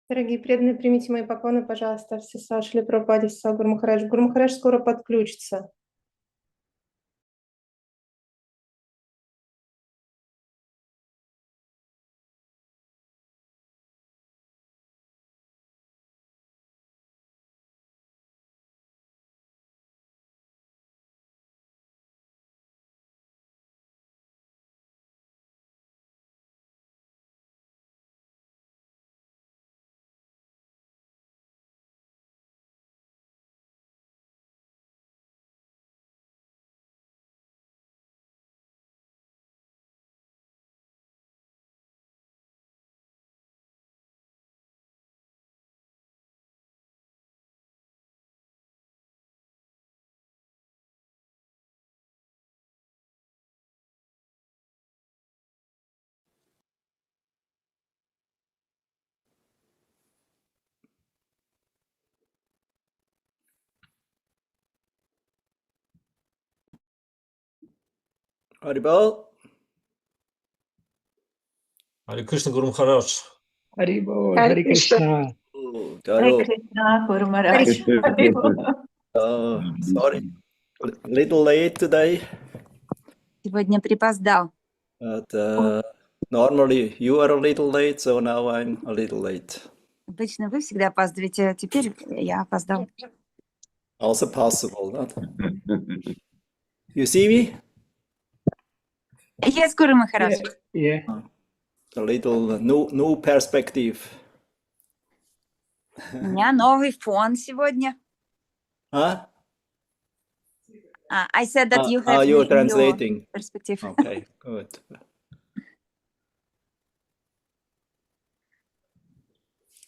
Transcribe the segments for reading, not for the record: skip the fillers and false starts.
Дорогие преданные, примите мои поклоны, пожалуйста, все Шрила Прабхупаде, Гуру Махарадж. Гуру Махарадж скоро подключится. Харибол. Харе Кришна, Гуру Махарадж. Харибол, Харе Кришна. Jaro. Krishna, Guru Maharaj. Sorry, little late today, Сегодня припоздал. but normally you are a little late, so now I'm a little late. Обычно вы всегда опаздываете, а теперь я опоздал. Also possible, not? You see me? Yes, Guru Maharaj. Yeah. A little new perspective. У меня новый фон сегодня. Huh? I said that you have you're new translating. perspective. Okay, good.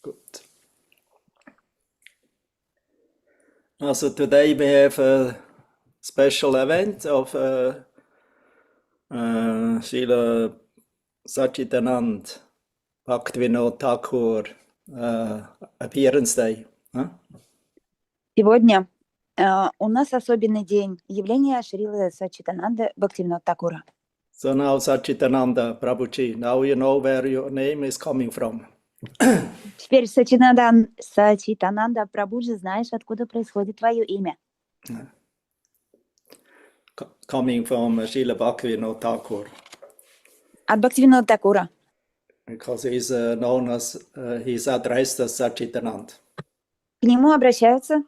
Good. Also today we have a special event of Srila Sachidanand Bhaktivinoda Thakur appearance day. Huh? Сегодня у нас особенный день явления Шрилы Сачитананды Бхактивинода Thakura. So now Sachidananda Prabhuji, now you know where your name is coming from. Теперь Сачитананда Прабхуджи, знаешь, откуда происходит твое имя? Coming from Srila Bhaktivinoda Thakur. От Бхактивинода Thakura. Because he's known as, he's addressed as Sachidanand. К нему обращаются,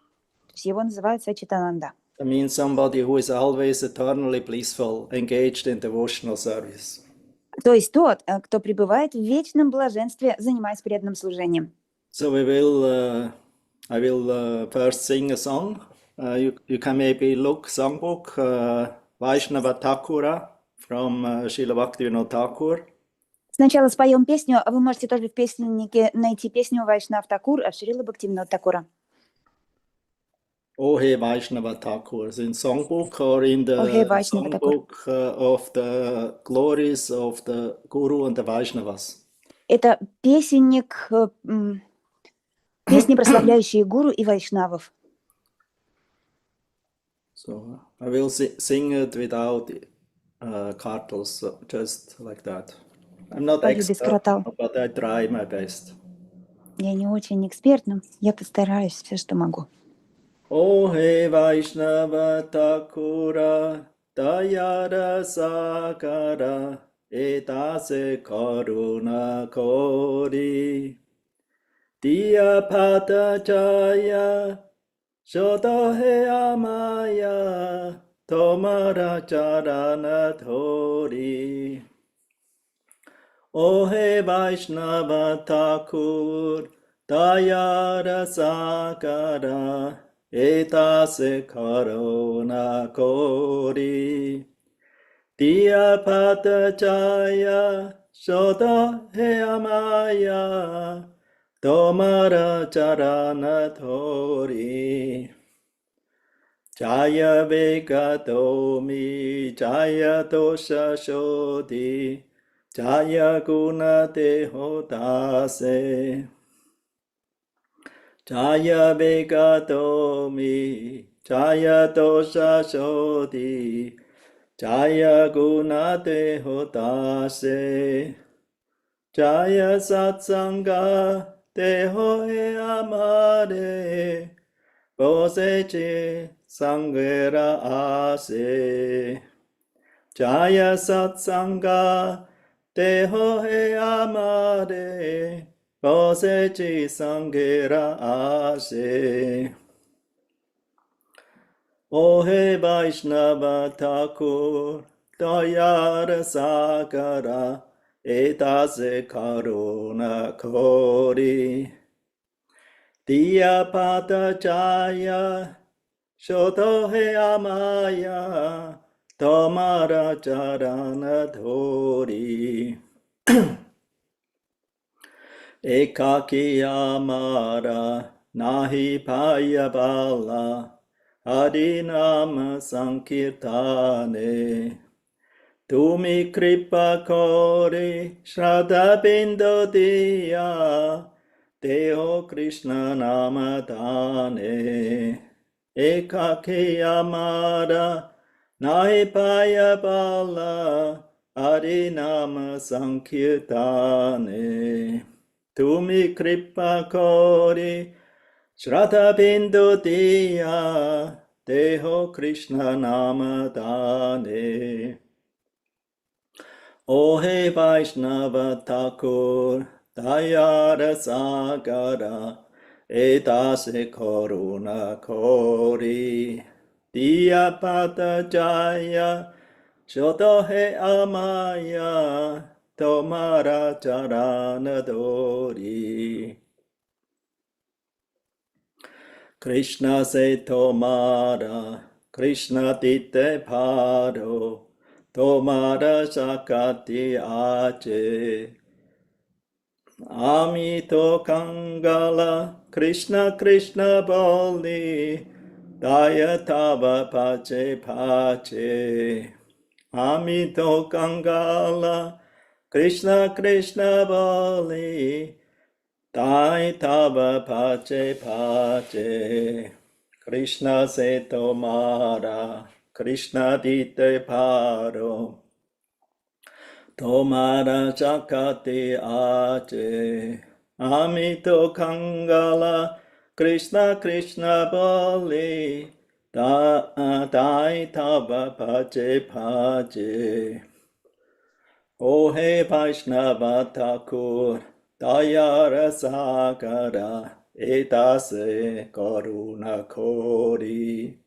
его называют Сачитананда. That means somebody who is always eternally blissful, engaged in devotional service. То есть тот, кто пребывает в вечном блаженстве, занимаясь преданным служением. So I will first sing a song. You can maybe look songbook Vaishnava Thakura from Srila Bhaktivinoda Thakur. Сначала споем песню, а вы можете тоже в песеннике найти песню Вайшнав Такур от Шрилы Бхактивинода Thakura. Oh hey Vaishnava Thakur, in songbook or in the songbook of the glories of the Guru and the Vaishnavas. Это песенник, песни, прославляющие Гуру и Вайшнавов. So I will sing it without cartels, so just like that. I'm not expert, but I try my best. Я не очень эксперт, но я постараюсь все, что могу. Oh hey Vaishnava Thakura Dayara Sakara Etase Karuna Kori Diya Pata Jaya Shoda he Amaya Tomara Charana Thori Oh hey Vaishnava Thakur Dayara Sakara Etase Karuna Kori Diya Pata Jaya Shoda he Amaya Tomara Charana Thori Jaya Vegatomi Jaya Dosha Shodhi Jaya Guna Dehodase Jaya Vegatomi Jaya Dosha Shodhi Jaya Guna Dehodase Jaya Satsanga Deho e amare Bosechi Sangera ase Jaya Satsanga Deho e amare Bosechi Sangera ase Ohe Vaishnava Thakur Dayara Sagara Etase Karuna Kori Diya Pada Jaya Shotohe Amaya Tomara Charana Dhori Ekaki Amara Nahi Payabala Harinama Sankirtane Tumi Kripa Kori Shraddha Bindo Diya Deo Krishna Namadane Ekaki Amara Nahi Payabala Harinama Sankirtane Tumi Kripa Kori Shraddha Bindu Diya Deho Krishna Namadane Ohe Vaishnava Thakur Dayara Sagara Etase Karuna Kori Diya Pada Jaya Shotohe Amaya Tomara Charana Dori Krishna se tomara, Krishna tite paro, tomara sakati ache. Amito Kangala, Krishna Krishna boli, Daya tava pache pache. Amito Kangala, Krishna Krishna boli, Dai tava pache pache, Krishna se tomara, Krishna dite paro, tomara chakati ache, amito kangala, Krishna Krishna boli, dai tava pache pache. Ohe Vaishnava Thakur, Dayara Sagara, Etase Karuna Kori.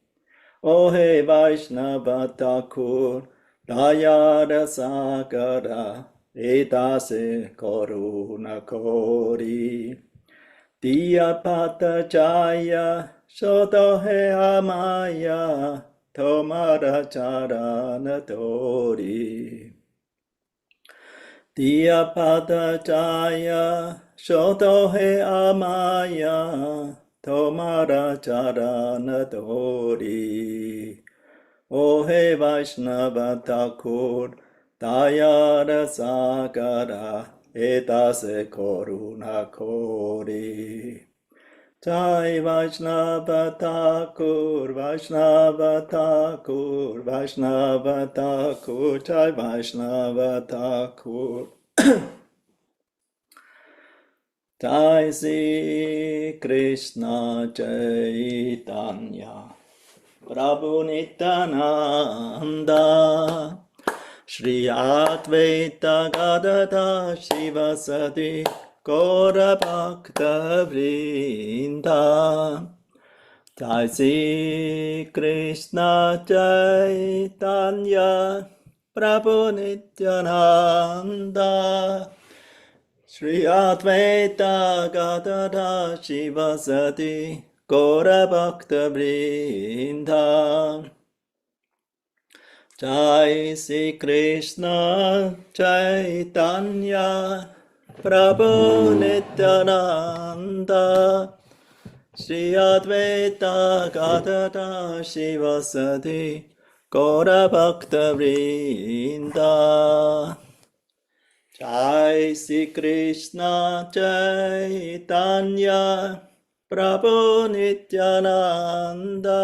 Ohe Vaishnava Thakur, Dayara Sagara, Etase Karuna Kori. Diya Pata Jaya, Shotohe Amaya, Tomara Charana Dori. Diya Pada Jaya Shotohe Amaya Tomara Charana Dori Ohe Vaishnava Thakur Dayara Sagara Etase Karuna Kori Jai Vaishnava Thakur, Vaishnava Thakur, Vaishnava Thakur, Jai Vaishnava Thakur. Jai Sri Krishna Chaitanya, Prabhu Nityananda, Shri Advaita Gadadha Shivasati, Gaura Bhakta Vrinda Jai Sri Krishna Chaitanya Prabhu Nityananda Shri Advaita Gadadha Shivasati Gaura Bhakta Vrinda Jai Sri Krishna Chaitanya Prabhu Nityananda Shri Advaita Gadadha Shivasati Gaura Bhakta Vrinda Jai Sri Krishna Chaitanya Prabhu Nityananda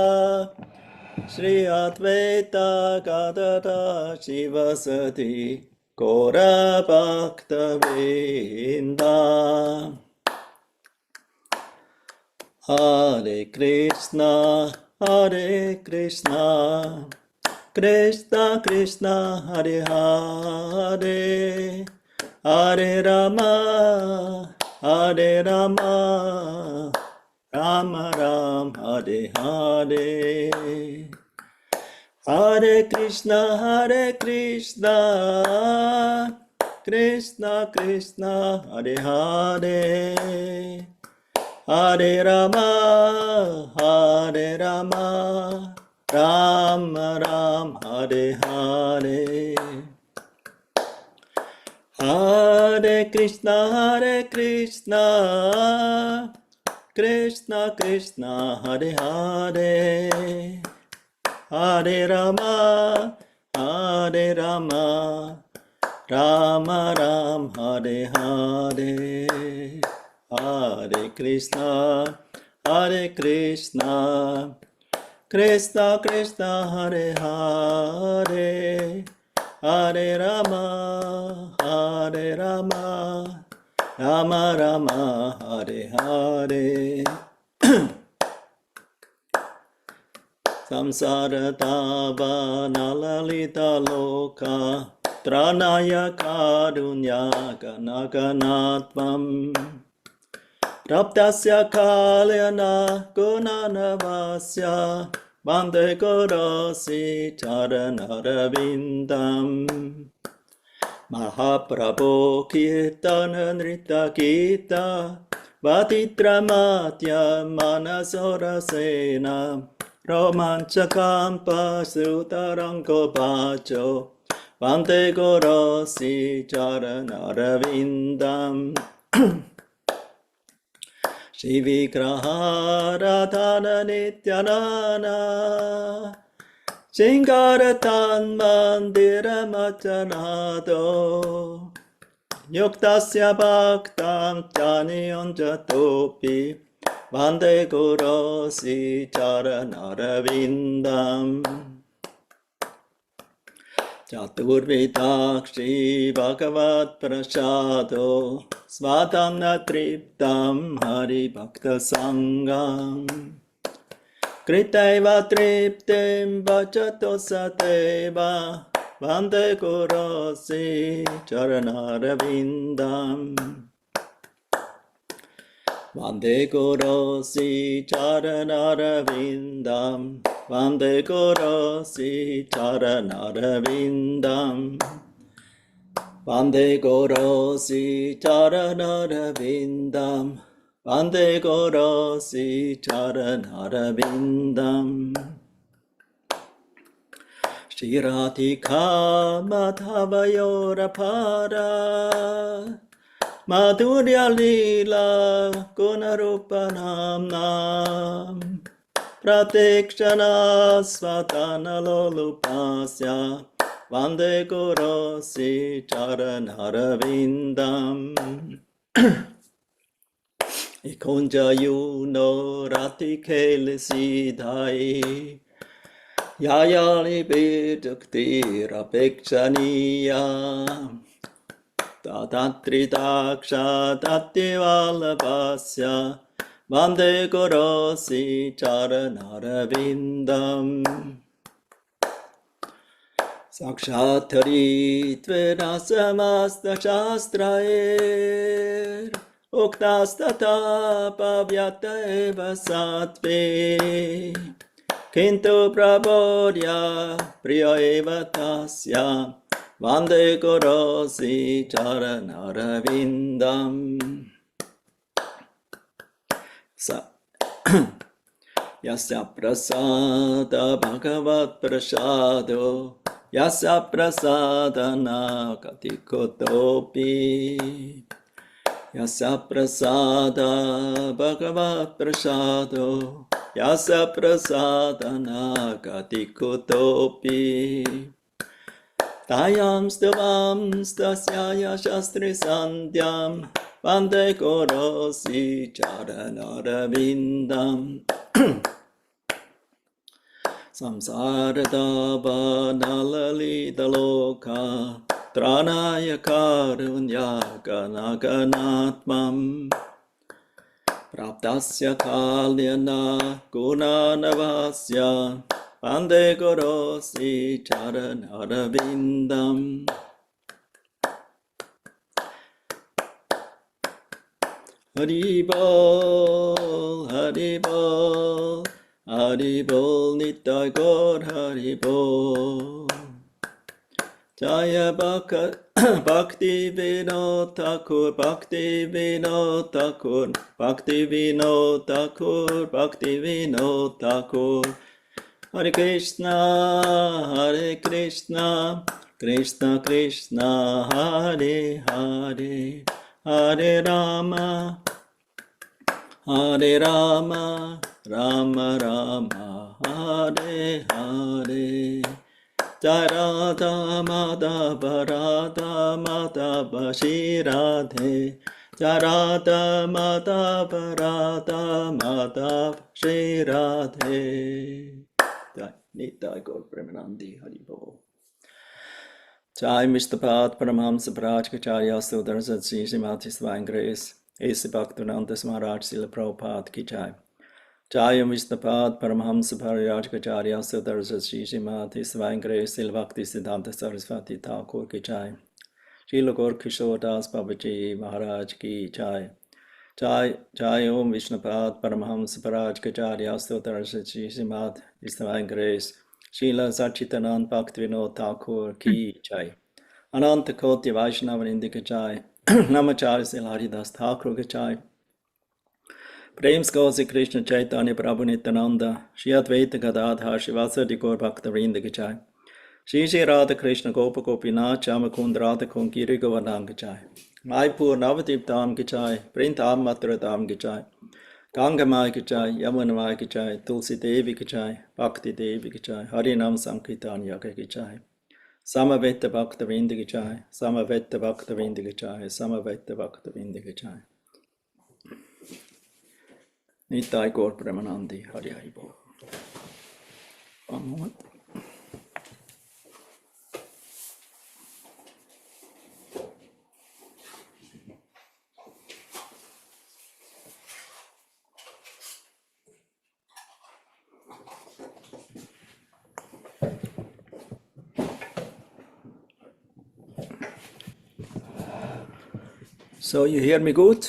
Shri Advaita Gadadha Shivasati Gaura Bhakta Vrinda Hare Krishna, Hare Krishna, Krishna Krishna, Hare Hare, Hare Rama, Hare Rama, Rama Ram, Hare Hare. Hare Krishna, Krishna Krishna, Hare Hare, Hare Rama, Hare Rama, Rama Ram, Hare Hare. Hare Krishna, Krishna Krishna, Hare Hare, Hare Rama, Hare Rama, Rama Ram, Hare Hare. Hare Krishna, Krishna Krishna, Hare Hare, Hare Rama, Hare Rama, Rama Rama, Hare Hare. Samsara tava nalalita loka, tranaya karunya ganaganatvam, raptasya kalyana gunanavasya, vande gorosi charanarvindam. Mahaprabho kirtana nrita gita, vatitramatya manasorasena, romanchakam pasutarango bacho, vande gorosi charanarvindam. Shivigraha radhana nityanana, Shingaratan mandira machanado, Yuktasya bhaktam jnaniyonjatopi, Vande gorosi charanarvindam. Chaturvidakshi bhagavat prasado, Svadana triptam hari bhakta sangam. Kritaiva triptim vachato sateva, Vande gorosi charanarvindam. Vande gorosi charanarvindam, Vande gorosi charanarvindam, Vande gorosi charanarvindam, Vande gorosi charanarvindam. Shri Radhika Madhavayorapara, Madhurya Lila Gunarupanamnam, Pratikshana Svatana Lolupasya, Vande gorosi charanarvindam. Ikonja yuno ratike lisidhai, Yayali bidukti rapekshaniya, Tadatri daksha tattivalabhasya, Vande gorosi charanarvindam. Sakshatari tverasamasta shastraer, Uktastata pavyata eva sattve, Kintu prabodhya priya eva tasya, Vande gorosi charanarvindam. Yasya prasada bhagavat prasado, Yasya prasadana katikotopi, Yasya prasada bhagavat prasado, Yasya prasadana katikotopi. Tayam stavam stasyaya shastri sandhyam, Vande gorosi charanarvindam. Samsara nalalita loka, Tranaya karunya ganaganatmam, Praptasya kalyana gunanavasya Pande gorosi charanarabindam Haribol, Haribol, Haribol, Nitai Gaur Haribol. Jaya Bhaktivinoda Thakur, Bhaktivinoda Thakur, Bhaktivinoda Thakur, Bhaktivinoda Thakur. Hare Krishna, Hare Krishna, Krishna Krishna, Hare Hare, Hare Rama, Hare Rama, Rama Rama, Hare Hare. Jai Radha Madhava Radha Madhava Shri Radhe. Jai Radha Madhava Radha Madhava Shri Radhe. Jai Nitai Gaur Premanandi Haribol. Jai Mr. Pad Paramahamsa Prajkacharya Sudarsat Sri Srimati Divine Grace A.C. Bhaktivinoda Maharaj Srila Prabhupada Ki Jai. Jai Mr. Pad Paramahamsa Prajkacharya Sudarsat Sri Srimati Divine Grace Srila Bhakti Siddhanta Saraswati Thakur Ki Jai. Srila Gaur Kishore Das Babaji Maharaj Ki Jai. Jai Om Vishnupad Paramahamsa Prajkacharya Sudarsat Sri Srimati Divine Grace Srila Sachitanand Bhaktivinoda Thakur Ki Jai. Ananta Koti Vaishnava Vrinda Ki Jai. Namacharya Srila Haridas Thakur Ki Jai. Prem Skosi Krishna Chaitanya Prabhu Nityananda Shri Advaita Gadadhar Shivasadi Gaur Bhakta Vrinda Ki Jai. Shri Shri Radha Krishna Gopa Gopinath Chamakund Radha Kund Giri Govardhan Ki Jai. Maipur Navadip Dham Ki Jai. Vrindam Mathura Dham Ki Jai. Ganga Mai Ki Jai. Yamuna Mai Ki Jai. Tulsi Devi Ki Jai. Bhakti Devi Ki Jai. Harinam Sankirtan Yaga Ki Jai. Samaveta Bhakta Vrinda Ki Jai. Samaveta Bhakta Vrinda Ki Jai. Samaveta Bhakta Vrinda Ki Jai. Nitai Gaur Premanandi Hari Hari Bol. One moment. So you hear me good?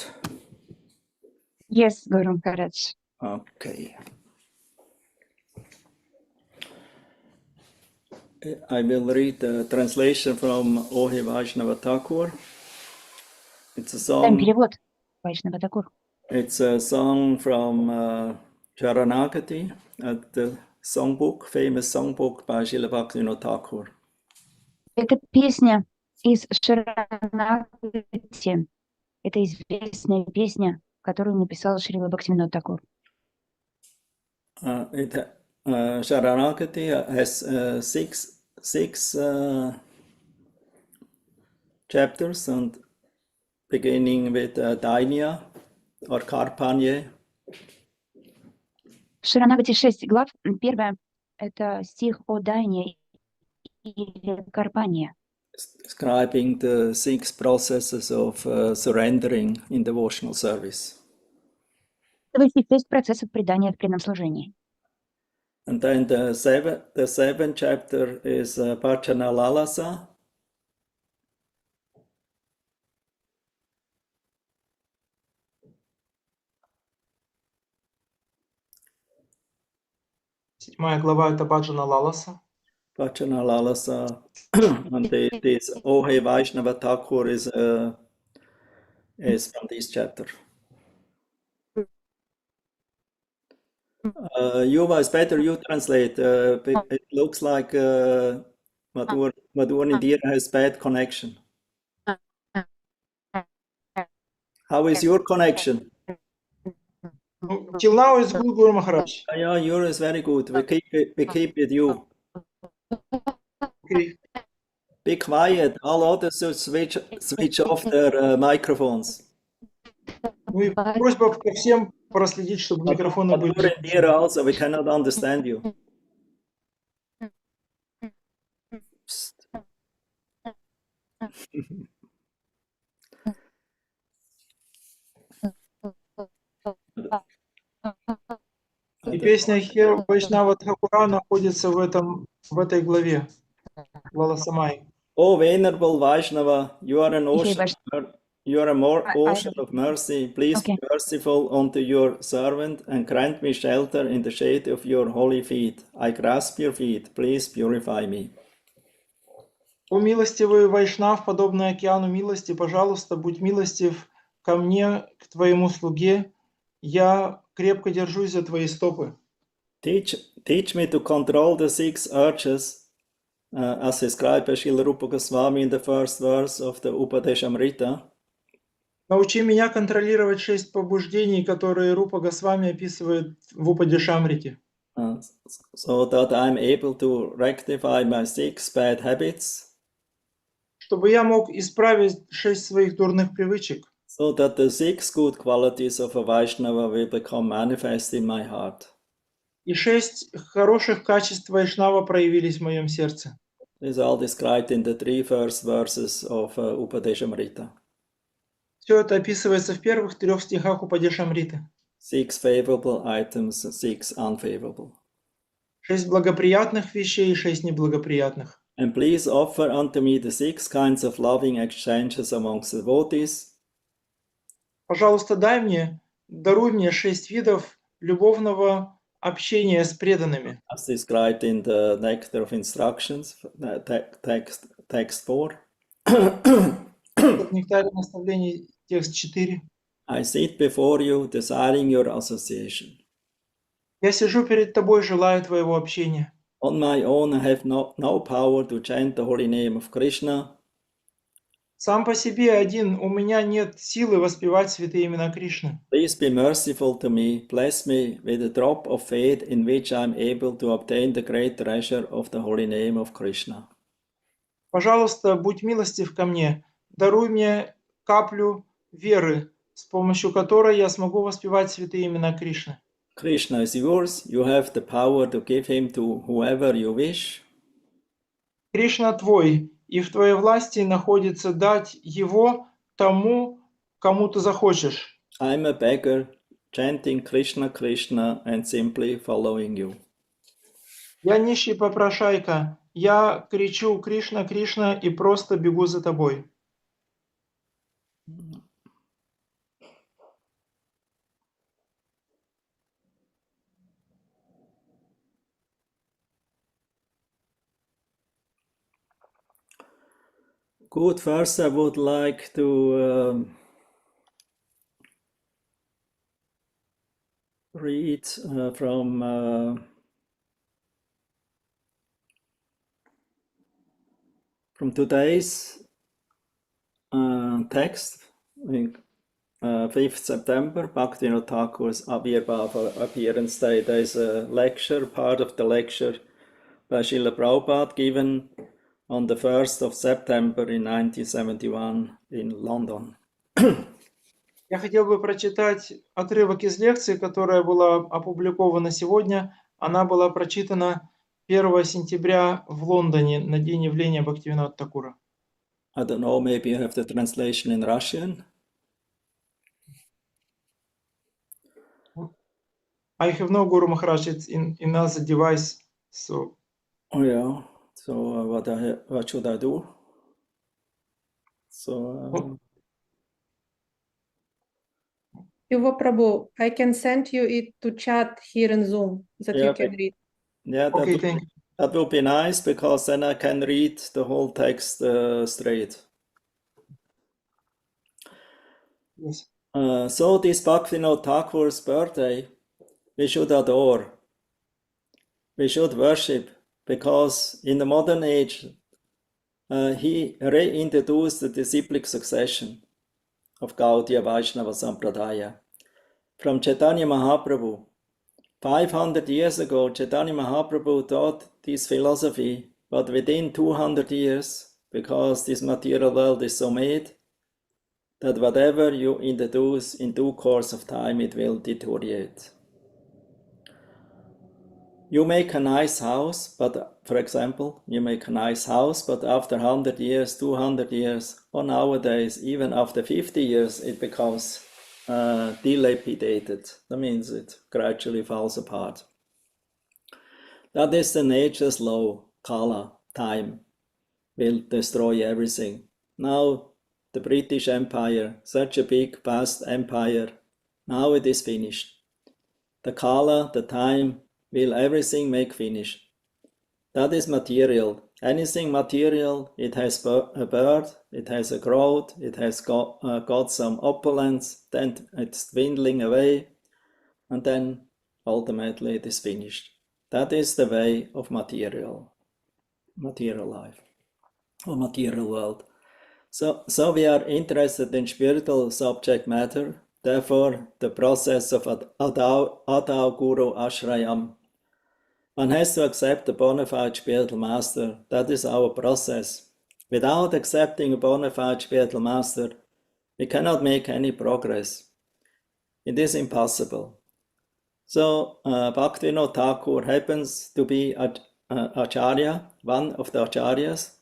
Yes, Guru Maharaj. Okay. I will read the translation from Ohi Vaishnava Thakur. It's a Там song. перевод Вайшнава Такур. It's a song from Sharanagati, the songbook, famous songbook by Srila Bhaktivinoda Thakur. Это песня из Шаранагати. Это известная песня, которую написал Шрила Бхактивинода Такур. Sharanagati has six chapters, and beginning with Dainya or Karpanye. В Шаранагати 6 глав. Первая — это стих о Дайне или Карпане, Describing the 6 processes of surrendering in devotional service. описывающий 6 процессов предания в преданном служении. And then the seventh chapter is Bhajana Lalasa. Седьмая глава — это Баджана Лаласа. Bhajana Lalasa. And this Ohe Vaishnava Thakur is from this chapter. Yuva, it's better you translate. It looks like Madhur Indira has bad connection. How is your connection? Till now is good, Guru Maharaj. Yeah, yours is very good. We keep with you. Okay. Be quiet. All others should switch off their microphones. Ну и просьба ко всем проследить, чтобы микрофоны Madhur были. Indira also, we cannot understand you. Psst. песня Хер Вайшнава Тхакура находится в этой главе, Валасамай. O Venerable Vaishnava, you are an Еще и ocean, you are a more ocean of mercy. Please be Okay. merciful unto your servant and grant me shelter in the shade of your holy feet. I grasp your feet. Please purify me. О милостивый Вайшнав, подобный океану милости, пожалуйста, будь милостив ко мне, к твоему слуге. Я крепко держусь за твои стопы. Teach me to control the 6 urges, as described by Srila Rupa Goswami in the first verse of the Upadeshamrita. Научи меня контролировать 6 побуждений, которые Рупа Госвами описывает в Упадешамрите, So that I'm able to rectify my 6 bad habits, чтобы я мог исправить 6 своих дурных привычек, so that the 6 good qualities of a Vaishnava will become manifest in my heart. и 6 хороших качеств Вайшнава проявились в моем сердце. This is all described in the 3 first verses of Upadeshamrita. Все это описывается в первых 3 стихах Упадешамриты. 6 favorable items, 6 unfavorable. 6 благоприятных вещей и 6 неблагоприятных. And please offer unto me the 6 kinds of loving exchanges amongst the devotees. Пожалуйста, даруй мне 6 видов любовного общения с преданными. As described in the Nectar of Instructions, text 4. В нектаре наставлений, текст 4. I sit before you, desiring your association. Я сижу перед тобой, желаю твоего общения. On my own, I have no power to chant the holy name of Krishna. Сам по себе один, у меня нет силы воспевать святые имена Кришны. Please be merciful to me, bless me with a drop of faith in which I am able to obtain the great treasure of the holy name of Krishna. Пожалуйста, будь милостив ко мне, даруй мне каплю веры, с помощью которой я смогу воспевать святые имена Кришны. Krishna is yours, you have the power to give him to whoever you wish. Кришна твой, и в твоей власти находится дать его тому, кому ты захочешь. I'm a beggar, chanting Krishna Krishna and simply following you. Я нищий попрошайка, я кричу Кришна, Кришна и просто бегу за тобой. Good, first I would like to read from today's text, 5th September, Bhaktivinoda Thakur's Abhirbhava Appearance Day. There is a lecture, part of the lecture by Srila Prabhupada given on the 1st of September in 1971 in London. Я хотел бы прочитать отрывок из лекции, которая была опубликована сегодня. Она была прочитана 1 сентября в Лондоне на день явления Бхактивинода Thakura. I don't know, maybe you have the translation in Russian? I have no Guru Maharaj, it's in another device. So. Oh yeah, so what should I do? So... Yuva Prabhu, I can send you it to chat here in Zoom that you can read. Yeah, Okay, thank you. That would be nice because then I can read the whole text straight. Yes. So this Bhaktivinoda Thakur's birthday, we should adore, we should worship, because in the modern age, he reintroduced the disciplic succession of Gaudiya Vaishnava Sampradaya. From Chaitanya Mahaprabhu, 500 years ago, Chaitanya Mahaprabhu taught this philosophy, but within 200 years, because this material world is so made, that whatever you introduce in due course of time, it will deteriorate. You make a nice house, but for example, you make a nice house, but after 100 years, 200 years, or nowadays, even after 50 years, it becomes dilapidated. That means it gradually falls apart. That is the nature's law, Kala, time, will destroy everything. Now, the British Empire, such a big, vast empire, now it is finished. The Kala, the time, will everything make finish. That is material. Anything material, it has a birth, it has a growth, it has got some opulence, then it's dwindling away, and then ultimately it is finished. That is the way of material life, or material world. So we are interested in spiritual subject matter, therefore the process of Adao Guru Ashrayam. One has to accept a bona fide spiritual master. That is our process. Without accepting a bona fide spiritual master, we cannot make any progress. It is impossible. So Bhaktivinoda Thakur happens to be Acharya, one of the Acharyas,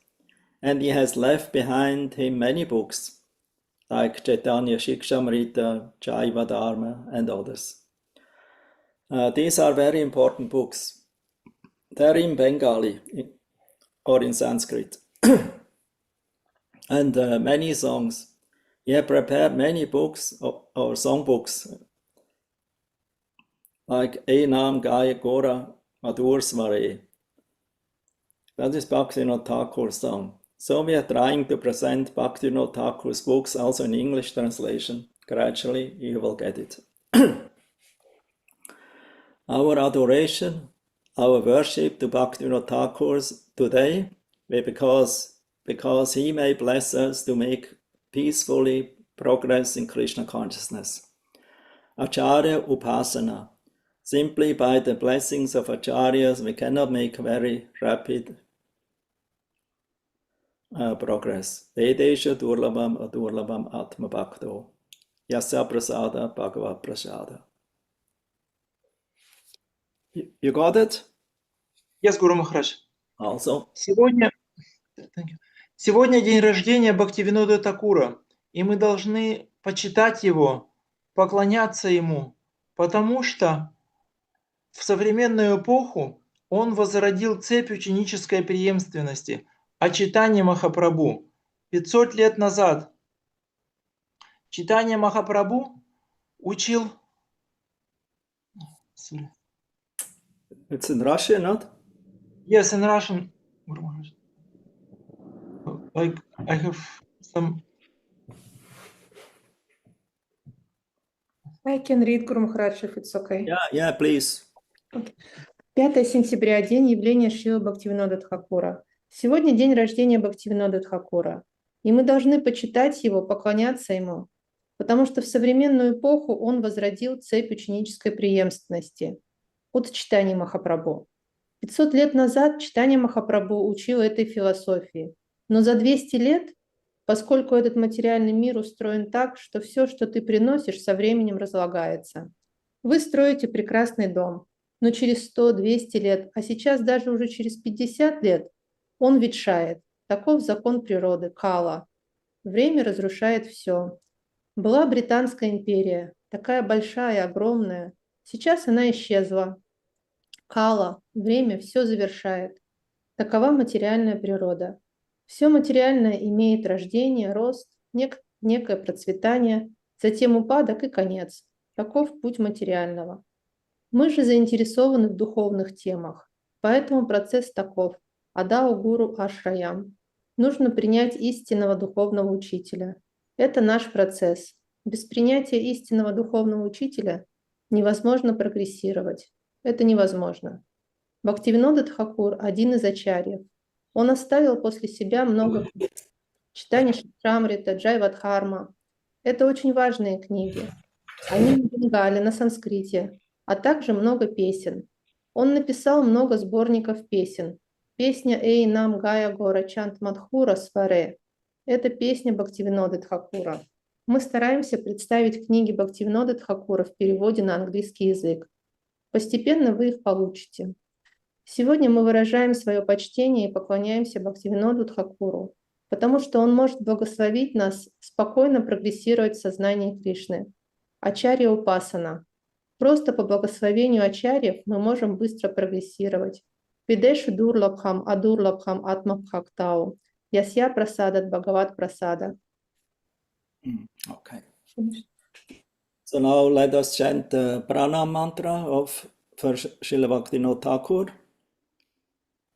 and he has left behind him many books, like Chaitanya Shikshamrita, Jaiva Dharma, and others. These are very important books. They're in Bengali or in Sanskrit. And many songs. He had prepared many books or songbooks, like Enam Gaya Gora Madur Svare. That is Bhaktivinoda Thakur's song. So we are trying to present Bhaktivinoda Thakur's books also in English translation. Gradually you will get it. Our adoration, our worship to Bhaktivinoda Thakur today, because he may bless us to make peacefully progress in Krishna consciousness. Acharya Upasana. Simply by the blessings of Acharyas, we cannot make very rapid progress. Vedesha Durlabam Adurlabam Atma Bhakto. Yasya Prasada Bhagavad Prasada. You got it? Yes, Гуру Махарадж. Also. Сегодня день рождения Бхактивинода Такура, и мы должны почитать его, поклоняться ему, потому что в современную эпоху он возродил цепь ученической преемственности, Чайтанья Махапрабху. 500 лет назад Чайтанья Махапрабху учил... It's in Russian, not? Yes, in Russian. Like I have some... I can read, Guru Maharaj, if it's okay. Yeah, please. 5 сентября, день явления Шрилы Бхактивинода Тхакура. Сегодня день рождения Бхактивинода Тхакура. И мы должны почитать его, поклоняться ему, потому что в современную эпоху он возродил цепь ученической преемственности от Чайтаньи Махапрабху. 500 лет назад Чайтанья Махапрабху учил этой философии. Но за 200 лет, поскольку этот материальный мир устроен так, что все, что ты приносишь, со временем разлагается. Вы строите прекрасный дом, но через 100-200 лет, а сейчас даже уже через 50 лет, он ветшает. Таков закон природы, Кала. Время разрушает все. Была Британская империя, такая большая, огромная. Сейчас она исчезла. Кала, время все завершает. Такова материальная природа. Все материальное имеет рождение, рост, некое процветание, затем упадок и конец. Таков путь материального. Мы же заинтересованы в духовных темах, поэтому процесс таков. Адау Гуру Ашраям. Нужно принять истинного духовного учителя. Это наш процесс. Без принятия истинного духовного учителя невозможно прогрессировать. Это невозможно. Бхактивинода Тхакур – один из ачарьев. Он оставил после себя много книг. Чайтанья Шикшамрита, Джайва Дхарма. Это очень важные книги. Они на бенгале, на санскрите, а также много песен. Он написал много сборников песен. Песня «Эй нам Гая Гора Чант Мадхура Сваре» – это песня Бхактивиноды Тхакура. Мы стараемся представить книги Бхактивиноды Тхакура в переводе на английский язык. Постепенно вы их получите. Сегодня мы выражаем свое почтение и поклоняемся Бхактивиноду Тхакуру, потому что он может благословить нас спокойно прогрессировать в сознании Кришны. Ачарья Упасана. Просто по благословению ачарьев мы можем быстро прогрессировать. Videshu Durlabham Adurlabham Atmabhaktao. Yasya Prasadat Bhagavat Prasada. Okay. So now let us chant the pranam mantra of for Srila Bhaktivinoda Thakur.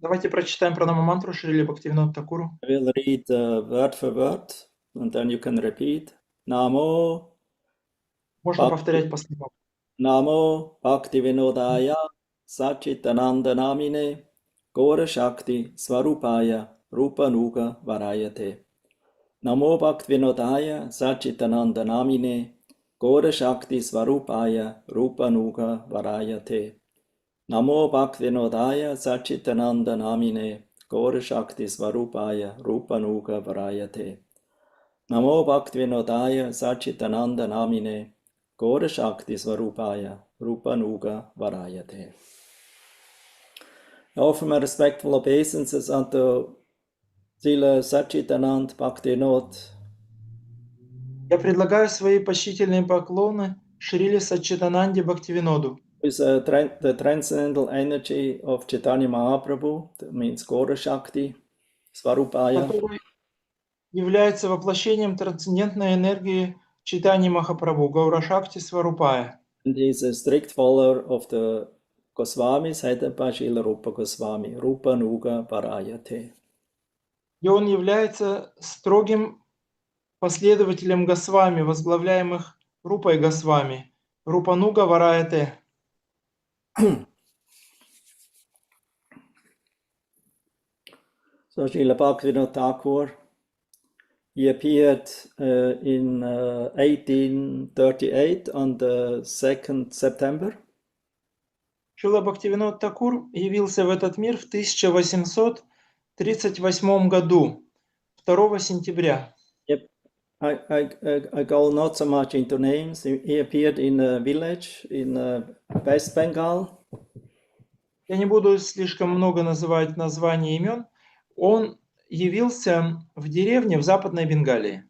Давайте прочитаем пранама-мантру Шрили Бхактивинода Thakuru. I will read word for word, and then you can repeat. Namo, Можно Bhakti, повторять по словам. Namo Bhaktivinodaya Sachitananda Namine Gora Shakti Swarupaya Rupa Nuga Varayate. Namo Bhaktivinodaya Sachitananda Namine Gora Shakti Swarupaya Rupa Nuga Varayate. Namo Bhaktivinodaya Sachitananda Namine Gora Shakti Swarupaya Rupa Nuga Varayate. Namo Bhaktivinodaya Sachitananda Namine Gora Shakti Swarupaya Rupa Nuga Varayate. I offer my respectful obeisances unto Srila Sachitanand Bhaktivinoda. Я предлагаю свои почтительные поклоны Шриле Саччитананде Бхактивиноду, With the transcendental energy of Chaitanya Mahaprabhu, that means Gora Shakti, Swarupaya, который является воплощением трансцендентной энергии Чайтаньи Махапрабху, Гаурашакти Сварупая. and he is a strict follower of the Goswamis, headed by Srila Rupa Goswami, Rupa Nuga Varayate. И он является строгим последователем Госвами, возглавляемых Рупой Госвами, Рупануга Вараяте. So Srila Bhaktivinoda Thakur, he appeared in 1838 on the 2nd September. Шрила Бхактивинод Такур явился в этот мир в 1838 году, 2 сентября. Yep, I go not so much into names. He appeared in a village in West Bengal. Я не буду слишком много называть названий имен. Он явился в деревне в Западной Бенгалии.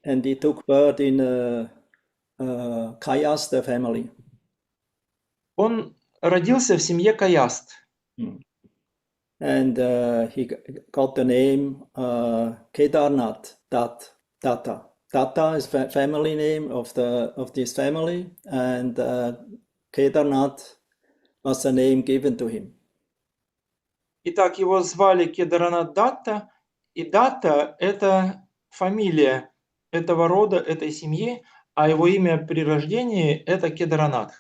And he took birth in a Kayasta family. Он родился в семье Каяст. And he got the name Kedarnath Datta. Datta is family name of this family, and Kedarnath was the name given to him. Итак, его звали Кедаранат Датта, и Датта – это фамилия этого рода, этой семьи, а его имя при рождении – это Кедаранат.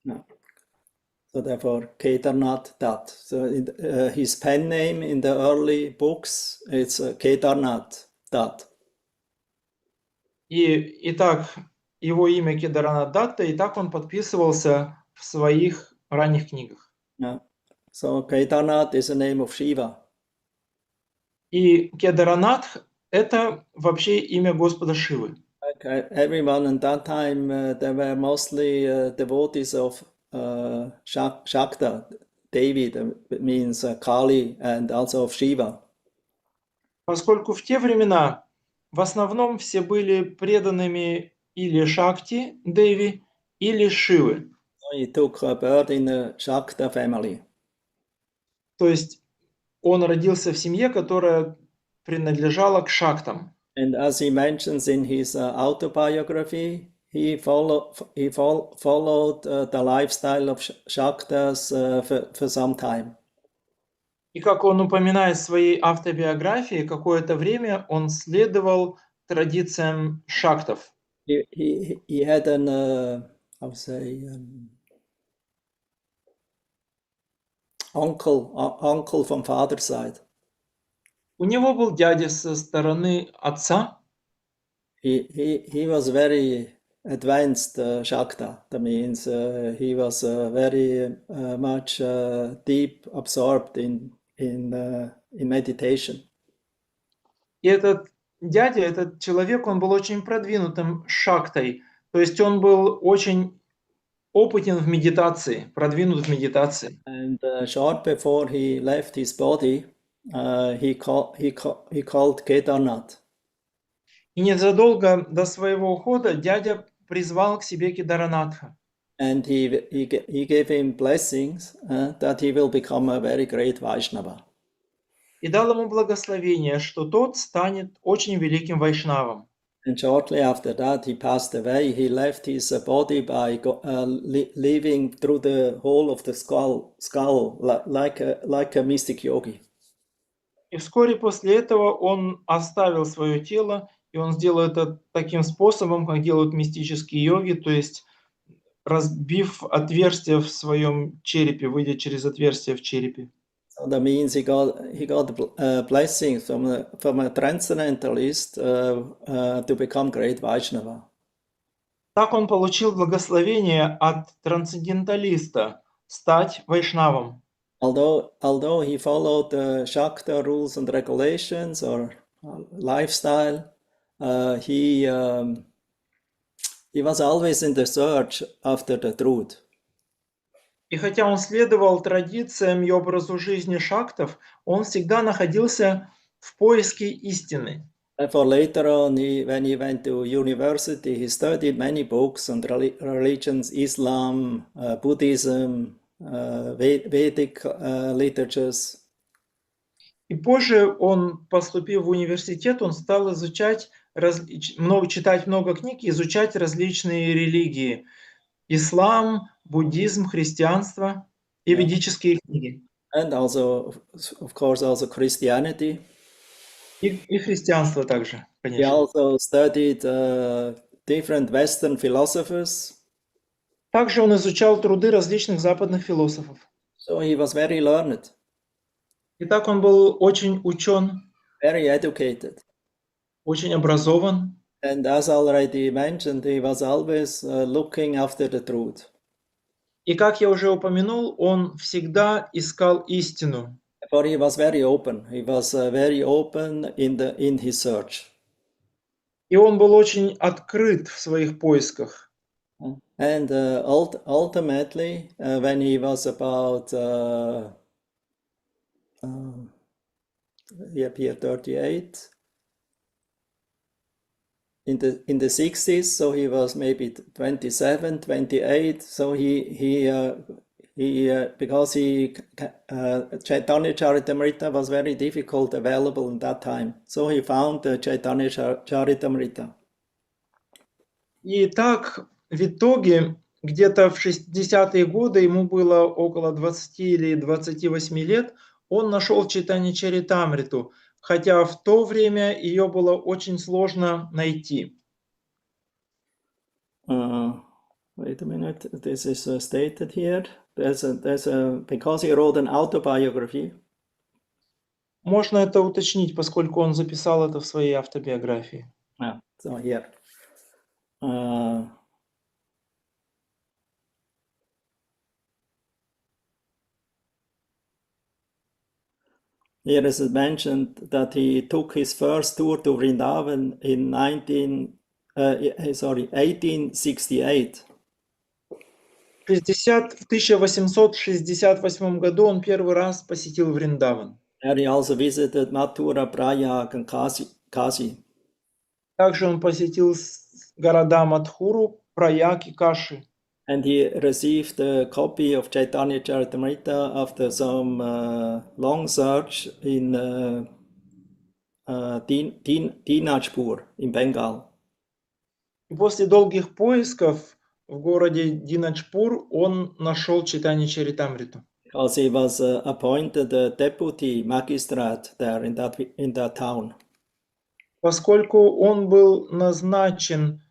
So therefore, Kedarnath Dat. So his pen name in the early books, it's Kedarnath Dat. Итак, его имя Кедаранат Датта, и так он подписывался в своих ранних книгах. Yeah. So Kedarnath is the name of Shiva. И Кедаранат – это вообще имя Господа Шивы. Like everyone in that time, they were mostly devotees of Shakta, Devi, that means Kali, and also of Shiva. Поскольку в те времена в основном все были преданными или Шакти, Деви, или Шивы. So he took birth in the Shakta family. То есть он родился в семье, которая принадлежала к Шактам. And as he mentions in his autobiography, he followed the lifestyle of Shaktas for some time. И как он упоминает в своей автобиографии, какое-то время он следовал традициям Шактов. He had an, I would say, uncle from father's side. У него был дядя со стороны отца. He was very advanced Shakta. That means he was very much deep absorbed in meditation. И этот дядя, этот человек, он был очень продвинутым Шактой. То есть он был очень опытен в медитации, продвинут в медитации. And short before he left his body, he called Kedarnath. И незадолго до своего ухода дядя призвал к себе Кедаранатха. and he gave him blessings that he will become a very great Vaishnava. И дал ему благословение, что тот станет очень великим вайшнавом. And shortly after that, he passed away. He left his body by leaving through the hole of the skull like a mystic yogi. И вскоре после этого он оставил свое тело, и он сделал это таким способом, как делают мистические йоги, то есть разбив отверстие в своем черепе, выйдя через отверстие в черепе. So that means he got blessings from a transcendentalist to become great Vaishnava. Так он получил благословение от трансценденталиста стать вайшнавом. Although he followed the Shakta rules and regulations or lifestyle, he was always in the search after the truth. И хотя он следовал традициям и образу жизни шактов, он всегда находился в поиске истины. Therefore, later on, when he went to university, he studied many books on religions, Islam, Buddhism, Vedic literatures. И позже он, поступив в университет, он стал изучать, читать много книг и изучать различные религии. Ислам, буддизм, христианство и ведические книги. And also, of course, also Christianity. И христианство также, He конечно. also studied different Western philosophers. Также он изучал труды различных западных философов. So he was very learned, Итак, он был очень учен, very educated. очень образован. And as already mentioned, he was always looking after the truth. И как я уже упомянул, он всегда искал истину. But he was very open. He was very open in his search. И он был очень открыт в своих поисках. And ultimately, when he was about he appeared 38 in the 60s, so he was maybe 27, 28. So he because Chaitanya Charitamrita was very difficult available in that time, so he found the Chaitanya Charitamrita. И так в итоге где-то в 60-е годы, ему было около 20 или 28 лет, он нашел Чайтанья Чаритамриту, хотя в то время ее было очень сложно найти. Wait a minute, this is stated here. Because he wrote an autobiography. Можно это уточнить, поскольку он записал это в своей автобиографии. So here. Here is mentioned that he took his first tour to Vrindavan in 1868. В 1868 году он первый раз посетил Вриндаван. And he also visited Mathura, Prayag, and Kashi. Также он посетил города Мадхуру, Праяг и Каши. And he received a copy of Chaitanya Charitamrita after some long search in Dinajpur in Bengal. И после долгих поисков в городе Динаджпур он нашел Чайтанья Чаритамриту. Because he was appointed a deputy magistrate there in that town. Поскольку он был назначен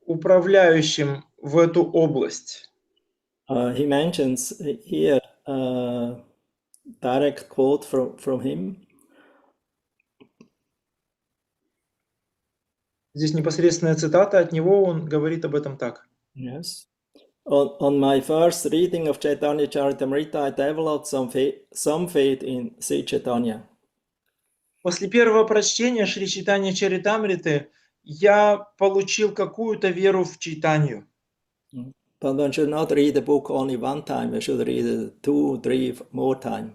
управляющим в эту область. He mentions here direct quote from him. Здесь непосредственная цитата от него, он говорит об этом так. Yes. On my first reading of Chaitanya Charitamrita, I developed some faith in Sri Chaitanya. После первого прочтения Шри Чайтанья Чаритамриты я получил какую-то веру в Чайтанью. But one should not read the book only one time. We should read it 2, 3 more times.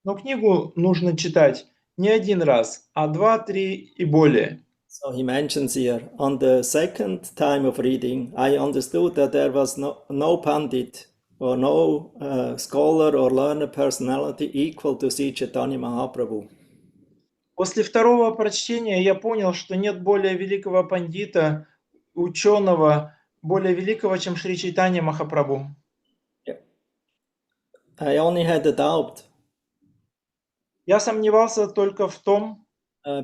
Но книгу нужно читать не один раз, а 2, 3 и более. So he mentions here, on the second time of reading, I understood that there was no Pandit or no scholar or learned personality equal to Sri Chaitanya Mahaprabhu. После второго прочтения я понял, что нет более великого пандита, ученого, более великого, чем Шри Чайтанья Махапрабху. I only had a doubt. Я сомневался только в том,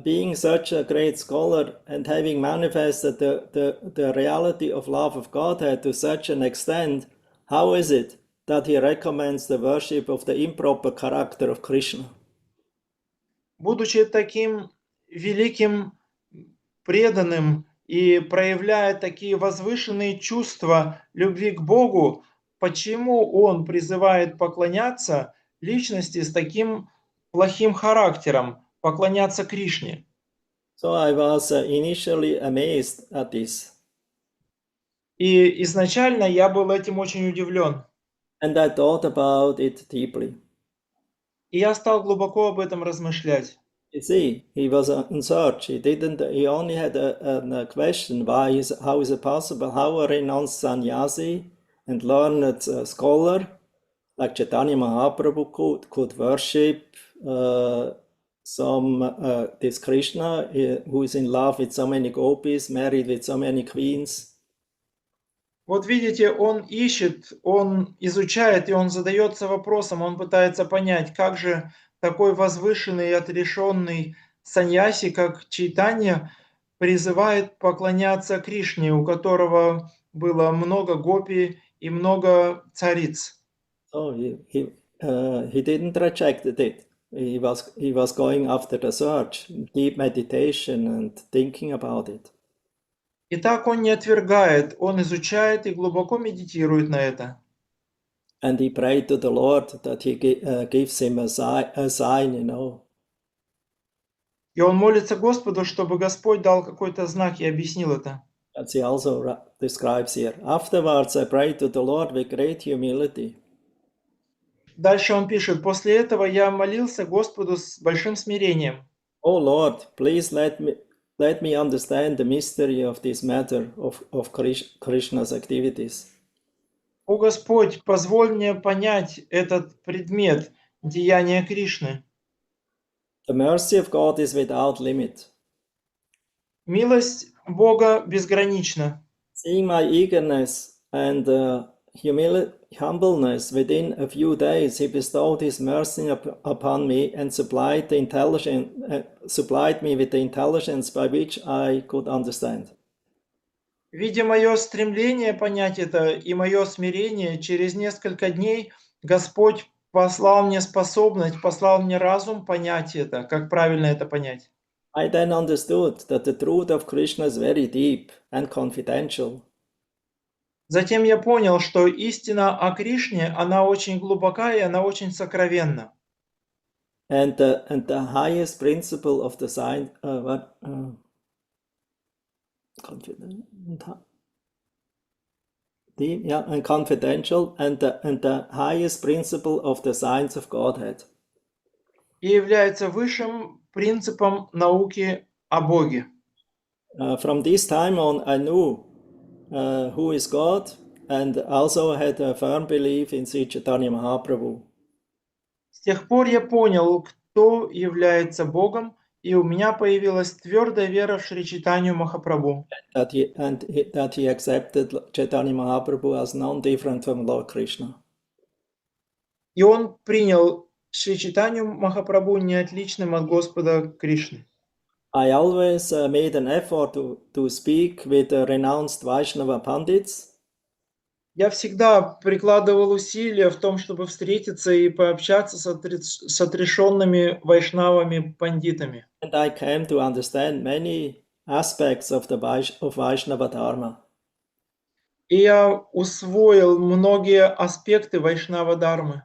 Being such a great scholar and having manifested the reality of love of Godhead to such an extent, how is it that he recommends the worship of the improper character of Krishna? будучи таким великим, преданным и проявляя такие возвышенные чувства любви к Богу, почему он призывает поклоняться личности с таким плохим характером, поклоняться Кришне? So I was initially amazed at this. И изначально я был этим очень удивлен. And I thought about it deeply. И я стал глубоко об этом размышлять. You see, he was in search. He only had a question, how is it possible? How a renounced sannyasi and learned scholar like Chaitanya Mahaprabhu could worship this Krishna who is in love with so many gopis, married with so many queens. Вот видите, он ищет, он изучает, и он задается вопросом, он пытается понять, как же такой возвышенный и отрешенный саньяси, как Чайтанья, призывает поклоняться Кришне, у которого было много гопи и много цариц. So he didn't reject it. He was going after the search, deep meditation and thinking about it. И так он не отвергает, он изучает и глубоко медитирует на это. And he prayed to the Lord that he gives him a sign, you know. И он молится Господу, чтобы Господь дал какой-то знак и объяснил это. As he also describes here. Afterwards, I prayed to the Lord with great humility. Дальше он пишет, после этого я молился Господу с большим смирением. Oh Lord, please let me understand the mystery of this matter of Krishna's activities. О Господь, позволь мне понять этот предмет деяния Кришны. The mercy of God is without limit. Милость Бога безгранична. Seeing my eagerness and humbleness, within a few days he bestowed his mercy upon me and supplied me with the intelligence by which I could understand. Видя мое стремление понять это и мое смирение, через несколько дней Господь послал мне способность, послал мне разум понять это, как правильно это понять. I then understood that the truth of Krishna is very deep and confidential. Затем я понял, что истина о Кришне, она очень глубока и она очень сокровенна. And the highest principle of the science, and confidential, and the highest principle of the science of Godhead. И является высшим принципом науки о Боге. From this time on, I knew who is God, and also had a firm belief in Sri Chaitanya Mahaprabhu. С тех пор я понял, кто является Богом, и у меня появилась твердая вера в Шри Чайтанью Махапрабху. That he accepted Chaitanya Mahaprabhu as non-different from Lord Krishna. И он принял Шри Чайтанью Махапрабху неотличным от Господа Кришны. I always made an effort to speak with renounced Vaishnava Pandits. Я всегда прикладывал усилия в том, чтобы встретиться и пообщаться с отрешенными вайшнавами-пандитами. And I came to understand many aspects of Vaishnava Dharma. И я усвоил многие аспекты Вайшнава-дармы.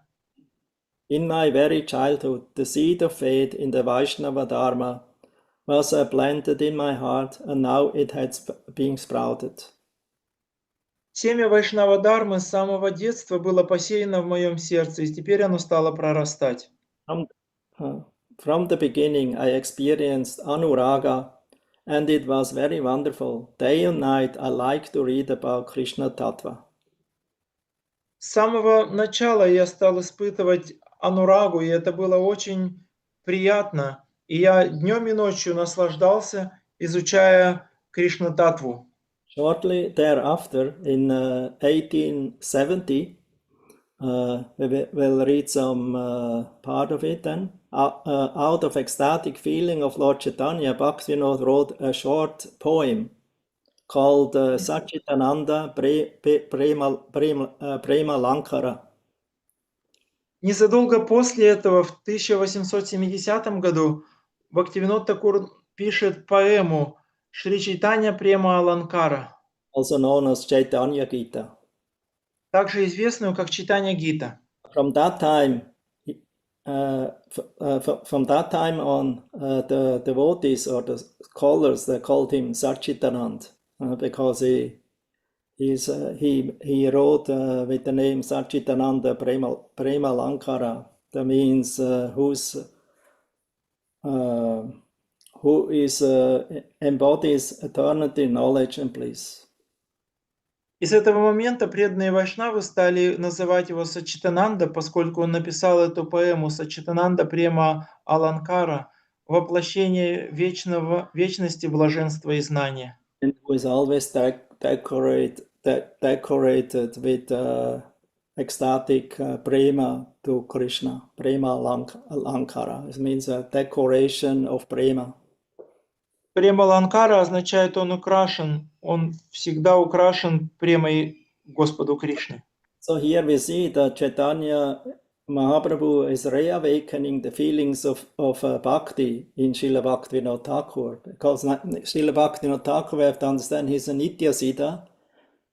In my very childhood, the seed of faith in the Vaishnava Dharma was planted in my heart, and now it has been sprouted. Семя Вайшнава-дармы с самого детства было посеяно в моем сердце, и теперь оно стало прорастать. From the beginning, I experienced anuraga And it was very wonderful. Day and night I like to read about Krishna Tattva. С самого начала я стал испытывать анурагу, и это было очень приятно. И я днем и ночью наслаждался, изучая Кришна-татву. Shortly thereafter, in 1870, we'll read some part of it then. Out of ecstatic feeling of Lord Chaitanya, Bhaktivinoda wrote a short poem called Satchitananda Prema Lankara. Незадолго после этого, в 1870 году, Бхактивинод Такур пишет поэму Шри Чайтанья Према Аланкара, Also known as Chaitanya Gita. также известную как Чайтанья Гита. From that time on, the devotees or the scholars, they called him Satchitanand because he wrote with the name Satchitananda Prema Lankara. That means who embodies eternity, knowledge and bliss. И с этого момента преданные вайшнавы стали называть его Саччитананда, поскольку он написал эту поэму Саччитананда Према Аланкара, воплощение вечности, блаженства и знания. And who is always decorated with ecstatic prema to Krishna, Prema Lankara. It means a decoration of prema. Према Аланкара означает он украшен, он всегда украшен премой Господу Кришны. So here we see that Chaitanya Mahaprabhu is reawakening the feelings of bhakti in Srila Bhaktivinoda Thakur, because Srila Bhaktivinoda Thakur, we have to understand, he's a Nitya Siddha,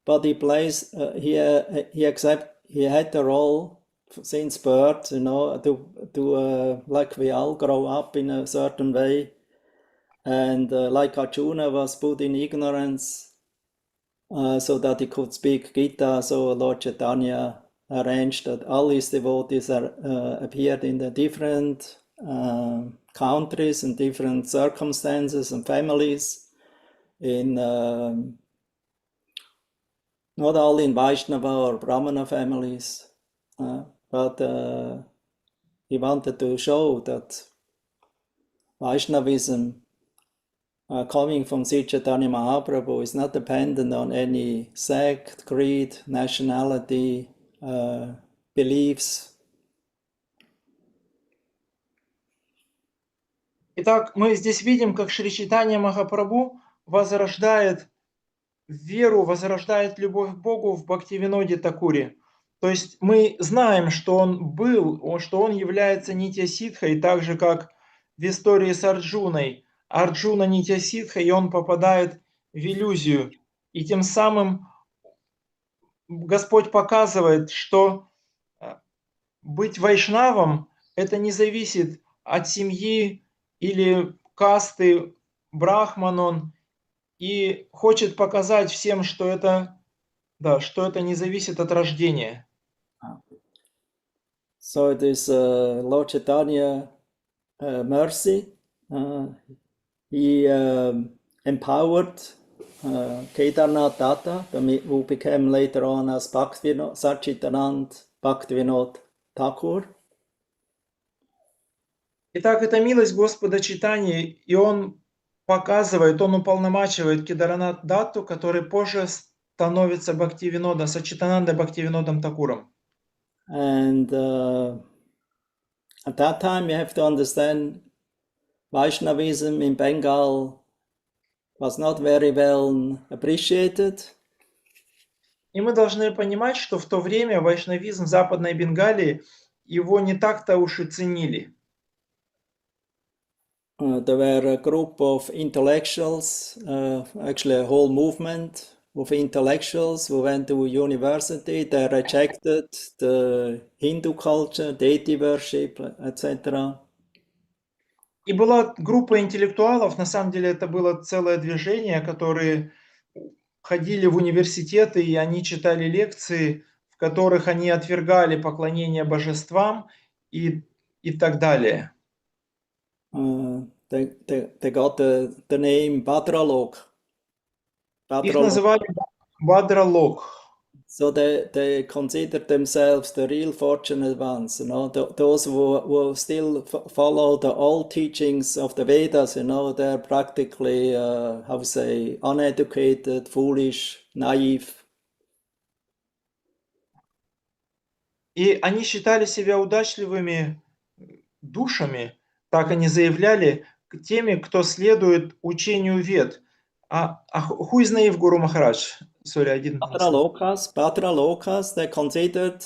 but he plays, he had the role since birth, to like we all grow up in a certain way, and like Arjuna was put in ignorance, so that he could speak Gita, so Lord Chaitanya arranged that all his devotees appeared in the different countries and different circumstances and families, in not all in Vaishnava or Brahmana families, but he wanted to show that Vaishnavism coming from Sri Chaitanya Mahaprabhu is not dependent on any sect, creed, nationality, beliefs. Итак, мы здесь видим, как Шри Чайтанья Махапрабху возрождает веру, возрождает любовь к Богу в Бхактивиноде Такуре. То есть мы знаем, что он является Нитья-сиддхой, так же, как в истории с Арджуной. Арджуна Нитья-сиддха, и он попадает в иллюзию. И тем самым Господь показывает, что быть вайшнавом – это не зависит от семьи или касты, брахманон, и хочет показать всем, что это не зависит от рождения. So it is Lord Chaitanya mercy. He empowered Kedarnath Datta, who became later on as Satchitanand Bhaktivinoda Thakur. Итак, это милость Господа Чайтаньи, и он показывает, он уполномачивает Кедарнат Датту, который позже становится Бхактивинода, Саччитананда Бхактивинодом Такуром. And at that time you have to understand Vaishnavism in Bengal was not very well appreciated. И мы должны понимать, что в то время вайшнавизм в Западной Бенгалии его не так-то уж и ценили. There were a group of intellectuals, actually a whole movement of intellectuals who went to university. They rejected the Hindu culture, deity worship, etc. И была группа интеллектуалов, на самом деле это было целое движение, которые ходили в университеты, и они читали лекции, в которых они отвергали поклонение божествам и так далее. they got the name Badralok. Их называли Бадралок. So they consider themselves the real fortunate ones, those who still follow the old teachings of the Vedas, they're practically, uneducated, foolish, naive. И они считали себя удачливыми душами, так они заявляли, теми, кто следует учению Вед. Who is naive, Guru Maharaj? Sorry, I didn't understand. Badralokas, they considered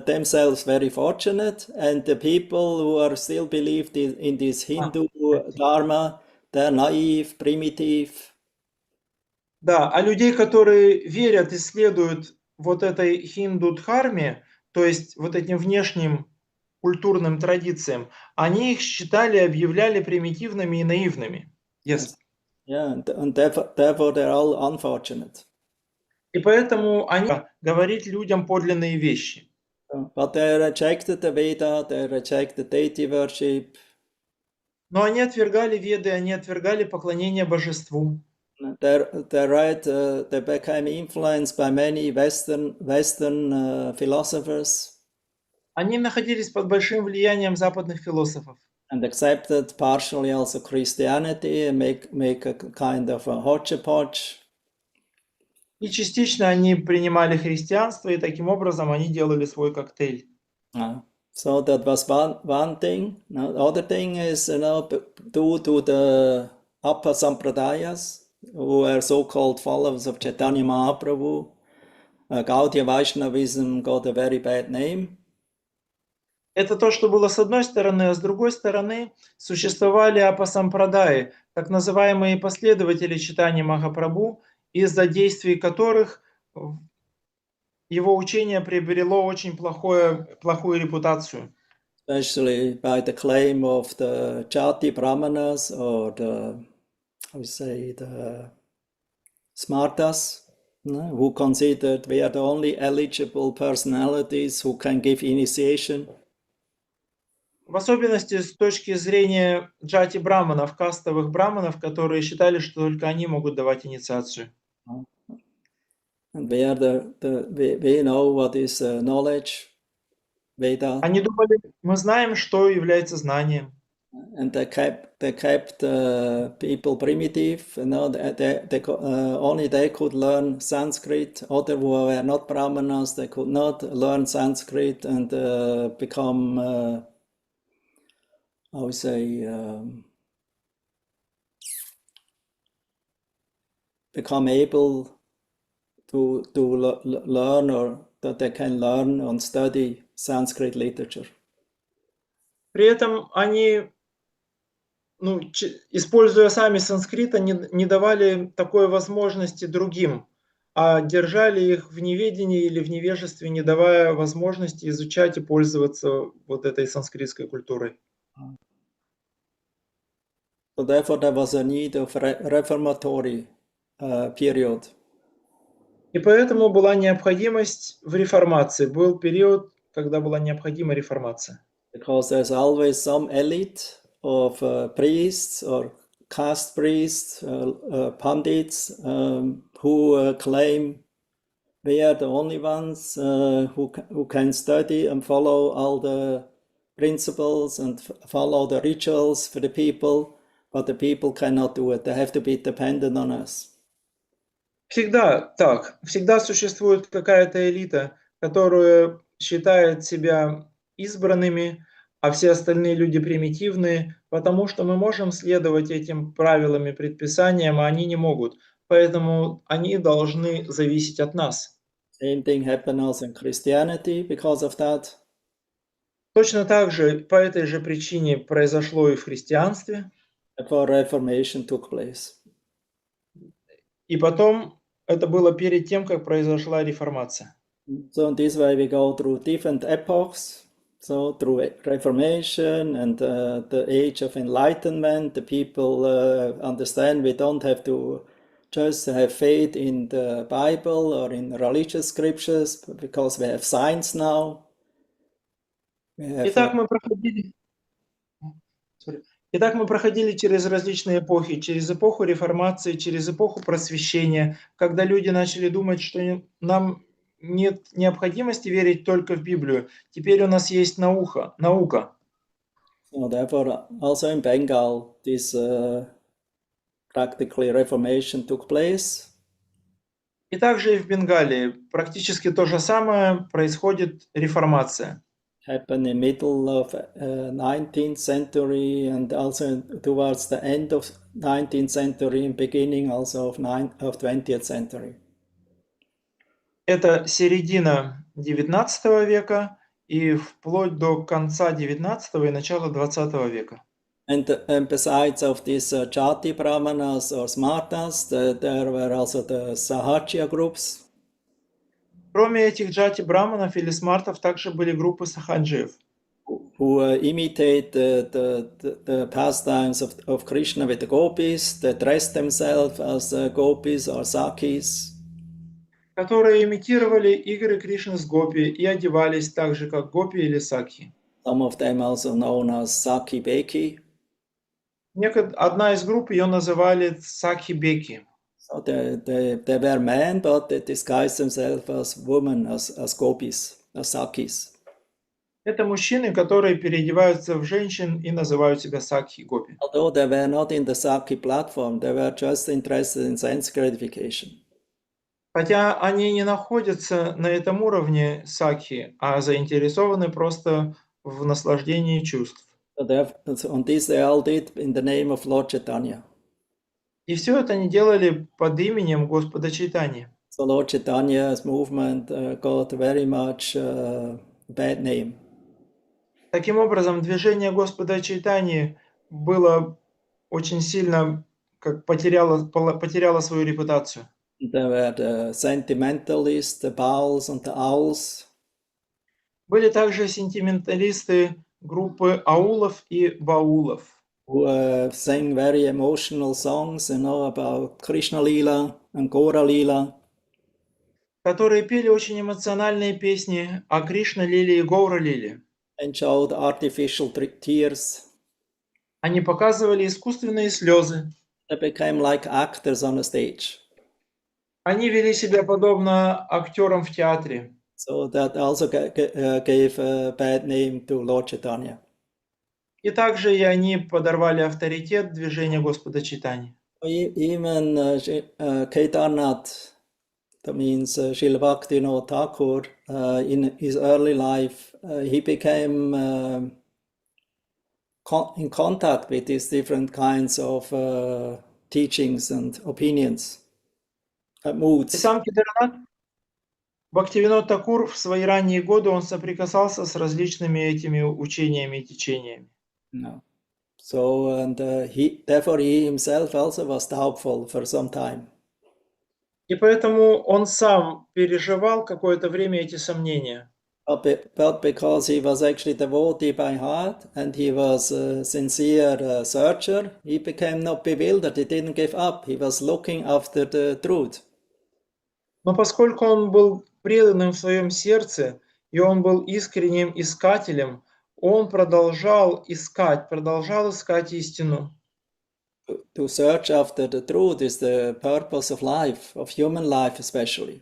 themselves very fortunate, and the people who are still believed in this Hindu dharma, they're naive, primitive. Да, а людей, которые верят и следуют вот этой хинду-дхарме, то есть вот этим внешним культурным традициям, они их считали, объявляли примитивными и наивными. Yes. Yeah, and therefore they're all unfortunate. И поэтому они говорить людям подлинные вещи. But they rejected the Veda, they rejected deity worship. Но они отвергали Веды, они отвергали поклонение божеству. They became influenced by many Western philosophers. Они находились под большим влиянием западных философов. And accepted partially also Christianity and make a kind of a hodgepodge. И частично они принимали христианство, и таким образом они делали свой коктейль. So that was one thing. Now, the other thing is, due to the upper sampradayas, who are so-called followers of Chaitanya Mahaprabhu, Gaudiya Vaishnavism got a very bad name. Это то, что было с одной стороны, а с другой стороны существовали апасампрадаи, так называемые последователи читания Махапрабху, из-за действий которых его учение приобрело очень плохую репутацию. Especially by the claim of the Jati Brahmanas or the Smartas, who considered we are the only eligible personalities who can give initiation. В особенности с точки зрения джати браманов, кастовых браманов, которые считали, что только они могут давать инициацию. And we know what is knowledge, Veda. Они думали, мы знаем, что является знанием. And they kept people primitive. Only they could learn Sanskrit. Others who were not Brahmanas, they could not learn Sanskrit and become, become able to learn, or that they can learn and study Sanskrit literature. При этом они, используя сами санскрит, не давали такой возможности другим, а держали их в неведении или в невежестве, не давая возможности изучать и пользоваться вот этой санскритской культурой. So therefore there was a need of reformatory period. И поэтому была необходимость в реформации. Был период, когда была необходима реформация. Because there's always some elite of priests or caste priests, pandits, who claim we are the only ones who can study and follow all the principles and follow the rituals for the people, but the people cannot do it. They have to be dependent on us. Всегда так. Всегда существует какая-то элита, которая считает себя избранными, а все остальные люди примитивные, потому что мы можем следовать этим правилам и предписаниям, а они не могут. Поэтому они должны зависеть от нас. Same thing happened also in Christianity because of that. Точно так же, по этой же причине произошло и в христианстве. Before Reformation took place. И потом это было перед тем, как произошла реформация. So in this way we go through different epochs. So through Reformation and the age of enlightenment, the people understand we don't have to just have faith in the Bible or in religious scriptures, because we have science now. Итак, мы проходили Итак, мы проходили через различные эпохи, через эпоху реформации, через эпоху просвещения, когда люди начали думать, что нам нет необходимости верить только в Библию. Теперь у нас есть наука. So therefore, also in Bengal, this practically Reformation took place. И также и в Бенгалии практически то же самое происходит реформация. Happened in middle of 19th century and also towards the end of 19th century and beginning also of 20th century. Это середина XIX века и вплоть до конца XIX и начала XX века. And besides of these Jati Brahmanas or Smartas, there were also the Sahajya groups. Кроме этих джати-браманов или смартов, также были группы сахаджиев, Who imitate the pastimes of Krishna with the gopis, they dress themselves as gopis or sakis. которые имитировали игры Кришны с гопи и одевались так же, как гопи или сакхи. Some of them also known as Saki Beki. Одна из групп ее называли сакхи-беки. So they were men, but they disguised themselves as women, as gopis, as sakis. Это мужчины, которые переодеваются в женщин и называют себя сакхи-гопи. Although they were not in the Saki platform, they were just interested in sense gratification. Хотя они не находятся на этом уровне сакхи, а заинтересованы просто в наслаждении чувств. So on this they all did in the name of Lord Chaitanya. И все это они делали под именем Господа Чайтаньи. So Lord Chaitanya's movement got very much bad name. Таким образом, движение Господа Чайтаньи было очень сильно, потеряло свою репутацию. There were the sentimentalists, the Baals and the Owls. Были также сентименталисты группы аулов и баулов, Who sang very emotional songs, about Krishna Lila and Gora Lila. которые пели очень эмоциональные песни о Кришна-лиле и Гаура-лиле. And showed artificial tears. Они показывали искусственные слезы. They became like actors on a stage. Они вели себя подобно актерам в театре. So that also gave a bad name to Lord Chaitanya. И также и они подорвали авторитет движения Господа Чайтаньи. Even Kedarnath, that means Srila Bhaktivinoda Thakur, in his early life, he became in contact with these different kinds of teachings and opinions, И moods. сам Кедарнат, Бхактивинод Такур в свои ранние годы он соприкасался с различными этими учениями и течениями. No. So, and therefore he himself also was doubtful for some time. И поэтому он сам переживал какое-то время эти сомнения. But because he was actually devotee by heart and he was a sincere searcher, he became not bewildered, he didn't give up, he was looking after the truth. Но поскольку он был преданным в своем сердце, и он был искренним искателем, он продолжал искать истину. To search after the truth is the purpose of life, of human life especially.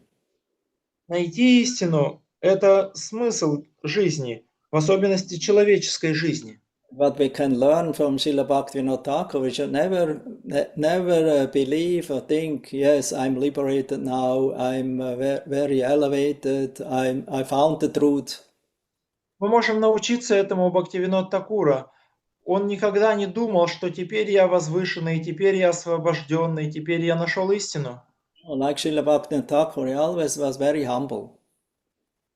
Найти истину – это смысл жизни, в особенности человеческой жизни. What we can learn from Srila Bhaktivinoda Thakur, we should never believe or think, yes, I'm liberated now, I'm very elevated, I found the truth. Мы можем научиться этому у Бхактивинода Такура. Он никогда не думал, что теперь я возвышенный, теперь я освобожденный, теперь я нашел истину. Like Srila Bhaktivinoda Thakur, he always was very humble.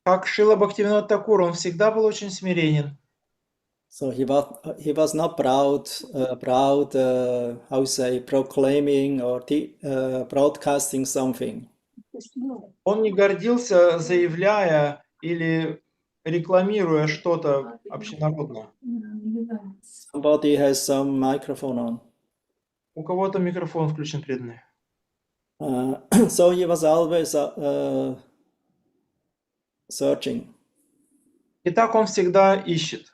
Как Шрила Бхактивинод Такур, он всегда был очень смиренен. So he was not proud, how to say, proclaiming or broadcasting something. Он не гордился, заявляя или рекламируя что-то общенародное. Somebody has some microphone on. У кого-то микрофон включен, преданный. So he was always searching. И так он всегда ищет.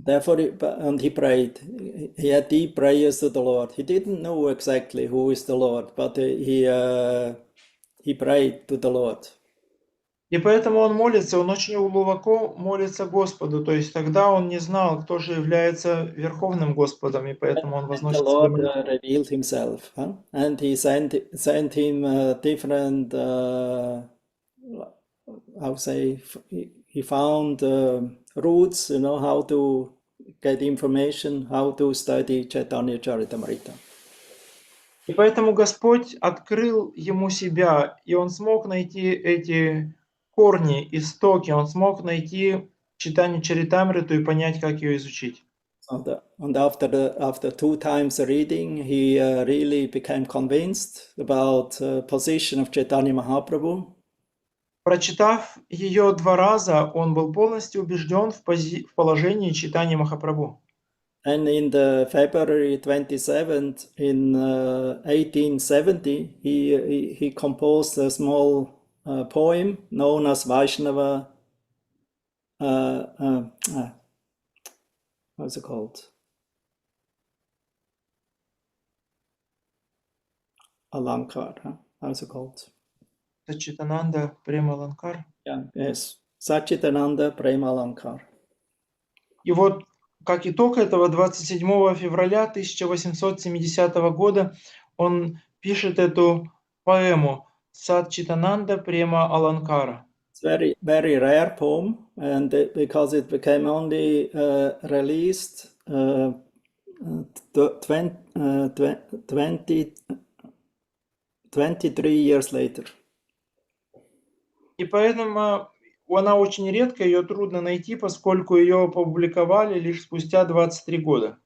Therefore, and he prayed. He had deep prayers to the Lord. He didn't know exactly who is the Lord, but he prayed to the Lord. И поэтому он молится, он очень глубоко молится Господу. То есть тогда он не знал, кто же является Верховным Господом, и поэтому он And the возносит свою Lord молитву. revealed himself, and he sent him different, how say, he found routes, how to get information, how to study Chaitanya Charitamrita. И поэтому Господь открыл ему себя, и он смог найти эти корни, истоки, он смог найти читание Чаритамриту и понять, как ее изучить. And after 2 times reading, he really became convinced about position of Chaitanya Mahaprabhu. Прочитав ее 2 раза, он был полностью убежден в положении читания Махапрабху. And in the February 27th in 1870, he composed a small poem known as Vaishnava. What's it called? Alankar. Huh? How's it called? Сачитананда Премаланкар. Yeah, yes. Satchitananda Premalankar. И вот как итог этого 27 февраля 1870 года он пишет эту поэму Сатчитананда Према Аланкара. It's very, very rare poem, and because it became only released 23 years later. И поэтому она очень редко, ее трудно найти, поскольку ее опубликовали лишь спустя 23 года.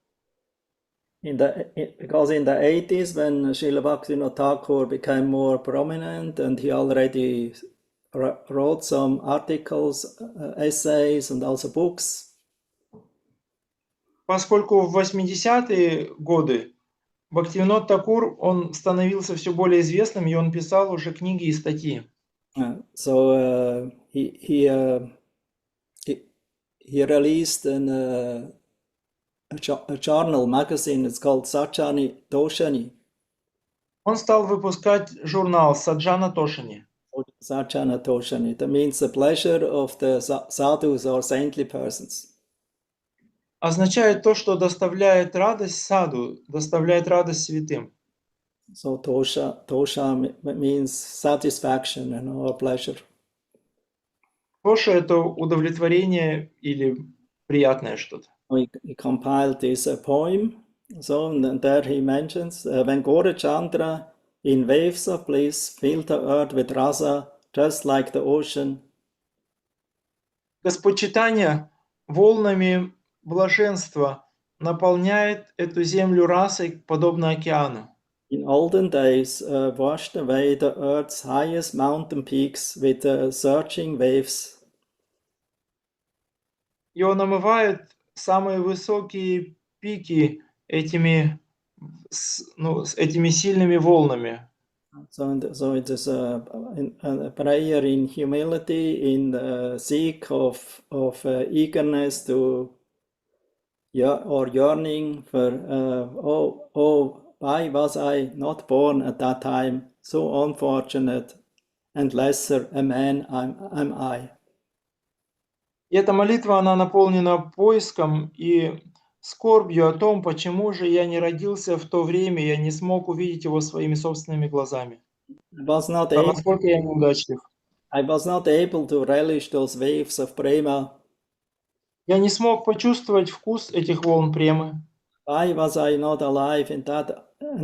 Because in the 80s, when Srila Bhaktivinoda Thakur became more prominent, and he already wrote some articles, essays, and also books. Поскольку в 80-е годы Бхактивинод Такур, он становился все более известным, и он писал уже книги и статьи. So he released a journal magazine. It's called Sachani Toshani. Он стал выпускать журнал Саджана Тошани. Sachana Toshani. That means the pleasure of the sadhus or saintly persons. Означает то, что доставляет радость саду, доставляет радость святым. So tosha means satisfaction or pleasure. Тоша – это удовлетворение или приятное что-то. He compiled this poem. So and there he mentions when Gaurachandra in waves of bliss filled the earth with rasa, just like the ocean. Господь Чайтанья волнами блаженства наполняет эту землю расой, подобно океану. In olden days, washed away the earth's highest mountain peaks with surging waves. И он омывает самые высокие пики этими сильными волнами. So it is a prayer in humility, in the seek of eagerness to or yearning for why was I not born at that time? So unfortunate and lesser a man am I. И эта молитва, она наполнена поиском и скорбью о том, почему же я не родился в то время, я не смог увидеть его своими собственными глазами. Насколько я неудачлив. I was not able to relish those waves of prema. Я не смог почувствовать вкус этих волн премы. Why was I not alive in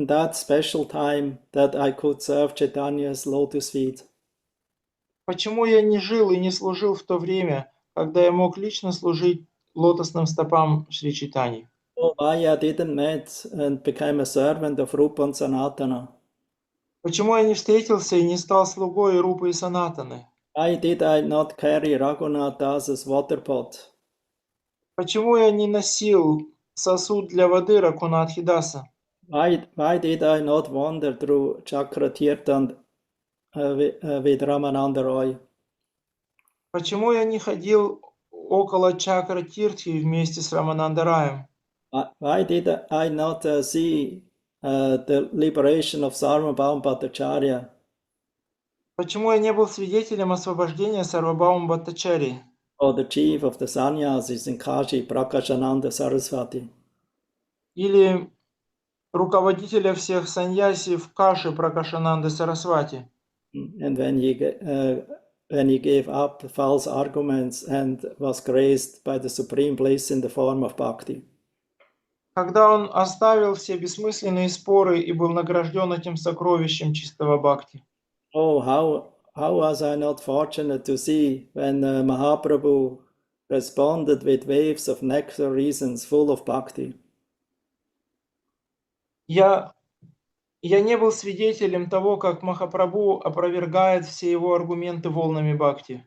that special time that I could serve Chaitanya's lotus feet? Почему я не жил и не служил в то время, когда я мог лично служить лотосным стопам Шри Чайтаньи? Why I didn't meet and became a servant of Rupa and Sanatana? Почему я не встретился и не стал слугой Рупы и Санатаны? Why did I not carry Raghunath Das's water pot? Почему я не носил сосуд для воды Рагунатхи Даса? Why did I not wander through Chakratirtha with Ramananda Roy? Почему я не ходил около чакры Тиртхи вместе с Раманандараем? Why did I not see the liberation of Sarvabhauma Bhattacharya? Почему я не был свидетелем освобождения Сарвабхаума Бхаттачарьи? Or the chief of the sannyasis in Kashi, Prakashananda Saraswati? Или руководителя всех саньяси в Каши Пракашананды Сарасвати? And when he gave up false arguments and was graced by the supreme bliss in the form of bhakti. Когда он оставил все бессмысленные споры и был награжден этим сокровищем чистого бхакти. Oh, how was I not fortunate to see when Mahaprabhu responded with waves of nectar reasons full of bhakti. Я не был свидетелем того, как Махапрабху опровергает все его аргументы волнами бхакти.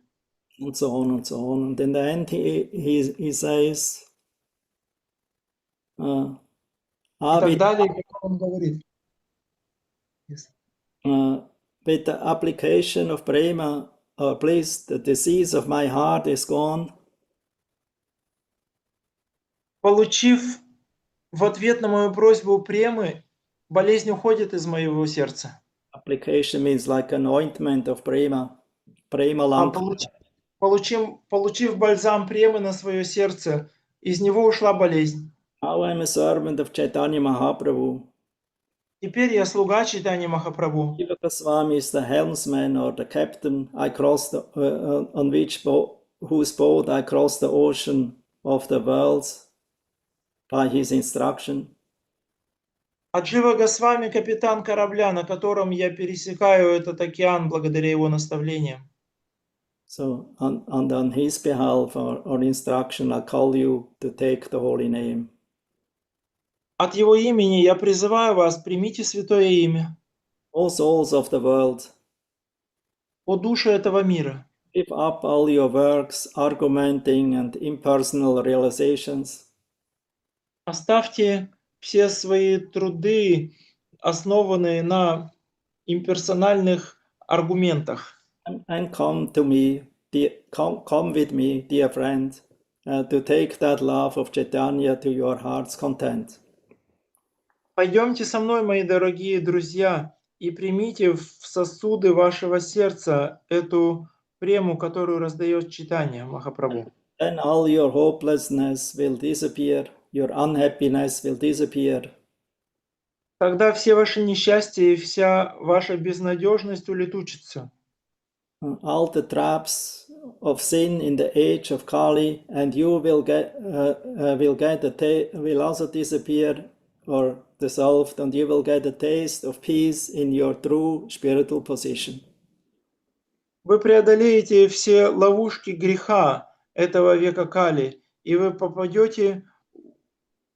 And so on and so on. And in the end, he says, И так далее, как он говорит. with the application of prema or bliss, the disease of my heart is gone. Получив в ответ на мою просьбу премы, болезнь уходит из моего сердца. Application means like an ointment of prema lamp. Получив бальзам премы на свое сердце, из него ушла болезнь. Now I'm a servant of Chaitanya Mahaprabhu. Теперь я слуга Чайтаньи Махапрабху. Jiva Goswami is the helmsman or the captain I crossed on whose boat I crossed the ocean of the worlds by his instruction. А Джива Госвами капитан корабля, на котором я пересекаю этот океан благодаря его наставлениям. So on his behalf or instruction, I call you to take the holy name. От его имени я призываю вас, примите святое имя. All souls of the world, О души этого мира, give up all your works, argumenting and impersonal realizations. оставьте все свои труды, основанные на имперсональных аргументах. And come with me, dear friend, to take that love of Chaitanya to your heart's content. Пойдемте со мной, мои дорогие друзья, и примите в сосуды вашего сердца эту прему, которую раздает Чайтанья Махапрабху. Then all your hopelessness will disappear, your unhappiness will disappear. Тогда все ваши несчастья и вся ваша безнадежность улетучатся. All the traps of sin in the age of Kali, and you will also disappear or dissolved, and you will get a taste of peace in your true spiritual position. Вы преодолеете все ловушки греха этого века Кали, и вы попадете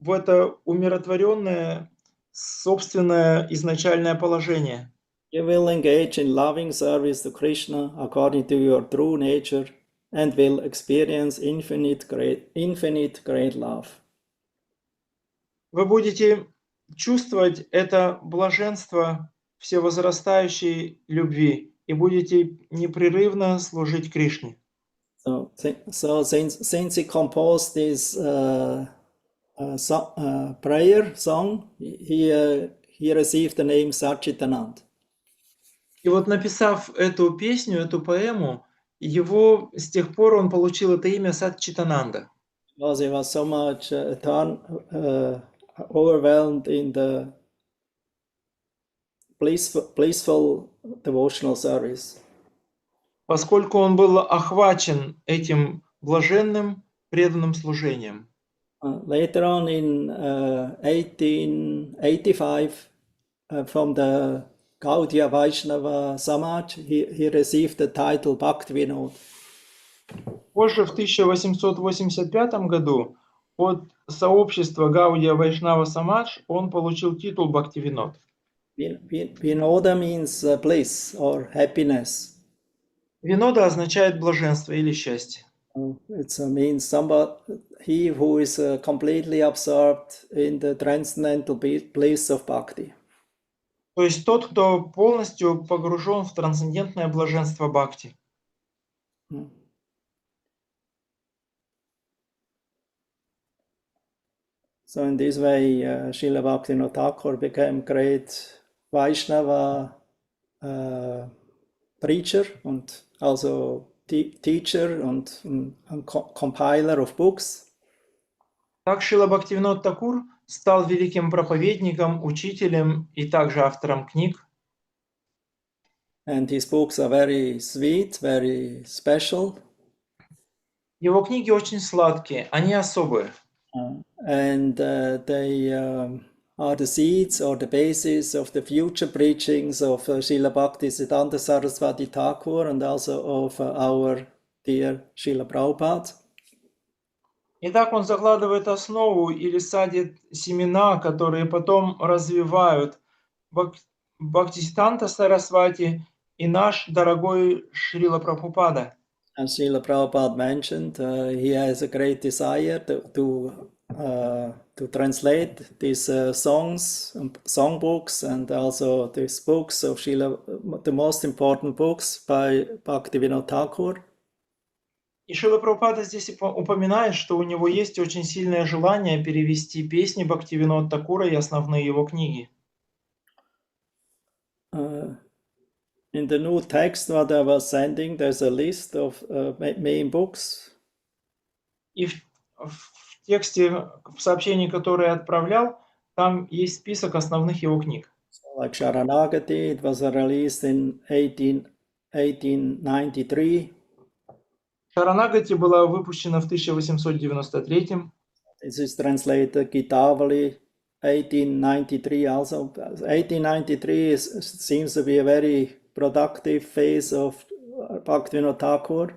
в это умиротворенное собственное изначальное положение. You will engage in loving service to Krishna according to your true nature and will experience infinite great love. Вы будете чувствовать это блаженство всевозрастающей любви и будете непрерывно служить Кришне. So since he composed this prayer song, he received the name Satchitanand. И вот написав эту песню, эту поэму, с тех пор он получил это имя Сатчитананда. Because he was so much overwhelmed in the blissful devotional service. Поскольку он был охвачен этим блаженным преданным служением. Later on in 1885, from the Gaudiya Vaishnava Samaj, he received the title Bhaktivinoda. Позже, в 1885 году, от сообщества Гаудия Вайшнава Самадж он получил титул Bhaktivinoda. Vinoda means bliss or happiness. Винода означает блаженство или счастье. It means he who is completely absorbed in the transcendental bliss of bhakti. То есть тот, кто полностью погружен в трансцендентное блаженство бхакти. So in this way, Srila Bhaktivinoda Thakur became great Vaishnava preacher and also teacher and compiler of books. Так Шрила Бхактивинод Такур стал великим проповедником, учителем и также автором книг. And his books are very sweet, very special. Его книги очень сладкие, они особые. And they are the seeds or the basis of the future preachings of Srila Bhaktisiddhanta Saraswati Thakur and also of our dear Srila Prabhupada. Итак, он закладывает основу или садит семена, которые потом развивают Бхактисиддханта Сарасвати и наш дорогой Шрила Прабхупада. As Srila Prabhupada mentioned, he has a great desire to translate these songs, songbooks, and also these books of the most important books by Bhaktivinoda Thakur. И Шрила Прабхупада здесь упоминает, что у него есть очень сильное желание перевести песни Бхактивинода Такура и основные его книги. In the new text what I was sending, there's a list of main books. И в тексте, в сообщении, которое я отправлял, там есть список основных его книг. Like Sharanagati, it was released in 1893. Шаранагати была выпущена в 1893. This is translated Gitavali 1893 also. 1893 seems to be a very productive phase of Bhaktivinoda Thakur.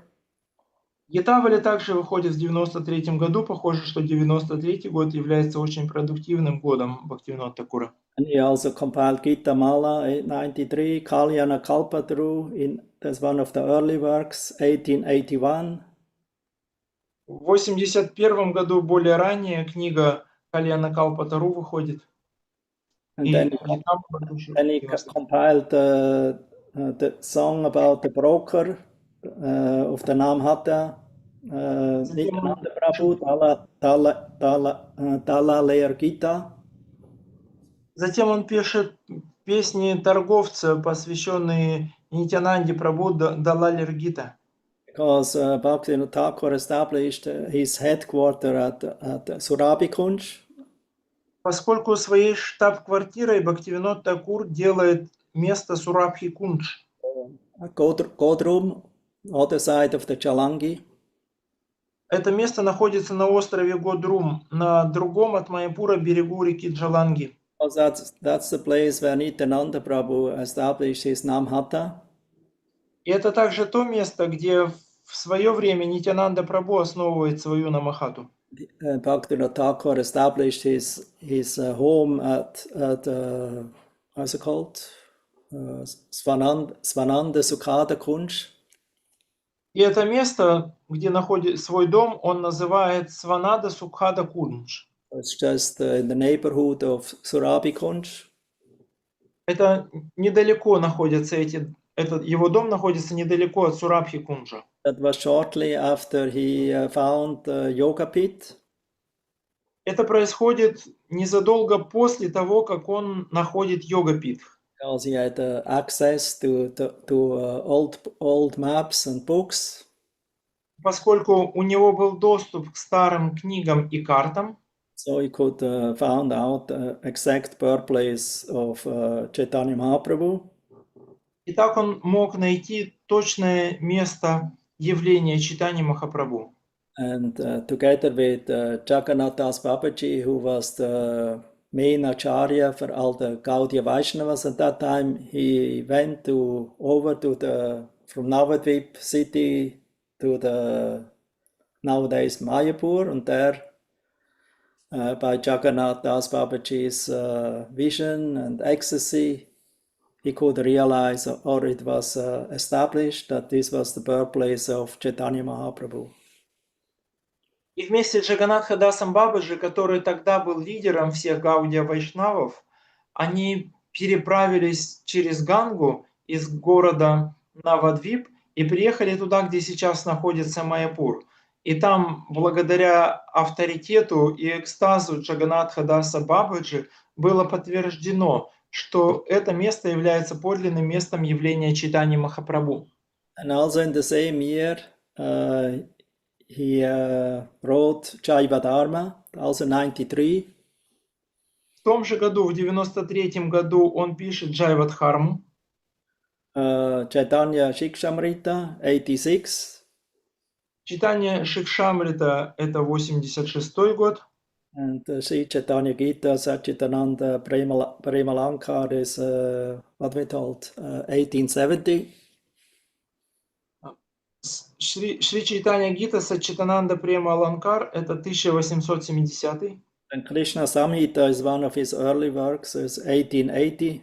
Гитавали также выходит в 93 году. Похоже, что 93 год является очень продуктивным годом Бхактивинода Такура. And he also compiled Gita Mala 893, Kalyana Kalpataru, that's one of the early works, 1881. В 81 году, более ранее, книга Кальяна Калпатару выходит. And then he compiled the song about the broker of the Namhata, Nityananda Prabhu, Dala Leer Gita. Затем он пишет песни торговца, посвященные Нитянанде Прабhu Далалер Гита. Because Bhaktivinoda Thakur established his headquarter at Surabhikunj. Поскольку своей штаб-квартирой Бхактивинод Такур делает место Сурабхи-Кундж. Godrum, other side of the Chalangi. Это место находится на острове Годрум, на другом от Майяпура берегу реки Джаланги. That's the place where Nityananda Prabhu established his Namhata. И это также то место, где в свое время Нитянанда Прабhu основывает свою Намахату. Bhaktivinoda Thakur established his home at how's it called? Svananda Sukhada Kunj. И это место, где находит свой дом, он называет Сванада Сукхада Кундж. It's just in the neighborhood of Surabhikunj. Это недалеко находятся его дом находится недалеко от Сурабхи-Кунджа. That was shortly after he found Yoga Pit. Это происходит незадолго после того, как он находит Йога-Пит. Because he had access to old maps and books. Поскольку у него был доступ к старым книгам и картам. So he could find out the exact birthplace of Chaitanya Mahaprabhu. И так он мог найти точное место явления Чайтаньи Махапрабху. And together with Jagannath Das Babaji, who was the main acharya for all the Gaudiya Vaishnavas at that time, he went over from Navadvip city to the nowadays Mayapur, and there by Jagannath Das Babaji's vision and ecstasy, he could realize, or it was established, that this was the birthplace of Chaitanya Mahaprabhu. И вместе с Джаганнатха Дасом Бабаджи, который тогда был лидером всех Гаудия Вайшнавов, они переправились через Гангу из города Навадвип и приехали туда, где сейчас находится Майяпур. И там, благодаря авторитету и экстазу Джаганатха Даса Бабаджи, было подтверждено, что это место является подлинным местом явления Чайтаньи Махапрабху. And also in the same year, he wrote Jaiva Dharma, also 93. В том же году, в 93-м году, он пишет Джайвадхарму. Chaitanya Shikshamrita, 86. Читание Шикшамрита – это 86-й год. And Sri Chaitanya Gita Satchitananda Premalankar is what we told 1870. Шри Чайтанья Гита Саччитананда Према Аланкар – это 1870. And Krishna Samhita is one of his early works, is 1880.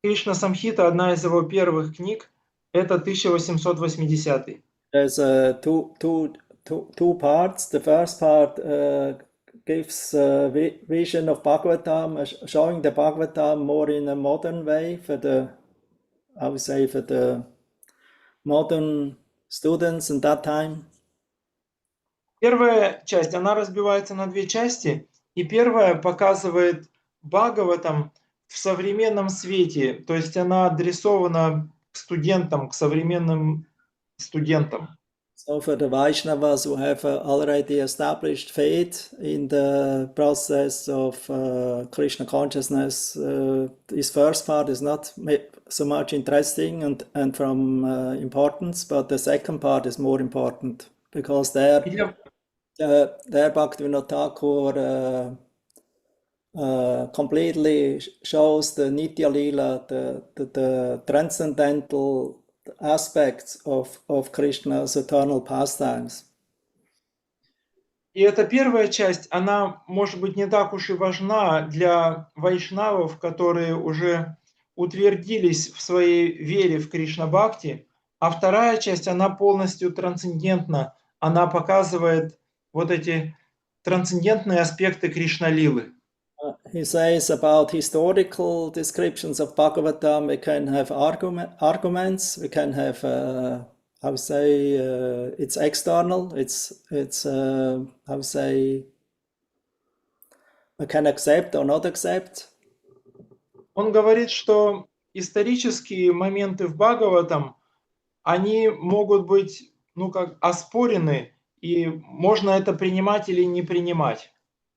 Кришна Самхита, одна из его первых книг, это 1880. There's two parts. The first part gives a vision of Bhagavatam, showing the Bhagavatam more in a modern way for the, I would say, for the modern students in that time. Первая часть, она разбивается на две части, и первая показывает Бхагаватам в современном свете, то есть она адресована к студентам, к современным студентам. So for the Vaishnavas who have already established faith in the process of Krishna consciousness, this first part is not so much interesting and from importance, but the second part is more important because there Bhaktivinoda Thakur completely shows the Nitya Lila, the transcendental aspects of Krishna's eternal pastimes. И эта первая часть, она, может быть, не так уж и важна для вайшнавов, которые уже утвердились в своей вере в Кришна-бхакти, а вторая часть, она полностью трансцендентна, она показывает вот эти трансцендентные аспекты Кришна-лилы. He says about historical descriptions of Bhagavatam, we can have arguments, we can have, I would say, it's external, it's I would say, we can accept or not accept. Он говорит, что исторические моменты в Бхагаватам, они могут быть, оспорены, и можно это принимать или не принимать.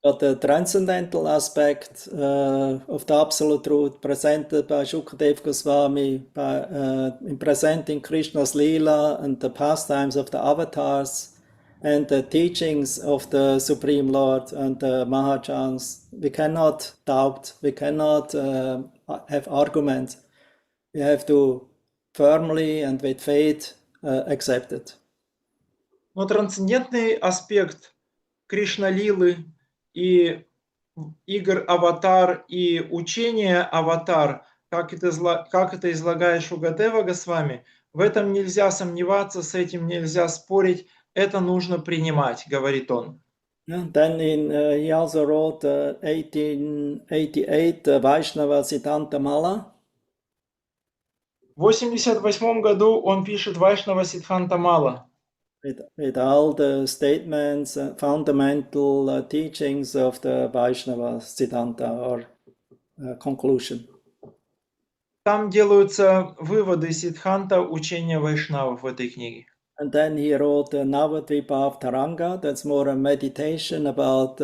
But the transcendental aspect of the absolute truth presented by Shukadeva Goswami in presenting Krishna's Leela and the pastimes of the avatars and the teachings of the Supreme Lord and the Mahajans, we cannot doubt, we cannot have arguments. We have to firmly and with faith accept it. Но трансцендентный аспект Кришна-лилы и игр «Аватар» и учения «Аватар», как это излагает Шукадева Госвами, в этом нельзя сомневаться, с этим нельзя спорить, это нужно принимать, говорит он. Then he also wrote 1888 Vaishnava Siddhanta Mala. В 1988 году он пишет Вайшнава Сиддханта Мала. With all the statements, fundamental teachings of the Vaishnava Siddhanta or conclusion. Там делаются выводы Сиддханта учения вайшнавов в этой книге. And then he wrote Navadvipa of Taranga. That's more a meditation about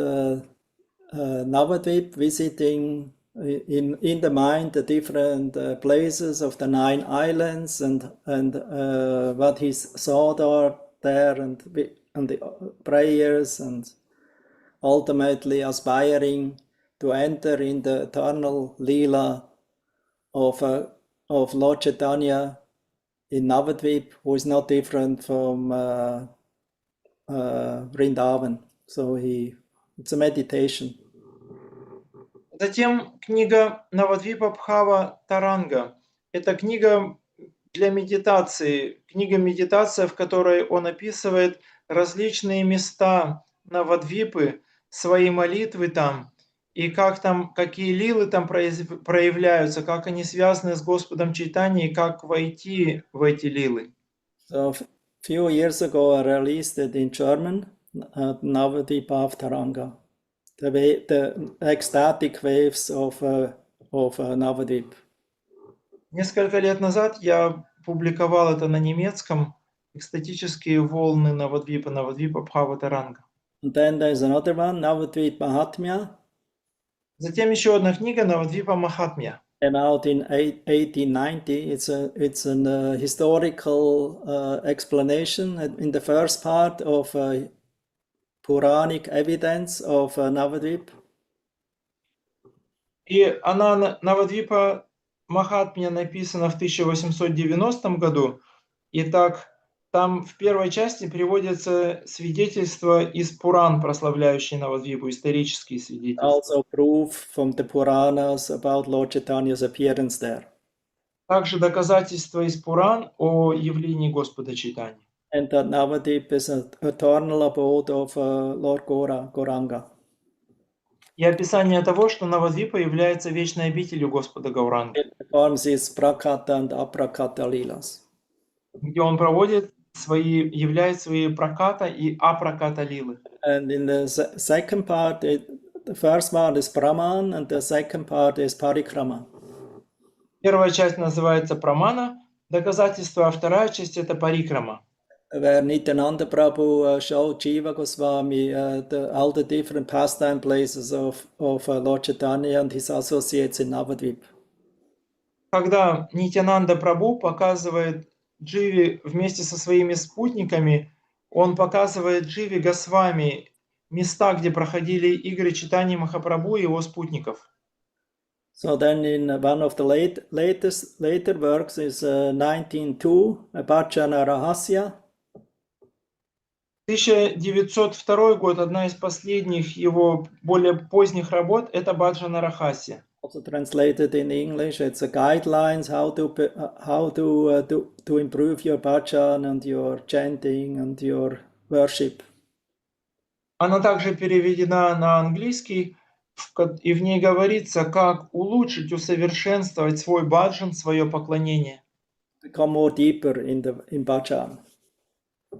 Navadvip, visiting in the mind the different places of the 9 islands and what he saw there and the prayers and ultimately aspiring to enter in the eternal Leela of Lord Chaitanya in Navadvip, who is not different from Vrindavan. So it's a meditation. Затем книга Навадвипа Бхава Таранга. Это книга для медитации, книга медитация, в которой он описывает различные места Навадвипы, свои молитвы там, и как там, какие лилы там проявляются, как они связаны с Господом Чайтаньей, и как войти в эти лилы. So few years ago, I released it in German, Navadvip Avtaranga, the ecstatic waves of Navadvip. Несколько лет назад я публиковал это на немецком, экстатические волны Навадвипа, Навадвипа Бхаватаранга. And then there's another one, Navadvip Mahatmya, Затем еще одна книга Навадвипа Махатмья. came out in 1890. It's an historical explanation in the first part of Puranic evidence of Navadvip. И она, Навадвипа Махатмья, написана в 1890 году. Итак, там в первой части приводятся свидетельства из Пуран, прославляющие Навадвипу, исторические свидетельства. Also proof from the Puranas about Lord Chaitanya's appearance there. Также доказательства из Пуран о явлении Господа Чайтаньи. And that Navadvip is an eternal abode of Lord Gauranga. И описание того, что Навадвипа является вечной обителью Господа Гауранги, It performs his prakata and aprakata leelas. где он являет свои праката и апраката лилы. And in the second part, the first part is Brahman and the second part is Parikrama. Первая часть называется Прамана, доказательство, а вторая часть это Парикрама. Where Nityananda Prabhu showed Jiva Goswami all the different pastime places of Lord Chaitanya and his associates in Navadvip. Когда Нитянанда Прабху показывает Дживе вместе со своими спутниками, он показывает Дживе Госвами места, где проходили игры Чайтаньи Махапрабху и его спутников. So then in one of the later works is 1902, Bhajana Rahasya. 1902 год, одна из последних его более поздних работ, это Баджана Рахасия. Also translated in English, it's a guidelines how to improve your bhajan and your chanting and your worship. Она также переведена на английский, и в ней говорится, как улучшить, усовершенствовать свой баджан, свое поклонение. Become more deeper in bhajan.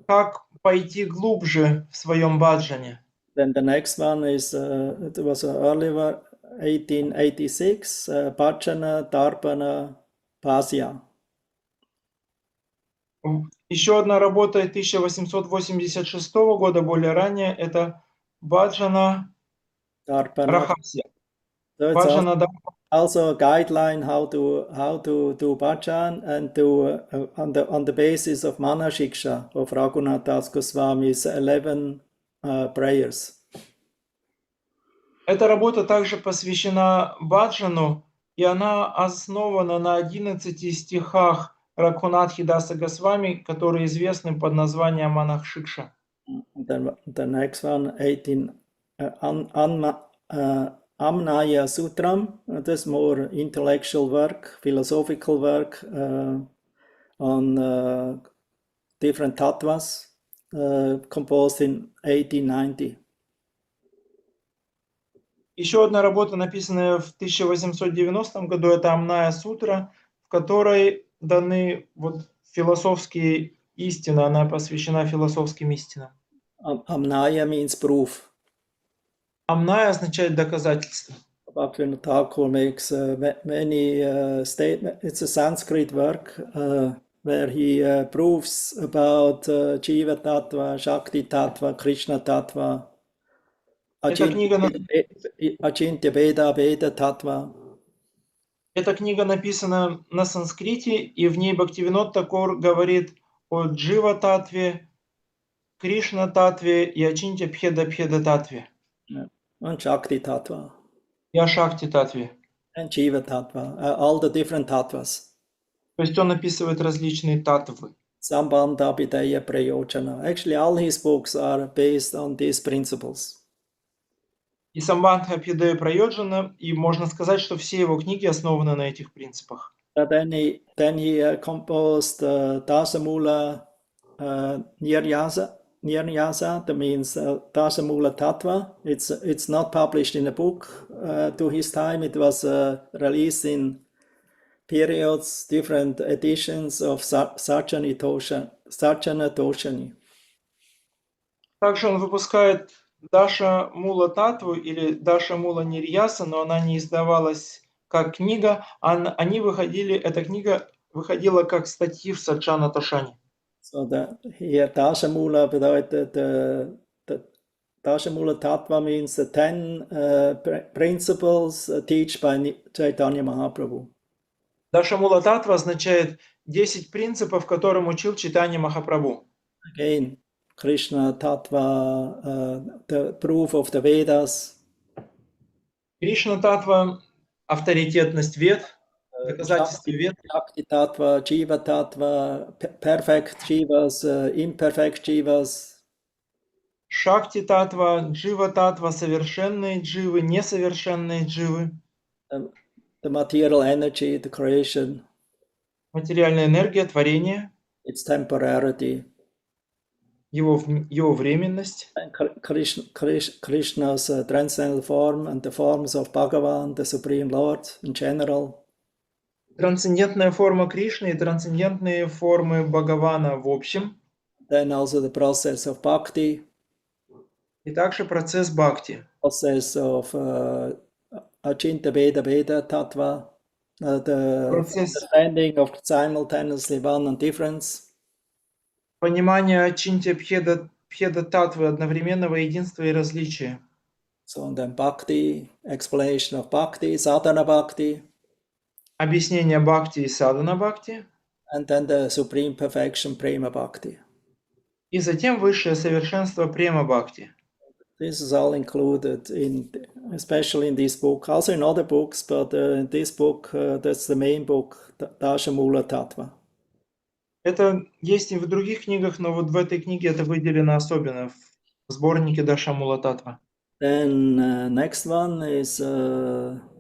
Как пойти глубже в своем баджане. Then the next one is, it was earlier, 1886, Bhajana Darpana Pasya. Еще одна работа 1886 года, более ранее, это Баджана Рахасия. So it's Баджана Дарпана. also a guideline how to do bhajan and to on the basis of Mana Shiksha of Raghunath Das Goswami's 11 prayers. Эта работа также посвящена баджану, и она основана на 11 стихах Рагхунатхи Даса Госвами, которые известны под названием Манах Шикша. Then the next one, 18 Amnaya Sutram. This more intellectual work, philosophical work on different tattvas, composed in 1890. Еще одна работа, написанная в 1890 году, это Амная Сутра, в которой даны философские истины, она посвящена философским истинам. Amnaya means proof. Амная означает доказательство. Bhaktivinoda Thakur makes many statements. It's a Sanskrit work where he proves about Jiva Tattva, Shakti Tattva, Krishna Tattva, Achintya Veda, Veda Tattva. Эта книга написана на санскрите, и в ней Бхактивинод Такур говорит о Джива-татве, Кришна-татве и Ачинтя-Бхеда-Бхеда-татве. And Shakti Tattva. И о Шакти-татве. And Jiva Tattva, all the different tattvas. То есть он описывает различные татвы. Sambandha Abhideya Prayojana. Actually, all his books are based on these principles. И Самбандха Абхидея Прайоджана, и можно сказать, что все его книги основаны на этих принципах. Then he composed Dasamula Niryasa, that means Dasamula Tattva. It's not published in a book. To his time, it was released in periods, different editions of Sajanitosha Sarjana Toshani. Также он выпускает Даша Мула Татву или Даша Мула Нирьяса, но она не издавалась как книга, эта книга выходила как статьи в Саджана Тошани. So hier Dashamula bedeutet, Dashamula Tattva means the 10 principles taught by Chaitanya Mahaprabhu. Даша Мула Татва означает 10 принципов, которым учил Чайтанья Махапрабху. Again, Krishna Tattva, the proof of the Vedas. Кришна Татва, авторитетность Вед, доказательство Вед. Bhakti Tattva, Jiva Tattva, perfect Jivas, imperfect Jivas. Шакти Татва, Джива Татва, совершенные дживы, несовершенные дживы. The material energy, the creation. Материальная энергия, творение. Its temporarity. Его временность. Krishna's transcendental form and the forms of Bhagavan, the Supreme Lord in general. Трансцендентная форма Кришны и трансцендентные формы Бхагавана в общем. Then also the process of bhakti. И также процесс бхакти. Process of Achinta Veda Veda Tattva. The understanding of simultaneously one and difference. Понимание Ачинтя Пхеда Татвы, одновременного единства и различия. So and then bhakti, explanation of bhakti, sadhana bhakti. Объяснение бхакти и садхана бхакти. And then the supreme perfection, prema bhakti. И затем высшее совершенство према бхакти. This is all included especially in this book, also in other books, but in this book, that's the main book, Dashamula Tattva. Это есть и в других книгах, но вот в этой книге это выделено особенно, в сборнике Дашамула Татва. Then next one is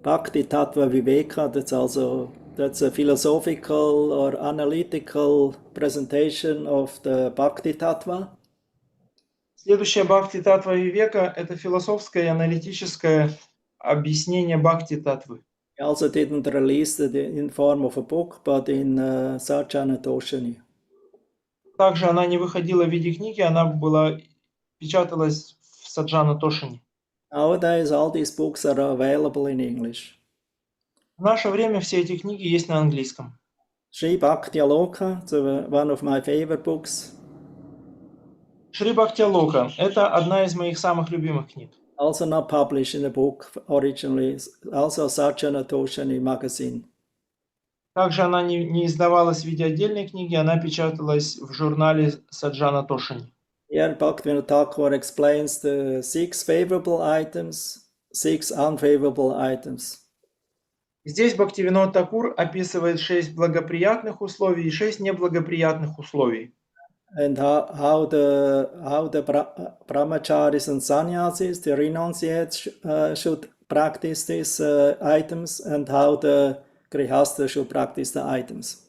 Bhakti Tattva Viveka. That's a philosophical or analytical presentation of the Bhakti Tattva. Следующее Бхакти Татва Вивека – это философское и аналитическое объяснение Бхакти Татвы. I also didn't release it in form of a book, but in Sarjana Toshani. Также она не выходила в виде книги, она печаталась в Саджана Тошани. Nowadays, all these books are available in English. В наше время все эти книги есть на английском. Sri Bhakti Aloka, one of my favorite books. Шри Бхакти Лока – это одна из моих самых любимых книг. Also not published in a book originally, also Sarjana Toshani magazine. Также она не издавалась в виде отдельной книги, она печаталась в журнале Саджана Тошани. Here Bhaktivinoda Thakur explains the 6 favorable items, 6 unfavorable items. Здесь Бхактивинод Такур описывает 6 благоприятных условий и 6 неблагоприятных условий. And how the brahmacharis and sannyasis, the renunciates, should practice these items, and how the grihastha should practice the items.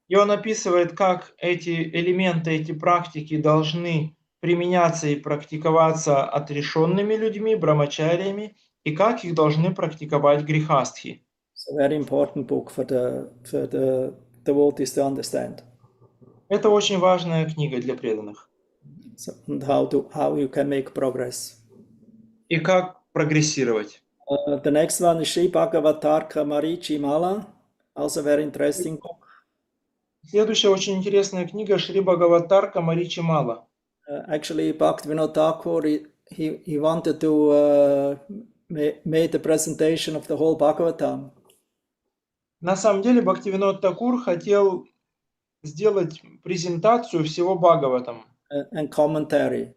И он описывает, как эти элементы, эти практики должны применяться и практиковаться отрешенными людьми, брамачариями, и как их должны практиковать грихастхи. It's a very important book for the devotees to understand. Это очень важная книга для преданных. So, and how you can make progress. И как прогрессировать. The next one is Sri Bhagavatarka Marichi Mala, also very interesting book. Следующая очень интересная книга Шри Бхагаватарка Маричи Мала. Actually, Bhaktivinoda Thakur, he wanted to make the presentation of the whole Bhagavatam. На самом деле Бхактивинод Такур хотел сделать презентацию всего Бхагаватам. And commentary,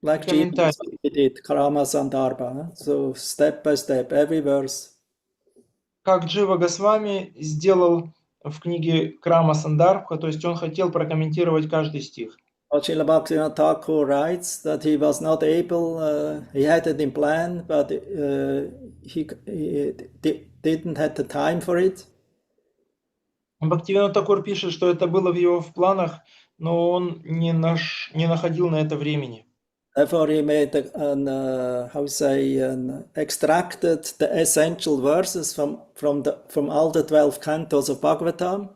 like Jesus did, Karama Sandarbha. So step by step, every verse. Как Джива Госвами сделал в книге Крама Сандарбха, то есть он хотел прокомментировать каждый стих. Srila Bhaktivinoda Thakur writes that he was not able, he had it in plan, but he didn't have the time for it. Бхактивинод Такур пишет, что это было в его планах, но он не находил на это времени. Therefore, he made extracted the essential verses from all the 12 cantos of Bhagavatam.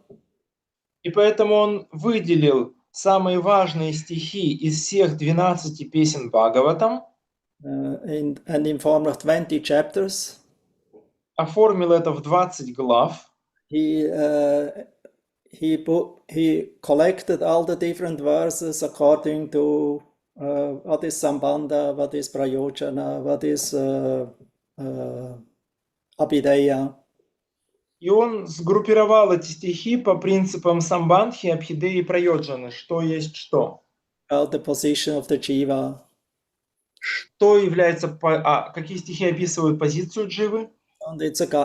И поэтому он выделил самые важные стихи из всех 12 песен Бхагаватам, and in form of 20 chapters. оформил это в 20 глав. He collected all the different verses according to what is Sambandha, what is Prayojana, what is Abhideya. И он сгруппировал эти стихи по принципам самбандхи, абхидеи и прайоджаны. Что есть что? About the position of the jiva. Что является... какие стихи описывают позицию дживы? And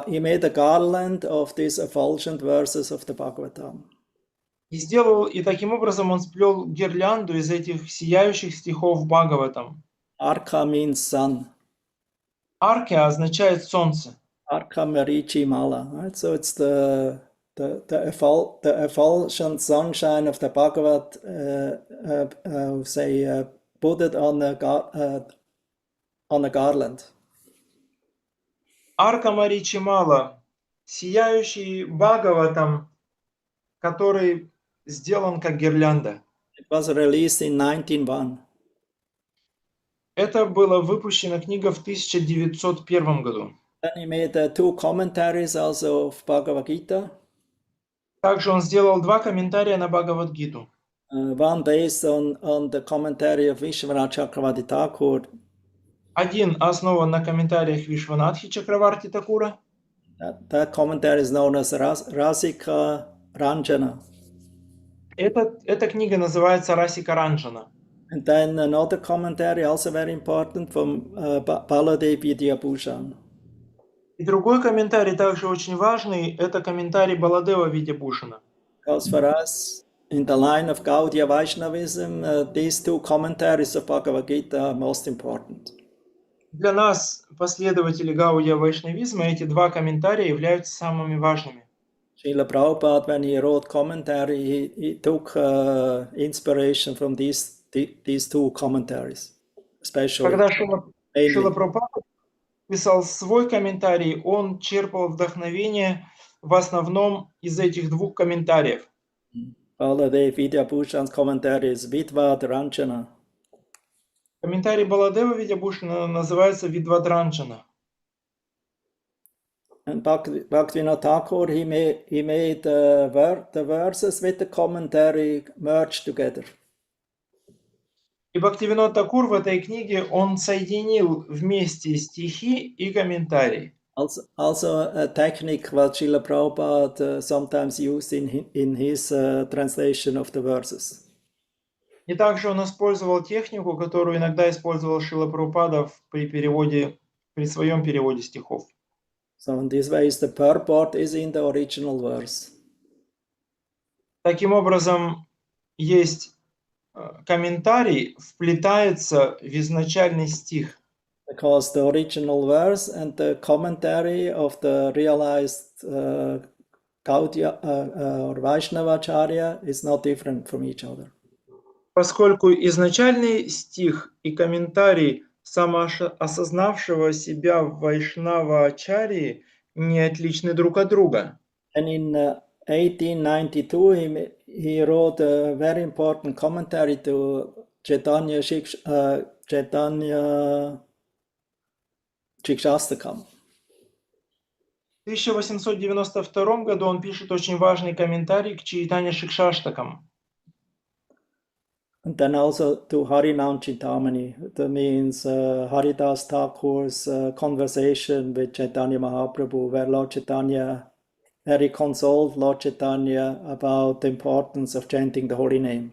he made a garland of these effulgent verses of the Bhagavatam. И таким образом он сплел гирлянду из этих сияющих стихов Бхагаватам. Arka means sun. Аркя означает солнце. Arka Marichi Mala. Right? So it's the effulgent sunshine of the Bhagavat, put it on a garland. Арка Маричимала, сияющий Бхагаватам, который сделан как гирлянда. It was released in 1901. Это была выпущена книга в 1901 году. Then he made 2 commentaries also of Bhagavad Gita. Также он сделал 2 комментария на Бхагавад-гиту. One based on the commentary of Vishwanath Chakravarti Thakur. Один основан на комментариях Вишванатхи Чакраварти Такура. That commentary is known as Rasika Ranjana. Эта книга называется Расика Ранджана. And then another commentary, also very important, from Baladev Vidyabhushan. И другой комментарий, также очень важный, это комментарий Баладева Видябушана. Because for us, in the line of Gaudiya Vaishnavism, these 2 commentaries of Bhagavad Gita are most important. Для нас, последователей Гаудия Вайшнавизма, эти 2 комментария являются самыми важными. Srila Prabhupada, when he wrote commentary, he took inspiration from these 2 commentaries, especially. Когда Шрила Прабхупада писал свой комментарий, он черпал вдохновение в основном из этих 2 комментариев. Baladev Vidyabhushan's commentary is Vidvad Ranjana. Комментарий Баладева Видябушана называется Видвадранджана. And Bhaktivinoda Thakur, he made the verses with the commentary merged together. И Бхактивинод Такур в этой книге, он соединил вместе стихи и комментарии. Also a technique that Srila Prabhupada sometimes used in his translation of the verses. И также он использовал технику, которую иногда использовал Шрила Прабхупада при своем переводе стихов. So in this way, the purport is in the original verse. Таким образом, есть комментарий, вплетается в изначальный стих. Because the original verse and the commentary of the realized Gaudiya or Vaishnavacharya is not different from each other. Поскольку изначальный стих и комментарий самоосознавшего себя Вайшнава-ачарьи не отличны друг от друга. And in 1892, he wrote a very important commentary to Chaitanya Shikshastakam. В 1892 году он пишет очень важный комментарий к Чайтанья Шикшаштакам. And then also to Harinam Chintamani. That means Haridas Thakur's conversation with Chaitanya Mahaprabhu, where Lord Chaitanya, where he consoled Lord Chaitanya about the importance of chanting the holy name.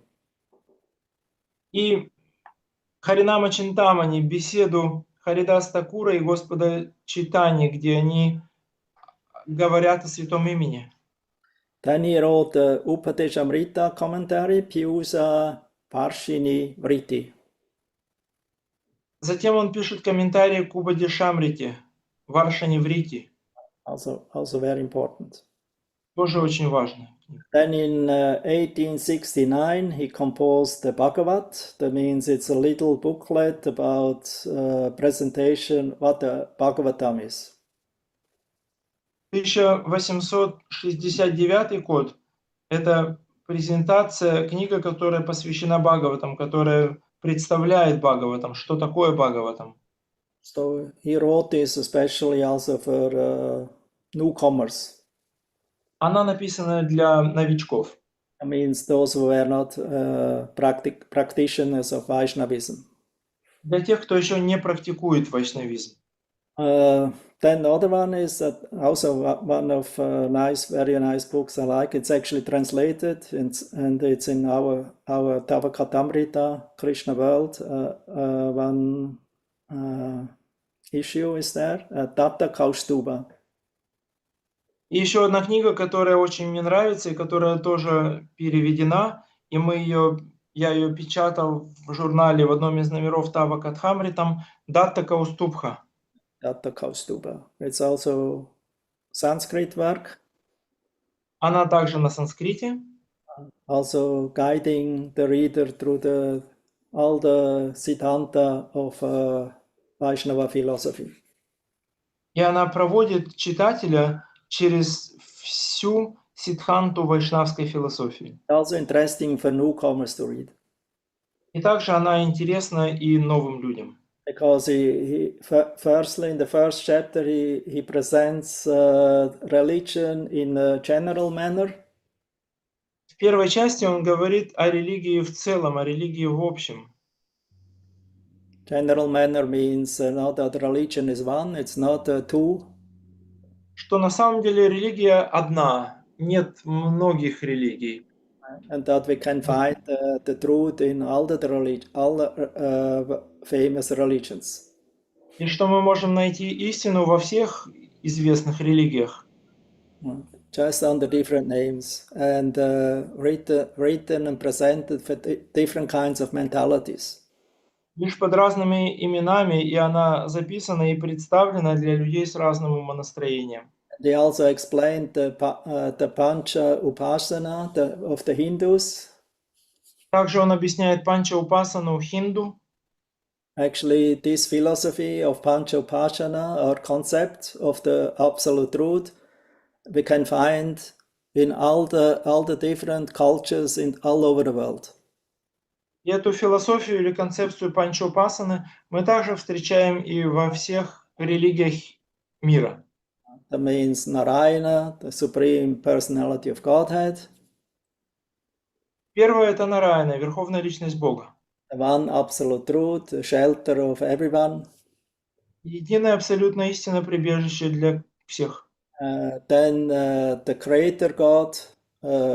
И Харинама Чинтамани, беседу Харидас Такура и Господа Чайтаньи, где они говорят о святом имени. Then he wrote the Upadeshamrita commentary, Piyusa Parshini Vriti. Затем он пишет комментарий к Упадешамрите, Варшани Врити. Also very important. Тоже очень важно. Then in 1869 he composed the Bhagavat. That means it's a little booklet about presentation what the Bhagavatam is. 1869 год – это презентация, книга, которая посвящена Бхагаватам, которая представляет Бхагаватам, что такое Бхагаватам. So he wrote this especially also for newcomers. Она написана для новичков, That means those who are not practitioners of Vaishnavism. для тех, кто еще не практикует вайшнавизм. Then the other one is also one of very nice books I like. It's actually translated and it's in our Tavakatamrita Krishna World. One issue is there, Tata Kaustuba. И еще одна книга, которая очень мне нравится и которая тоже переведена, и я ее печатал в журнале в одном из номеров Тава Катхамритам, Датта Каустубха. Tata Kaustuba. It's also Sanskrit work. Она также на санскрите, Also guiding the reader through all the Siddhanta of Vaishnava philosophy. и она проводит читателя через всю сиддханту вайшнавской философии. Also interesting for newcomers to read. И также она интересна и новым людям. Because firstly, in the first chapter, he presents religion in a general manner. В первой части он говорит о религии в целом, о религии в общем. General manner means not that religion is one, it's not two. Что на самом деле религия одна, нет многих религий. And that we can find the truth in all the famous religions. И что мы можем найти истину во всех известных религиях. Just under different names and written and presented for different kinds of mentalities. Лишь под разными именами, и она записана и представлена для людей с разным умонастроением. They also explained the Pancha Upasana of the Hindus. Также он объясняет Панча Упасану хинду. Actually, this philosophy of Pancha Upasana or concept of the absolute truth we can find in all the different cultures all over the world. И эту философию или концепцию Панча Упасаны мы также встречаем и во всех религиях мира. That means Narayana, the Supreme Personality of Godhead. Первое – это Нараяна, Верховная Личность Бога. The one absolute truth, the shelter of everyone. Единая абсолютная истина, прибежище для всех. Then the Creator God,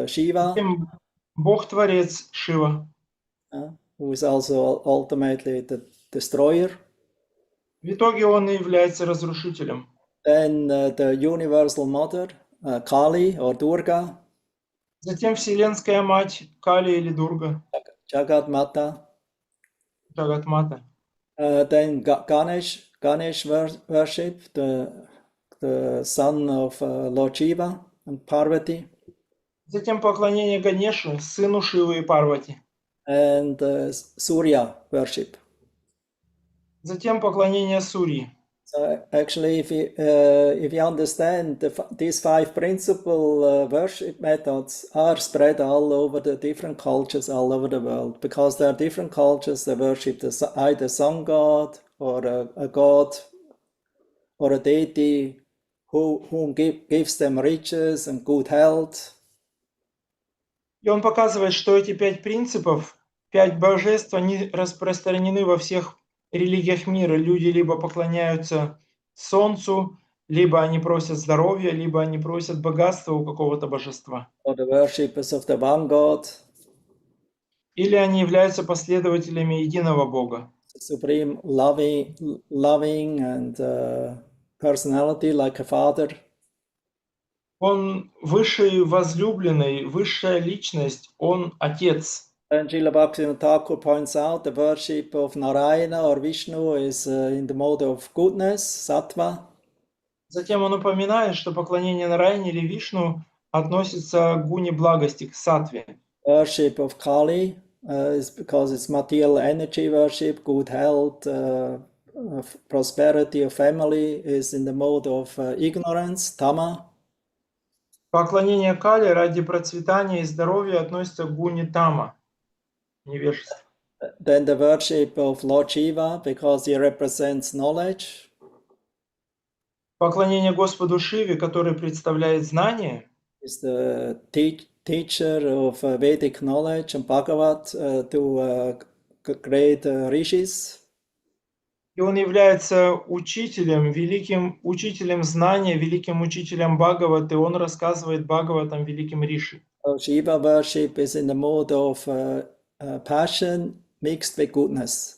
Shiva. Затем Бог-творец Шива. Who is also ultimately the destroyer. В итоге он и является разрушителем. Then the universal mother, Kali or Durga. Затем Вселенская Мать, Кали или Дурга. Jagat Mata. Джагатмата. Then Ganesh worship, the son of Lord Shiva and Parvati. Затем поклонение Ганеше, сыну Шивы и Парвати. And Surya worship. Затем поклонение Сурьи. So actually, if you understand these five principal worship methods are spread all over the different cultures all over the world, because there are different cultures that worship either sun god or a god or a deity whom gives them riches and good health. И он показывает, что эти 5 принципов, 5 божеств, они распространены во всех религиях мира. Люди либо поклоняются солнцу, либо они просят здоровья, либо они просят богатства у какого-то божества. Or the worshippers of the one God. Или они являются последователями единого Бога. Supreme loving and personality like a father. Он высший возлюбленный, высшая личность, он отец. And Srila Bhaktivinoda Thakur points out the worship of Narayana or Vishnu is in the mode of goodness, sattva. Затем он упоминает, что поклонение Нараяне или Вишну относится к гуне благости, к саттве. Worship of Kali is because it's material energy worship, good health, prosperity of family is in the mode of ignorance, tama. Поклонение Кали ради процветания и здоровья относится к гуне тама, невежества. Then the worship of Lord Shiva, because he represents knowledge. Поклонение Господу Шиве, который представляет знание, Is the teacher of Vedic knowledge and Bhagavat to great rishis. и он является учителем, великим учителем знания, великим учителем Бхагават, и он рассказывает Бхагаватам великим риши. So Shiva worship is in the mode of passion mixed with goodness.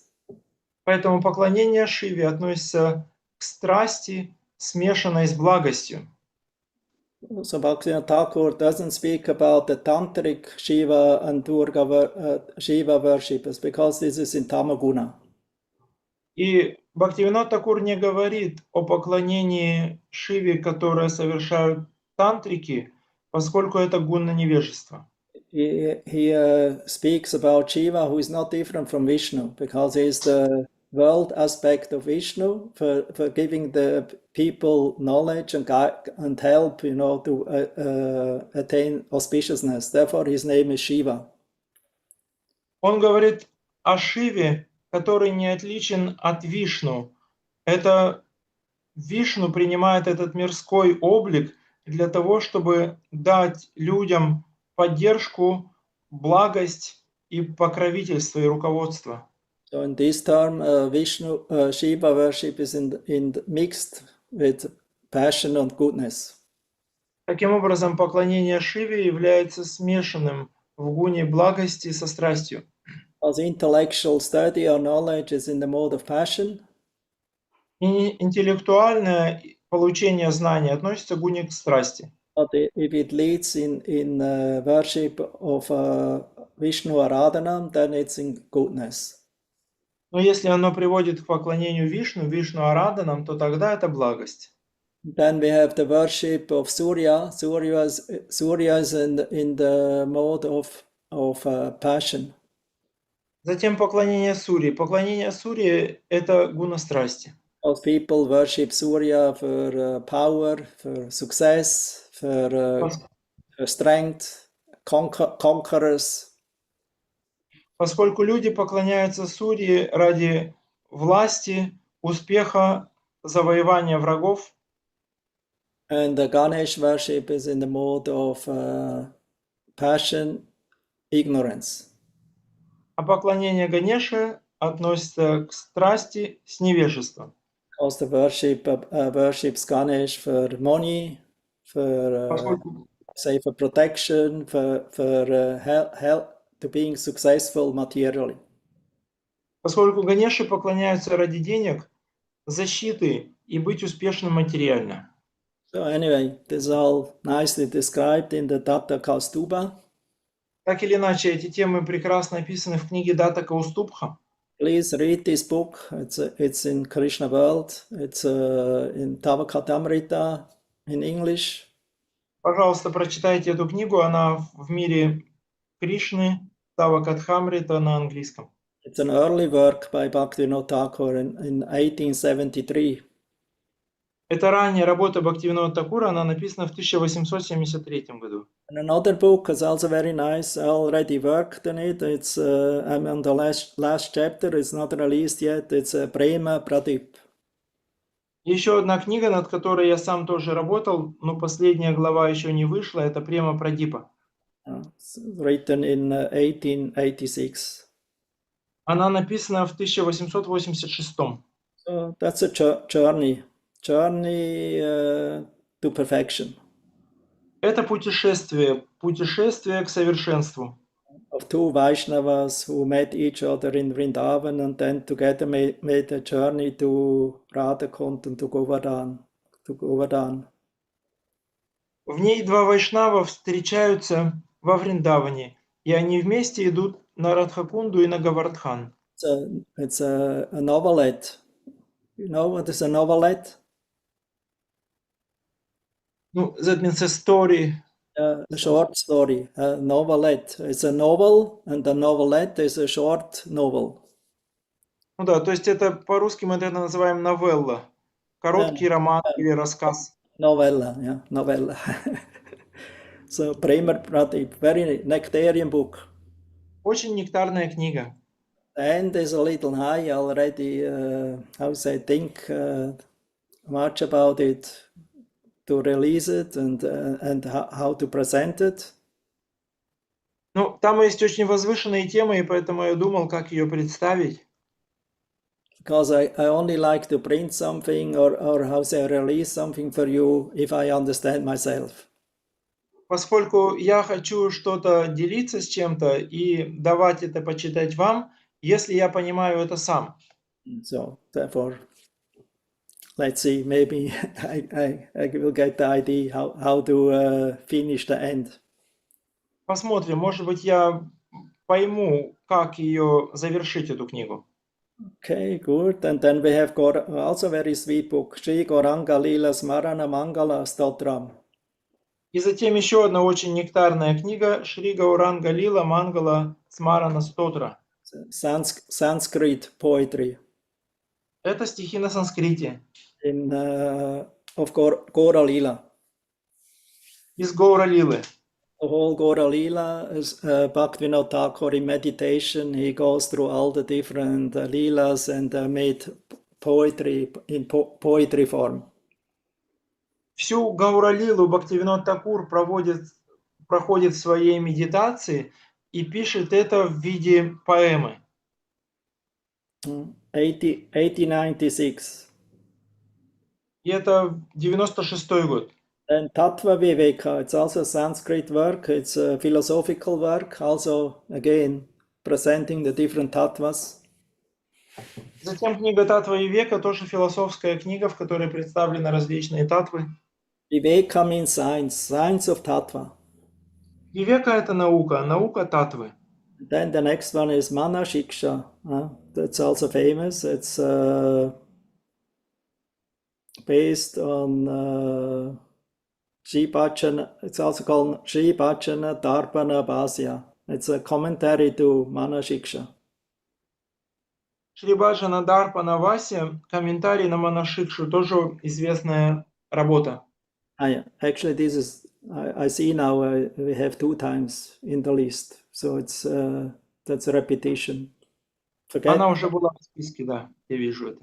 Поэтому поклонение Шиве относится к страсти, смешанной с благостью. So Bhaktivinoda Thakur doesn't speak about the tantric Shiva and Durga Shiva worshippers because this is in Tamaguna. И Бхактивинод Такур не говорит о поклонении Шиве, которое совершают тантрики, поскольку это гунна невежества. He speaks about Shiva, who is not different from Vishnu, because he is the world aspect of Vishnu for giving the people knowledge and help, to attain auspiciousness. Therefore, his name is Shiva. Он говорит о Шиве, который не отличен от Вишну. Это Вишну принимает этот мирской облик для того, чтобы дать людям поддержку, благость и покровительство и руководство. So in this term, Shiva worship is mixed with passion and goodness. Таким образом, поклонение Шиве является смешанным в гуне благости со страстью. As intellectual study or knowledge is in the mode of passion. И интеллектуальное получение знания относится к гуне к страсти. But if it leads in worship of Vishnu Aradhanam, then it's in goodness. Но если оно приводит к поклонению Вишну, Вишну Араданам, то тогда это благость. Then we have the worship of Surya. Surya is in the mode of passion. Затем поклонение Сурьи. Поклонение Сурьи – это гуна страсти. Most people worship Surya for power, for success, for strength, conquerors. Поскольку люди поклоняются Сурье ради власти, успеха, завоевания врагов. And the Ganesh worship is in the mode of passion, ignorance. А поклонение Ганеше относится к страсти с невежеством. Because the worship worships Ganesh for money, for protection, for help to being successful materially. Поскольку Ганеше поклоняются ради денег, защиты и быть успешным материально. So anyway, this is all nicely described in the Datta Kaustuba. Так или иначе, эти темы прекрасно описаны в книге Датта Каустубха. Please read this book. It's in Krishna World. It's in Tavakatamrita in English. Пожалуйста, прочитайте эту книгу. Она в мире Кришны, Тавакатхамрита на английском. It's an early work by Bhaktivinoda Thakur in 1873. Это ранняя работа Бхактивинода Такура, она написана в 1873 году. And another book is also very nice. I already worked on it. It's I'm on the last chapter. It's not released yet. It's Prema Pradip. Еще одна книга, над которой я сам тоже работал, но последняя глава еще не вышла, это Према Прадипа. It's written in 1886. Она написана в 1886. So that's a journey to perfection. Это путешествие к совершенству. Of two Vaishnavas who met each other in Vrindavan and then together made a journey to Radhakund and to Govardhan. В ней два вайшнава встречаются во Вриндаване, и они вместе идут на Радхакунду и на Говардхан. It's a novelette. You know what is a novelette? Ну, that means a story. A short story, a novelette. It's a novel, and a novelette is a short novel. Ну да, то есть это по-русски мы это называем новелла. Короткий роман или рассказ. Novella, yeah, novella. So Prema Pradip, very nectarian book. Очень нектарная книга. The end is a little high already. How say think much about it to release it and how to present it. Ну, там есть очень возвышенные темы, и поэтому я думал, как ее представить. Because I only like to print something or how say release something for you if I understand myself. Поскольку я хочу что-то делиться с чем-то и давать это почитать вам, если я понимаю это сам. So therefore, let's see, maybe I will get the idea how to finish the end. Посмотрим, может быть, я пойму, как ее завершить, эту книгу. Okay, good. And then we have got also very sweet book, Sri Gauranga Lila Smarana Mangala Stotram. И затем еще одна очень нектарная книга Шри Гауранга Лила Мангала Смарана Стотра. Sanskrit poetry Это стихи на санскрите in of Gaura Lila. из Гаура Лилы. The whole Gaura Lila is Bhaktivinoda Thakur in meditation. He goes through all the different Leelas and made poetry in poetry form. Всю Гаура Лилу Бхактивинод Такур проходит в своей медитации и пишет это в виде поэмы. 1896. И это 96-й год. And Tattva Viveka, it's also a Sanskrit work, it's a philosophical work, also again presenting the different tattvas. Затем книга Татва и Века, тоже философская книга, в которой представлены различные татвы. Viveka means science, science of tattva. Вивека — это наука, наука татвы. Then the next one is Mana Shiksha. That's also famous. It's based on Sri Bhajana. It's also called Sri Bhajana Darpana Bhasya. It's a commentary to Mana Shiksha. Шри Баджана Дарпана Вася, комментарий на Манашикшу, тоже известная работа. Actually, this is, I see now we have 2 times in the list. So it's that's a repetition. Forget Она уже была в списке, да, я вижу это.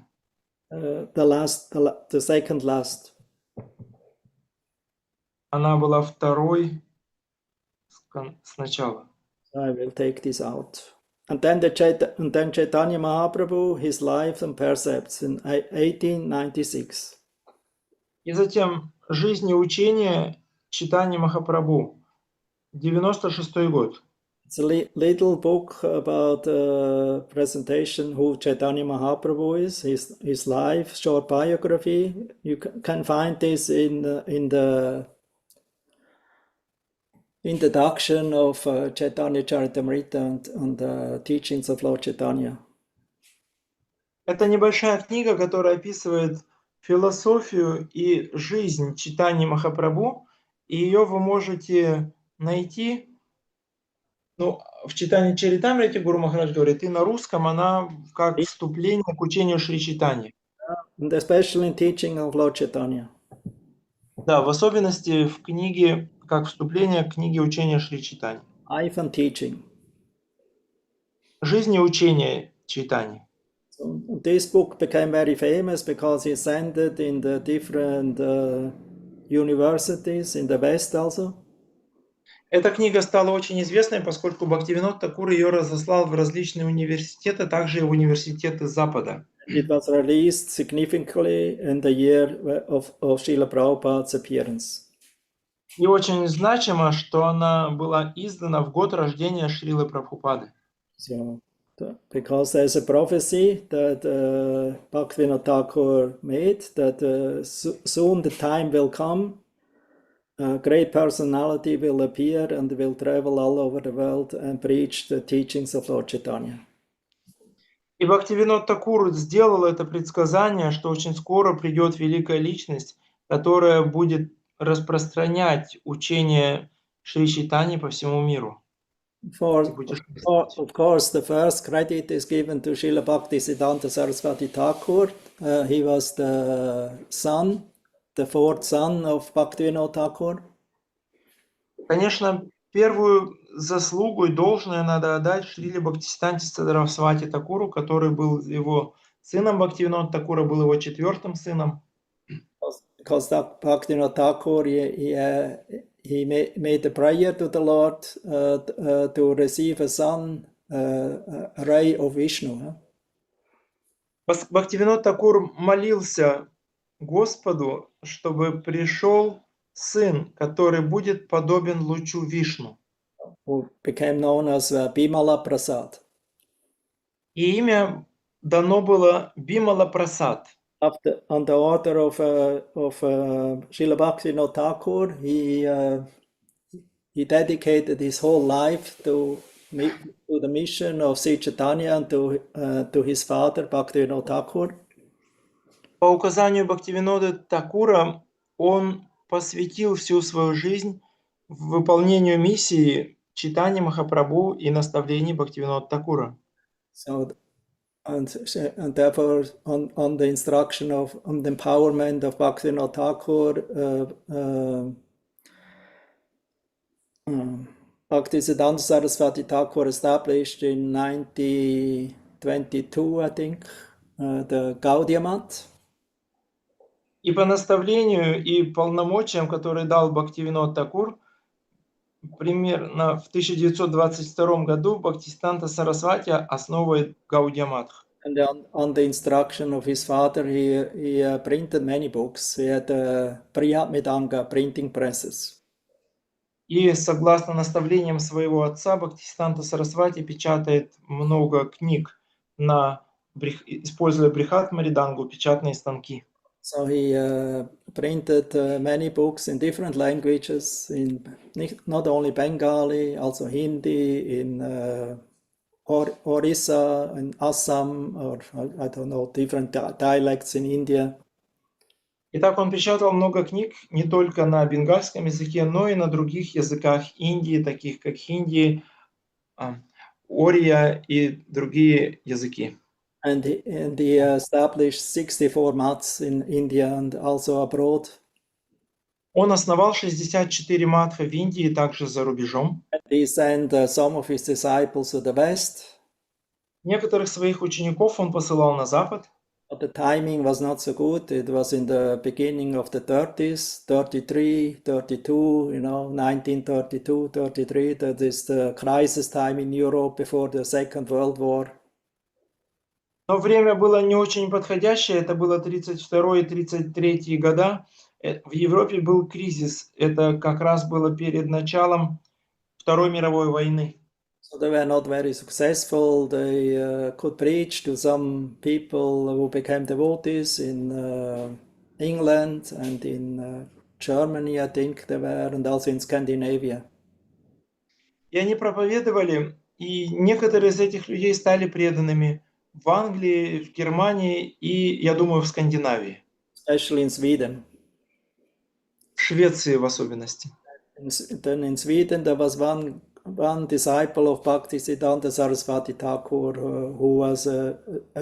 the second last. Она была второй сначала. I will take this out. And then Chaitanya Mahaprabhu, his life and precepts in 1896. И затем «Жизнь и учение» Чайтаньи Махапрабху, 96-й год. It's a little book about presentation who Chaitanya Mahaprabhu is, his life, short biography. You can find this in the introduction of Chaitanya Charitamrita and the teachings of Lord Chaitanya. Это небольшая книга, которая описывает философию и жизнь Чайтаньи Махапрабху, и ее вы можете найти, ну, в читании Чаритамрити, Гуру Махарадж говорит, и на русском она как вступление к учению Шри Чайтаньи. And especially in teaching of Lord Chaitanya. Да, в особенности в книге, как вступление к книге учения Шри Чайтаньи. Life and teaching. Жизнь и учение Чайтаньи. So this book became very famous because he sent it in the different universities in the West also. Эта книга стала очень известной, поскольку Бхактивинод Такур ее разослал в различные университеты, также и в университеты Запада. It was released significantly in the year of Srila Prabhupada's appearance. И очень значимо, что она была издана в год рождения Шрилы Прабхупады. So, because there's a prophecy that Bhaktivinoda Thakur made that soon the time will come, a great personality will appear and will travel all over the world and preach the teachings of Lord Chaitanya. И Бхактивинод Такур сделал это предсказание, что очень скоро придет великая личность, которая будет распространять учение Шри Чайтаньи по всему миру. Of course, the first credit is given to Srila Bhaktisiddhanta Saraswati Thakur. He was the 4th son of Bhaktivinoda Thakur. Конечно, первую заслугу и должное надо отдать Шриле Бхактисиданте Сарасвати Такуру, который был его сыном. Бхактивинода Такура был его 4-м сыном. Because Bhaktivinoda Thakur, he made a prayer to the Lord to receive a son, a ray of Vishnu. Huh? Бхактивинод Такур молился Господу, чтобы пришел сын, который будет подобен лучу Вишну. Who became known as Bimala Prasad. И имя дано было Бимала Прасад. On the order of Srila Bhaktivinoda Thakur, he dedicated his whole life to the mission of Sri Chaitanya and to his father Bhaktivinoda Thakur. По указанию Бхактивинода Такура он посвятил всю свою жизнь выполнению миссии Чайтаньи Махапрабху и наставлений Бхактивинода Такура. So, and therefore, on the instruction on the empowerment of Bhaktivinoda Thakur, Bhaktisiddhanta Saraswati Thakur established in 1922, I think, the Gaudiya Math. И по наставлению и полномочиям, которые дал Бхактивинод Такур, примерно в 1922 году Бхактисиданта Сарасвати основывает Гаудия Матх. And on the instruction of his father, he printed many books. He had Priyatmridanga printing presses. И согласно наставлениям своего отца, Бхактисиданта Сарасвати печатает много книг, используя Брихат-Маридангу, печатные станки. So he printed many books in different languages, in not only Bengali, also Hindi, in Orissa, in Assam, or I don't know, different dialects in India. Итак, он печатал много книг не только на бенгальском языке, но и на других языках Индии, таких как хинди, ория и другие языки. And he established 64 maths in India and also abroad. Он основал 64 матха в Индии и также за рубежом. And he sent some of his disciples to the west. Некоторых своих учеников он посылал на запад. But the timing was not so good. It was in the beginning of the 30s, 33, 32, 1932, 33. That is the crisis time in Europe before the Second World War. Но время было не очень подходящее. Это было 32 и 33 года. В Европе был кризис. Это как раз было перед началом Второй мировой войны. So they were not very successful. They could preach to some people who became devotees in England and in Germany, I think they were, and also in Scandinavia. И они проповедовали, и некоторые из этих людей стали преданными в Англии, в Германии и, я думаю, в Скандинавии. Especially in Sweden. В Швеции в особенности. Then in Sweden there was one disciple of Bhaktisiddhanta Saraswati Thakur who was a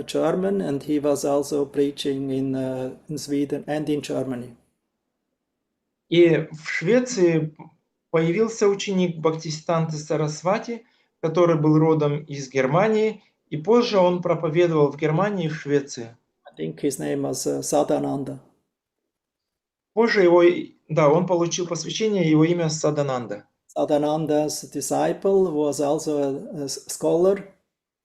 German, and he was also preaching in Sweden and in Germany. И в Швеции появился ученик Бхактисиданты Сарасвати, который был родом из Германии, и позже он проповедовал в Германии и в Швеции. I think his name was Sadananda. Позже он получил посвящение, его имя Садананда. Sadananda's disciple was also a scholar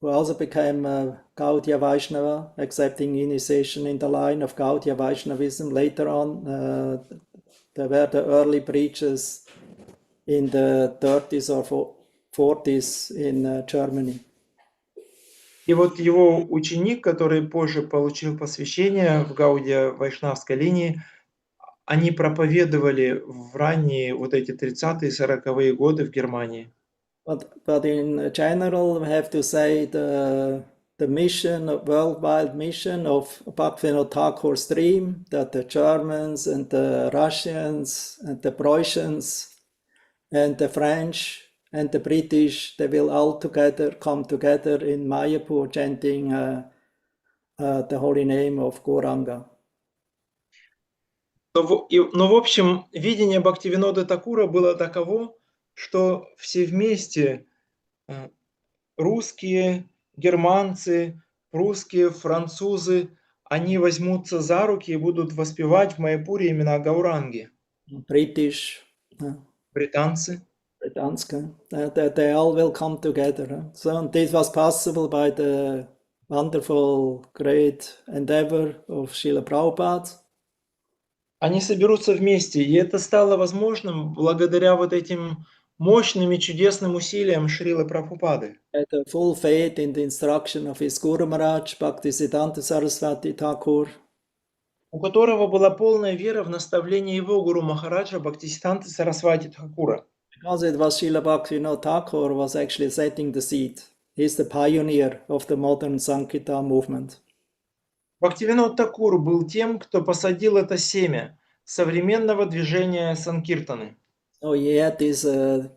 who also became a Gaudiya Vaishnava, accepting initiation in the line of Gaudiya Vaishnavism. Later on, there were the early preachers in the 30s or 40s in Germany. И вот его ученик, который позже получил посвящение в Гаудия Вайшнавской линии, они проповедовали в ранние вот эти 30-е, 40-е годы в Германии. But in general, we have to say the mission, worldwide mission of Bhaktivinoda Thakur's dream, that the Germans and the Russians and the Prussians and the French and the British, they will all come together in Mayapur chanting the holy name of Gauranga. Но в общем, видение Бхактивинода Такура было таково, что все вместе, русские, германцы, прусские, французы, они возьмутся за руки и будут воспевать в Майяпуре имена Гауранги. British, Британцы. Danska, they all will come together. So, and this was possible by the wonderful, great endeavor of Srila Prabhupada. Они соберутся вместе, и это стало возможным благодаря вот этим мощным и чудесным усилиям Шрилы Прабхупады. Had a full faith in the instruction of his Guru Maharaj, Bhaktisiddhanta Saraswati Thakur. У которого была полная вера в наставление его Гуру Махараджа Бхактисиддханты Сарасвати Тхакура. Because it was Srila Bhaktivinoda Thakur was actually setting the seed. He's the pioneer of the modern Sankirtan movement. Бхактивинод Тхакур был тем, кто посадил это семя современного движения Санкиртаны. So he had this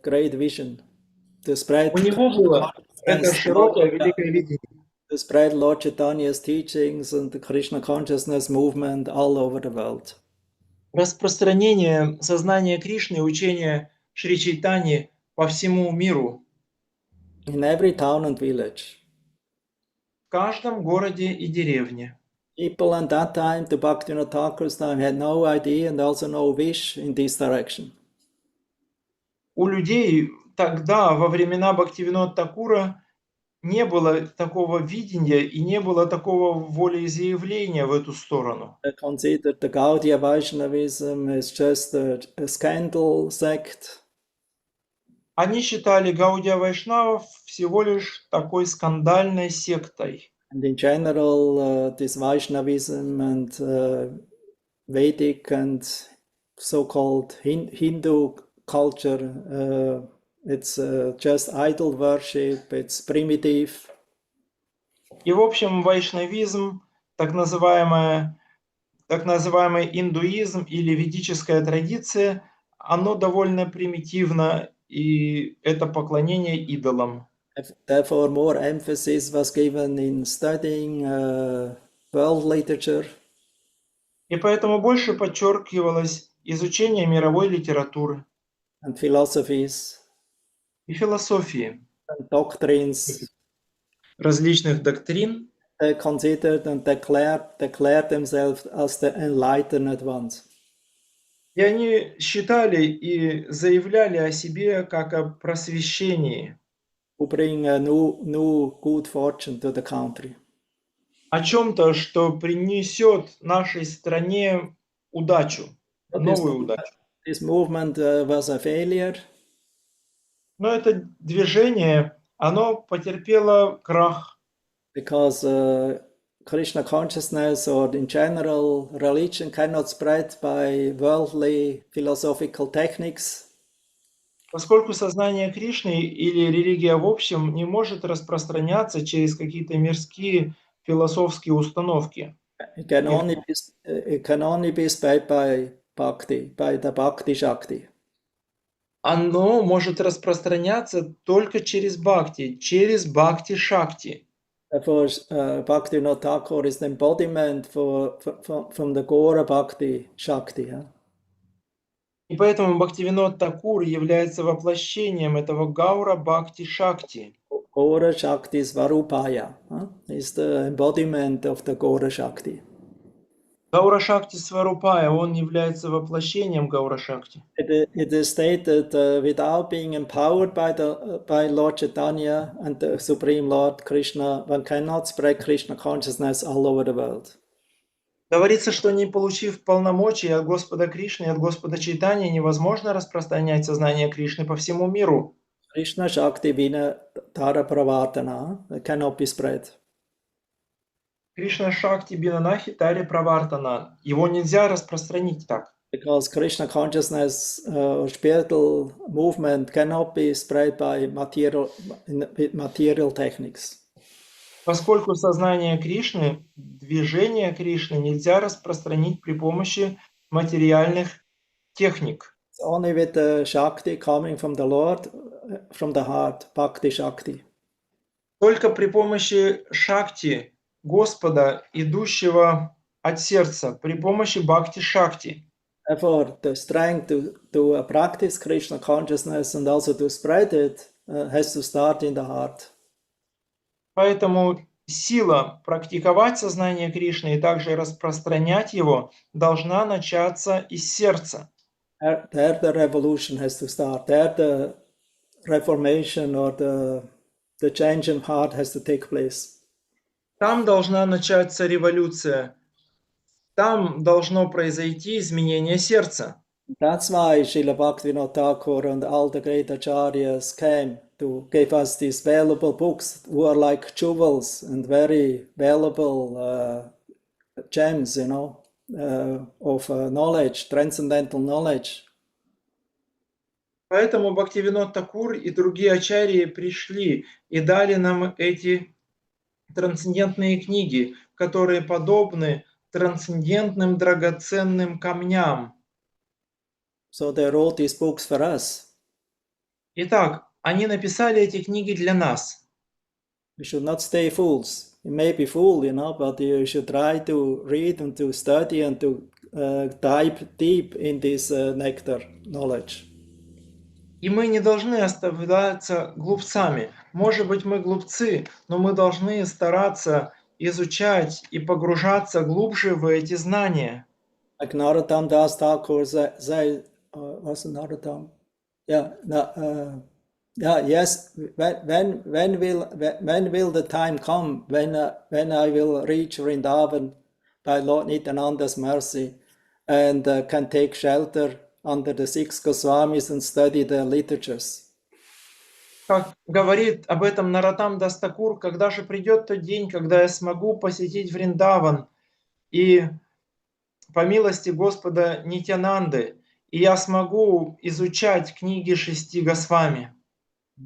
great vision to spread, У него было это широкое, великое видение. to spread Lord Chaitanya's teachings and the Krishna consciousness movement all over the world. Распространение сознания Кришны и учения Шри Чайтани по всему миру. In every town and village. В каждом городе и деревне. People at that time, to Bhaktivinoda Thakur's time, had no idea and also no wish in this direction. У людей тогда, во времена Бхактивинода Тхакура, не было такого видения и не было такого волеизъявления в эту сторону. They considered the Gaudiya Vaishnavism as just a scandal sect. Они считали Гаудия Вайшнавов всего лишь такой скандальной сектой. And in general, this Vaishnavism and Vedic and so-called Hindu culture, it's just idol worship, it's primitive. И в общем вайшнавизм, так называемый индуизм или ведическая традиция, оно довольно примитивно, и это поклонение идолам. Therefore, more emphasis was given in studying world literature. И поэтому больше подчеркивалось изучение мировой литературы And philosophies и философии, and doctrines. различных доктрин. They considered and declared themselves as the enlightened ones. И они считали и заявляли о себе как о просвещении, Who bring a new good fortune to the country. о чем-то, что принесет нашей стране удачу, новую удачу. This movement was a failure. Но это движение, оно потерпело крах, Because Krishna consciousness or in general religion cannot spread by worldly philosophical techniques. поскольку сознание Кришны или религия в общем не может распространяться через какие-то мирские философские установки. It can only be spread by bhakti, by the bhakti shakti. Оно может распространяться только через бхакти-шакти. Therefore, Bhaktivinoda Thakur is the embodiment from the Gaura Bhakti Shakti. Yeah? И поэтому Бхактивинод Тхакур является воплощением этого Гаура Бхакти Шакти. Gaura Shakti Svarupaya is the embodiment of the Gaura Shakti. Гаура Шакти Сварупая, он является воплощением Гаура Шакти. It is stated without being empowered by Lord Chaitanya and the Supreme Lord Krishna, one cannot spread Krishna consciousness all over the world. Говорится, что не получив полномочий от Господа Кришны и от Господа Чайтаньи, невозможно распространять сознание Кришны по всему миру. Krishna Shakti Vina Tara Pravartana cannot be spread. Кришна Шакти Бинанахи Тари Правартана. Его нельзя распространить так. Because Krishna consciousness or spiritual movement cannot be spread by material techniques. Поскольку сознание Кришны, движение Кришны нельзя распространить при помощи материальных техник. It's only with the Shakti coming from the Lord, from the heart, Bhakti Shakti. Только при помощи Шакти, Господа, идущего от сердца, при помощи Бхакти Шакти. Therefore, the strength to practice Krishna consciousness and also to spread it has to start in the heart. Поэтому сила практиковать сознание Кришны и также распространять его должна начаться из сердца. There the revolution has to start. There the reformation or the change in heart has to take place. Там должна начаться революция. Там должно произойти изменение сердца. That's why Srila Bhaktivinoda Thakur and all the great acharyas came to give us these valuable books who are like jewels and very valuable gems, of knowledge, transcendental knowledge. Поэтому Бхактивинод Такур и другие ачарьи пришли и дали нам эти трансцендентные книги, которые подобны трансцендентным драгоценным камням. So they wrote these books for us. Итак, они написали эти книги для нас. We should not stay fools. You may be fool, but you should try to read and to study and to dive deep in this nectar knowledge. И мы не должны оставаться глупцами. Может быть, мы глупцы, но мы должны стараться изучать и погружаться глубже в эти знания. Like Narottam Das Thakur said, was it Narottam? Yes. When will the time come when I will reach Vrindavan by Lord Nityananda's mercy and can take shelter under the six Goswamis and study the literatures? Как говорит об этом Нароттам Дас Такур, когда же придет тот день, когда я смогу посетить Вриндаван и по милости Господа Нитянанды, и я смогу изучать книги шести Госвами.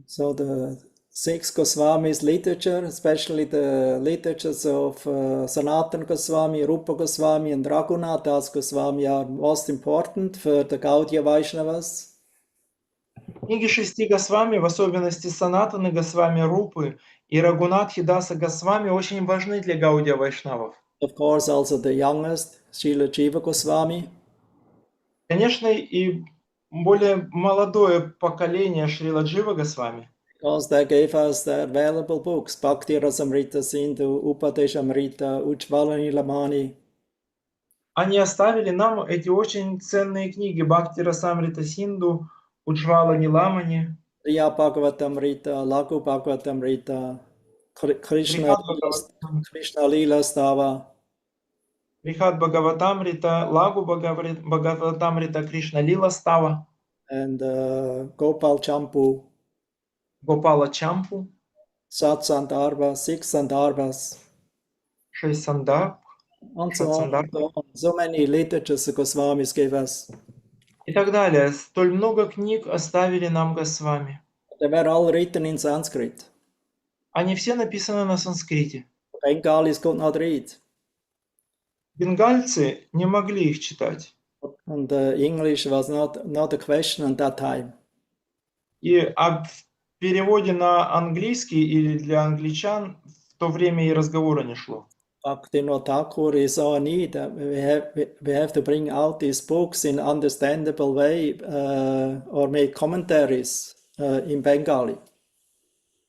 So the six Goswamis literature, especially the literatures of Sanatana Goswami, Rupa Goswami and Raghunath Das Goswami are most important for the Gaudiya Vaishnavas. Книги шести Госвами, в особенности Санатаны Госвами, Рупы и Рагунатхи Даса Госвами, очень важны для Гаудия Вайшнавов. Of course, also the youngest, Srila Jiva Goswami. Конечно, и более молодое поколение Шрила Джива Госвами. Because they gave us their valuable books, Bhakti Rasamrita Sindhu, Upadeshamrita, Ujjvala Nilamani. Они оставили нам эти очень ценные книги Бхакти Расамрита Синду, Уджвала Ниламани, Priya Bhagavatamrita, Lagu Bhagavatamrita, Krishna Lila Stava. Рихат Бхагаватамрита, Лагу Бхагаватамрита, Кришна Лила Става, And Gopal Champu, Гопала Чампу, Sat Sandarbha, six Sandarbhas, Шесть Сандарб, and so on. So many literatures the Goswamis gave us. и так далее. Столь много книг оставили нам Госвами. They were all written in Sanskrit. Они все написаны на санскрите. Bengalis could not read. Бенгальцы не могли их читать. And English was not a question at that time. И в переводе на английский или для англичан в то время и разговора не шло. Bhaktivinoda Thakur is our need. We have to bring out these books in understandable way or make commentaries in Bengali.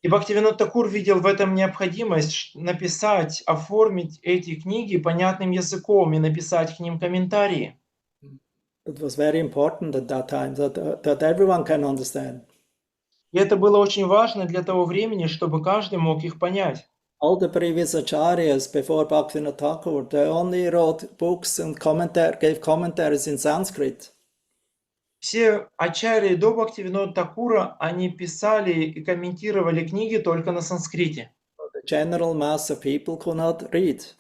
И Бхактивинод Такур видел в этом необходимость написать, оформить эти книги понятным языком и написать к ним комментарии. It was very important at that time that everyone can understand. И это было очень важно для того времени, чтобы каждый мог их понять. All the previous acharyas before Bhaktivinoda Thakur, they only wrote books and gave commentaries in Sanskrit. Все ачарьи до Бхактивинода Такура, они писали и комментировали книги только на санскрите. The general mass of people could not read.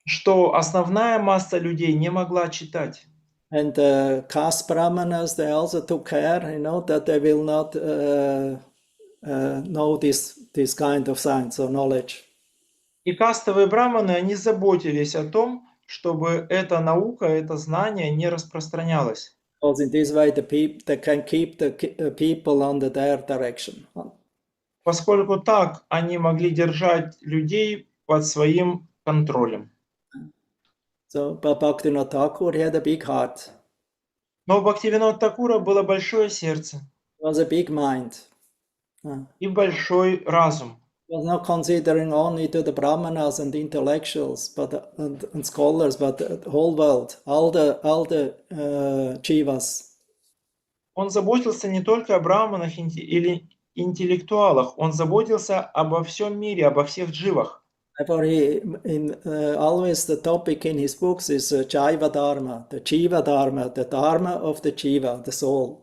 Что основная масса людей не могла читать. And the caste brahmanas, they also took care, that they will not know this kind of science or knowledge. И кастовые браманы, они заботились о том, чтобы эта наука, это знание не распространялось. Because in this way, they can keep the people under their direction. Поскольку так они могли держать людей под своим контролем. So, but Bhaktivinoda Thakur, he had a big heart. Но у Бхактивинода Такура было большое сердце It was a big mind. и большой разум. He was not considering only to the brahmanas and intellectuals, but and scholars, but the whole world, all the jivas. Он заботился не только о браманах или интеллектуалах, он заботился обо всем мире, обо всех дживах. Therefore, always the topic in his books is Jiva Dharma, the Jiva Dharma, the Dharma of the Jiva, the soul.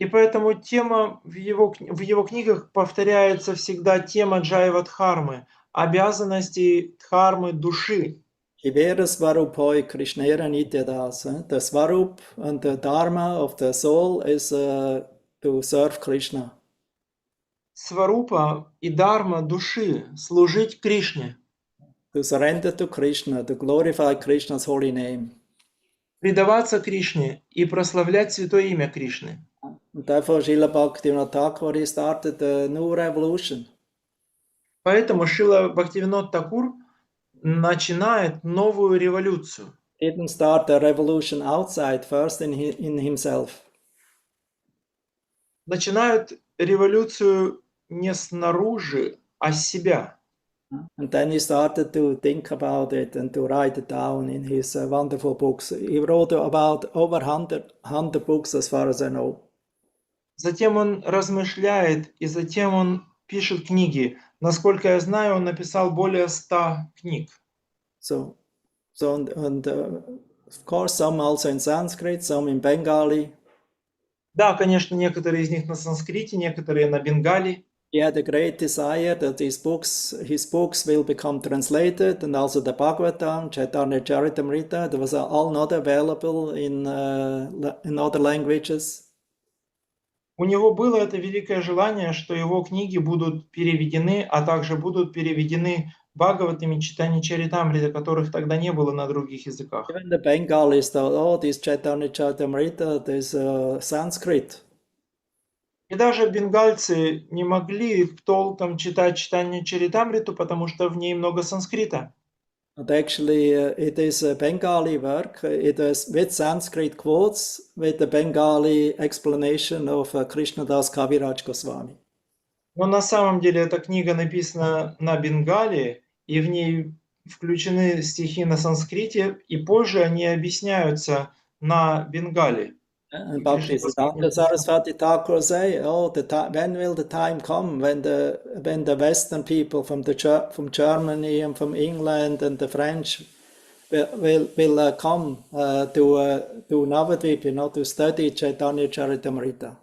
И поэтому тема в его книгах повторяется всегда тема Джайва Дхармы, обязанности Дхармы души. Ivera Svarupoi Krishnera Nityadas. The Svarup and the Dharma of the soul is to serve Krishna. Сварупа и Дharma души – служить Кришне. To surrender to Krishna, to glorify Krishna's holy name. Предаваться Кришне и прославлять святое имя Кришны. And therefore, Srila Bhaktivinoda Thakur, he started a new revolution. Поэтому Шрила Бхактивинод Такур начинает новую революцию. He didn't start a revolution outside, first in himself. Начинает революцию не снаружи, а с себя. And then he started to think about it and to write it down in his wonderful books. He wrote about over 100 books as far as I know. Затем он размышляет, и затем он пишет книги. Насколько я знаю, он написал более 100 книг. So of course, some also in Sanskrit, some in Bengali. Да, конечно, некоторые из них на санскрите, некоторые на бенгали. He had a great desire that his books will become translated, and also the Bhagavatam, Chaitanya Charitamrita, that was all not available in other languages. У него было это великое желание, что его книги будут переведены, а также будут переведены Бхагаватами и Чайтанья Чаритамрита, которых тогда не было на других языках. Even the Bengalis thought, oh, this Chaitanya Charitamrita, this Sanskrit. И даже бенгальцы не могли толком читать Чайтанью Чаритамриту, потому что в ней много санскрита. But actually, it is a Bengali work. It is with Sanskrit quotes, with the Bengali explanation of Krishnadas Kaviraj Goswami. Но на самом деле эта книга написана на бенгале, и в ней включены стихи на санскрите, и позже они объясняются на бенгале. And Bhaktisiddhanta Saraswati Thakur say, oh, when will the time come when the Western people from Germany and from England and the French will come to Navadvip, to study Chaitanya Charitamrita.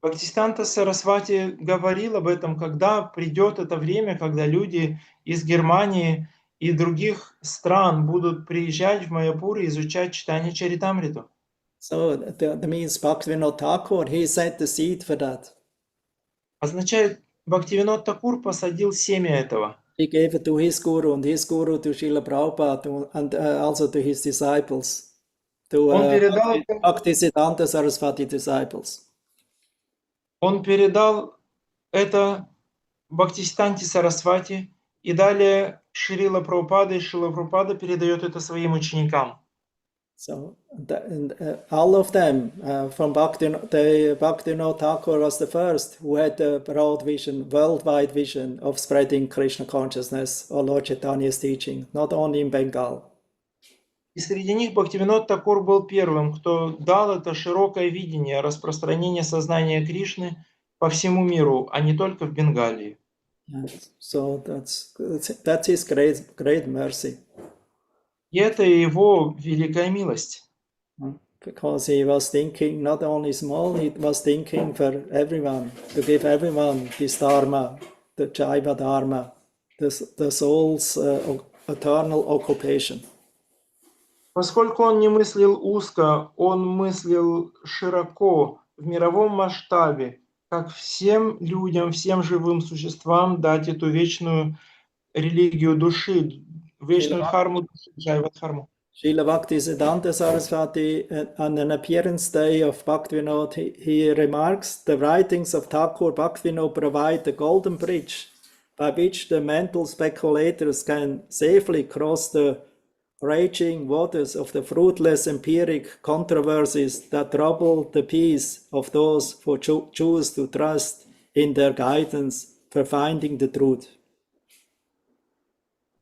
Бхактисиддханта Сарасвати говорил об этом, когда придет это время, когда люди из Германии и других стран будут приезжать в Майяпур и изучать Чайтанью Чаритамриту. So that means Bhaktivinoda Thakur, he set the seed for that. Означает, Бхактивинод Такур посадил семя этого. He gave it to his guru, and his guru to Srila Prabhupada, and also to his disciples, to Bhaktisiddhanta Saraswati disciples. Он передал это Бхактисиддханте Сарасвати, и далее Шрила Прабхупада, и Шрила Прабхупада передает это своим ученикам. So all of them from Bhaktivinoda Thakur was the first who had a broad vision, worldwide vision of spreading Krishna consciousness or Lord Chaitanya's teaching, not only in Bengal. И среди них Бхактивинод Такур был первым, кто дал это широкое видение распространения сознания Кришны по всему миру, а не только в Бенгалии. So that's his great mercy. И это его великая милость. Because he was thinking not only small, he was thinking for everyone, to give everyone this Dharma, the Jaiva Dharma, the soul's eternal occupation. Поскольку он не мыслил узко, он мыслил широко, в мировом масштабе, как всем людям, всем живым существам дать эту вечную религию души, вечную дхарму души, Джайва Дхарму. Srila Bhaktisiddhanta Saraswati, on an appearance day of Bhaktivinoda, he remarks, the writings of Thakur Bhaktivinoda provide the golden bridge by which the mental speculators can safely cross the raging waters of the fruitless empiric controversies that trouble the peace of those who choose to trust in their guidance for finding the truth.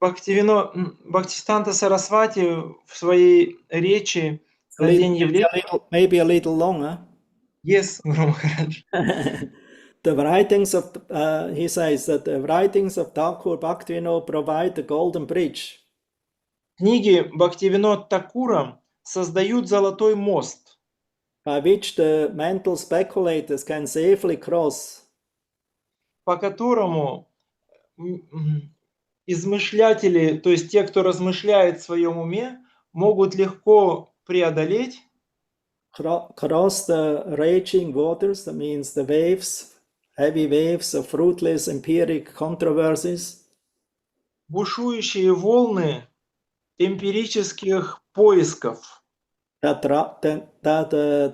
Бхактисиданта Сарасвати в своей речи на день явления... Maybe a little longer. Yes, Гуру Махарадж. The writings of, he says that the writings of Thakur Bhaktivinoda provide the golden bridge. Книги Бхактивинода Такура создают золотой мост, By which the mental speculators can safely cross. по которому измышлятели, то есть те, кто размышляет в своем уме, могут легко преодолеть Cross the raging waters, that means the waves, heavy waves of fruitless empiric controversies. бушующие волны эмпирических поисков, That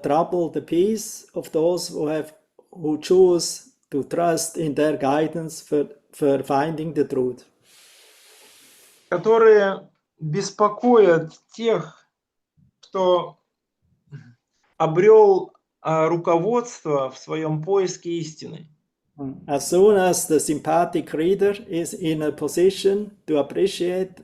trouble the peace of those who choose to trust in their guidance for finding the truth. которые беспокоят тех, кто обрел руководство в своем поиске истины. As soon as the sympathetic reader is in a position to appreciate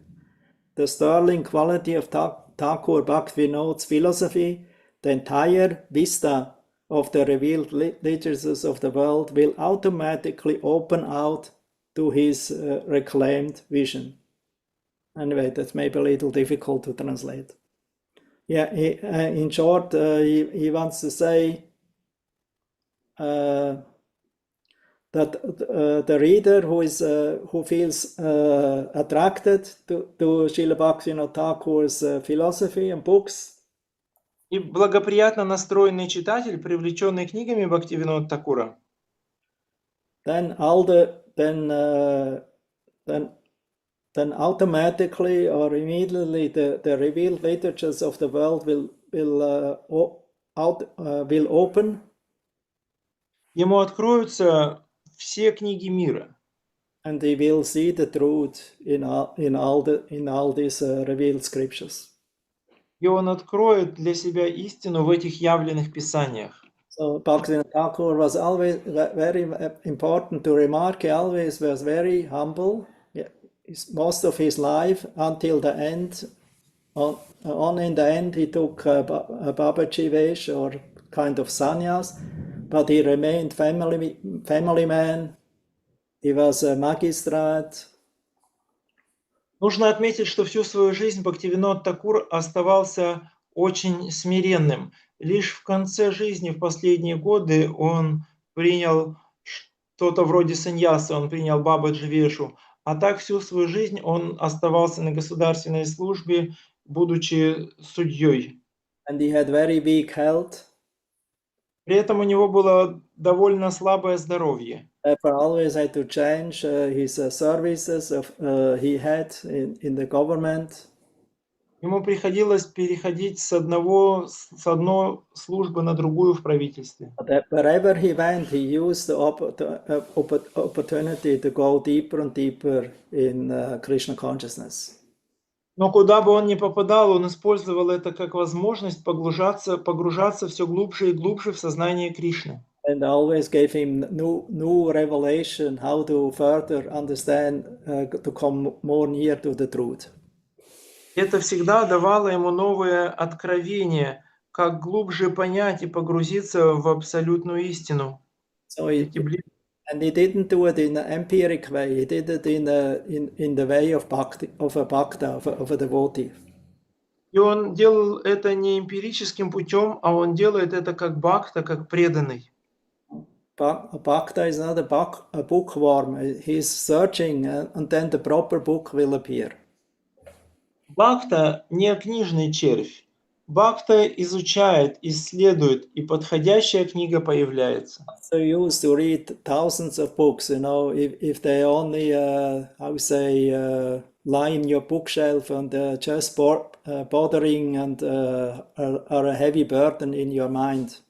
the sterling quality of Thakur Bhaktivinoda's philosophy, the entire vista of the revealed literatures of the world will automatically open out to his reclaimed vision. Anyway, that's maybe a little difficult to translate. Yeah, in short, he wants to say that the reader who feels attracted to Srila Bhaktivinoda Thakur's philosophy and books, И благоприятно настроенный читатель, привлеченный книгами Бхактивинода Такура, then automatically or immediately the revealed literatures of the world will open. ему откроются все книги мира. And he will see the truth in all these revealed scriptures. И он откроет для себя истину в этих явленных писаниях. So Bhaktivinoda Thakur was always very important to remark. He always was very humble. Most of his life until the end, in the end he took a Babaji vesh or kind of sannyas, but he remained family man. He was a magistrate. Нужно отметить, что всю свою жизнь Бхактивинод Такур оставался очень смиренным. Лишь в конце жизни, в последние годы, он принял что-то вроде саньяса, он принял Бабаджи вешу. А так всю свою жизнь он оставался на государственной службе, будучи судьей. And he had very weak health. При этом у него было довольно слабое здоровье. Therefore, always had to change his services he had in the government. Ему приходилось переходить с одной службы на другую в правительстве. But wherever he went, he used the opportunity to go deeper and deeper in Krishna consciousness. Но куда бы он ни попадал, он использовал это как возможность погружаться все глубже и глубже в сознание Кришны. And always gave him new revelation how to further understand, to come more near to the truth. Это всегда давало ему новые откровения, как глубже понять и погрузиться в абсолютную истину. And he didn't do it in an empiric way. He did it in the way of bhakti, of a devotee. И он делал это не эмпирическим путем, а он делает это как бхакта, как преданный. Bhakta is not a bookworm. He's searching, and then the proper book will appear. Бхакта не книжный червь. Бхакта изучает, исследует, и подходящая книга появляется. So you used to read thousands of books, if they only, lie in your bookshelf and just bothering and are a heavy burden in your mind.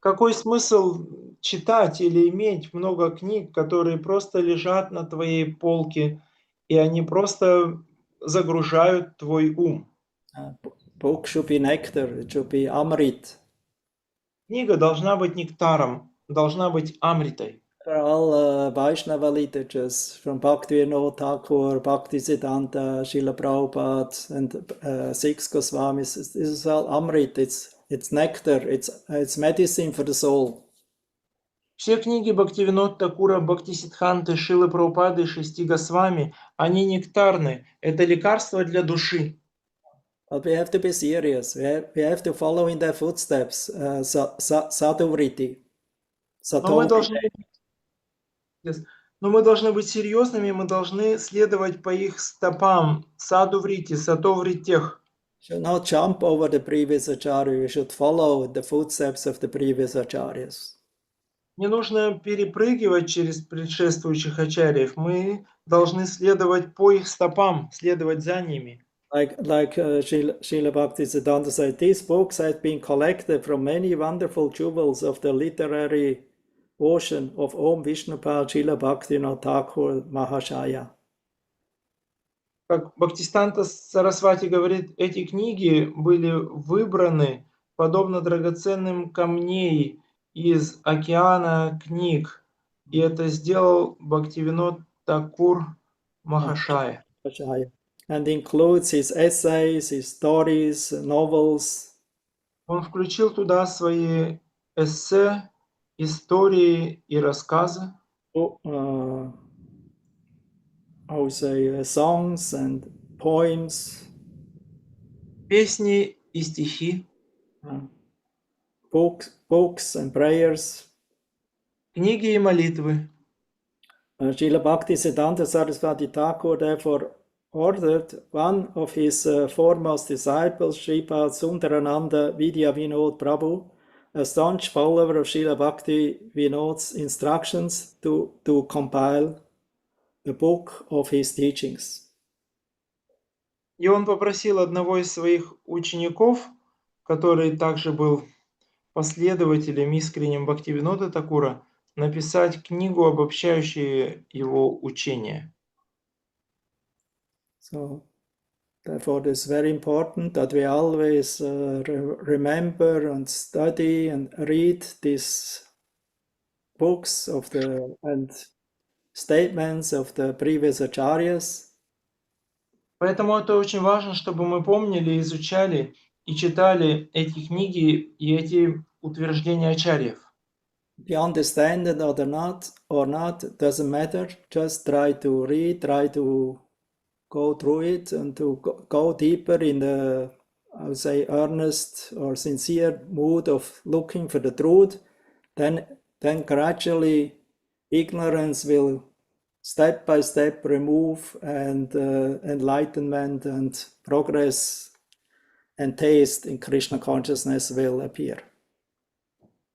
Какой смысл читать или иметь много книг, которые просто лежат на твоей полке, и они просто загружают твой ум. Book should be nectar, it should be amrit. Книга должна быть нектаром, должна быть амритой. For all Vaishnava literatures, from Bhaktivinoda Thakur, Bhaktisiddhanta, Srila Prabhupada, and six Goswamis, this is all amrit, it's nectar, it's medicine for the soul. Все книги Бхактивинода Такура, Бхактисиддханты, Шилы Прабхупады и шести Госвами, они нектарны, это лекарство для души. But we have to be serious, we have to follow in their footsteps, sadhuvriti, Но мы должны быть серьезными, мы должны следовать по их стопам, садуврити, сатовритех. Should not jump over the previous acharya, we should follow the footsteps of the previous acharyas. Не нужно перепрыгивать через предшествующих ачарьев, мы должны следовать по их стопам, следовать за ними. Like Srila Bhaktisiddhanta said, these books have been collected from many wonderful jewels of the literary ocean of Om Vishnupad Srila Bhaktivinoda Thakur Mahashaya. Как Бхактисиданта Сарасвати говорит, эти книги были выбраны подобно драгоценным камней из океана книг, и это сделал Бхактивинод Такур Махашая. And includes his essays, his stories, novels. Он включил туда свои эссе, истории и рассказы. I would say songs and poems. Песни и стихи. Books and prayers. Книги и молитвы. Srila Bhaktisiddhanta Saraswati Thakur therefore ordered one of his foremost disciples, Sripad Sundarananda Vidyavinod Prabhu, a staunch follower of Srila Bhaktivinod's instructions, to compile the book of his teachings. И он попросил одного из своих учеников, который также был последователем искренним Бхактивинода Такура, написать книгу, обобщающую его учение. So, therefore, it is very important that we always remember and study and read these books and statements of the previous acharyas. Поэтому это очень важно, чтобы мы помнили, изучали и читали эти книги и эти утверждения ачарьев. If you understand it or not, doesn't matter. Just try to read, try to go through it and to go deeper in the, I would say, earnest or sincere mood of looking for the truth. Then gradually ignorance will step by step remove, and enlightenment and progress and taste in Krishna consciousness will appear.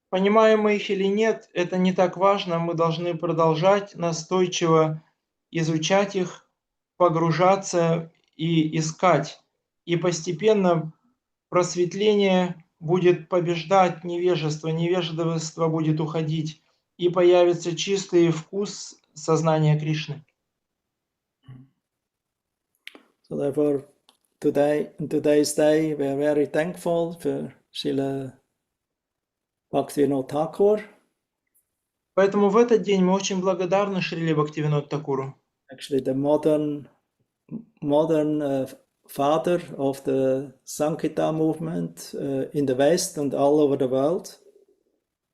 Понимаем мы их или нет, это не так важно. Мы должны продолжать настойчиво изучать их, погружаться и искать. И постепенно просветление будет побеждать невежество, невежество будет уходить, и появится чистый вкус сознания Кришны. So therefore, today's day, we are very thankful for Srila Bhaktivinoda Thakur. Поэтому в этот день мы очень благодарны Шриле Бхактивинода Такуру. Actually, the modern father of the Sankirtan movement in the West and all over the world.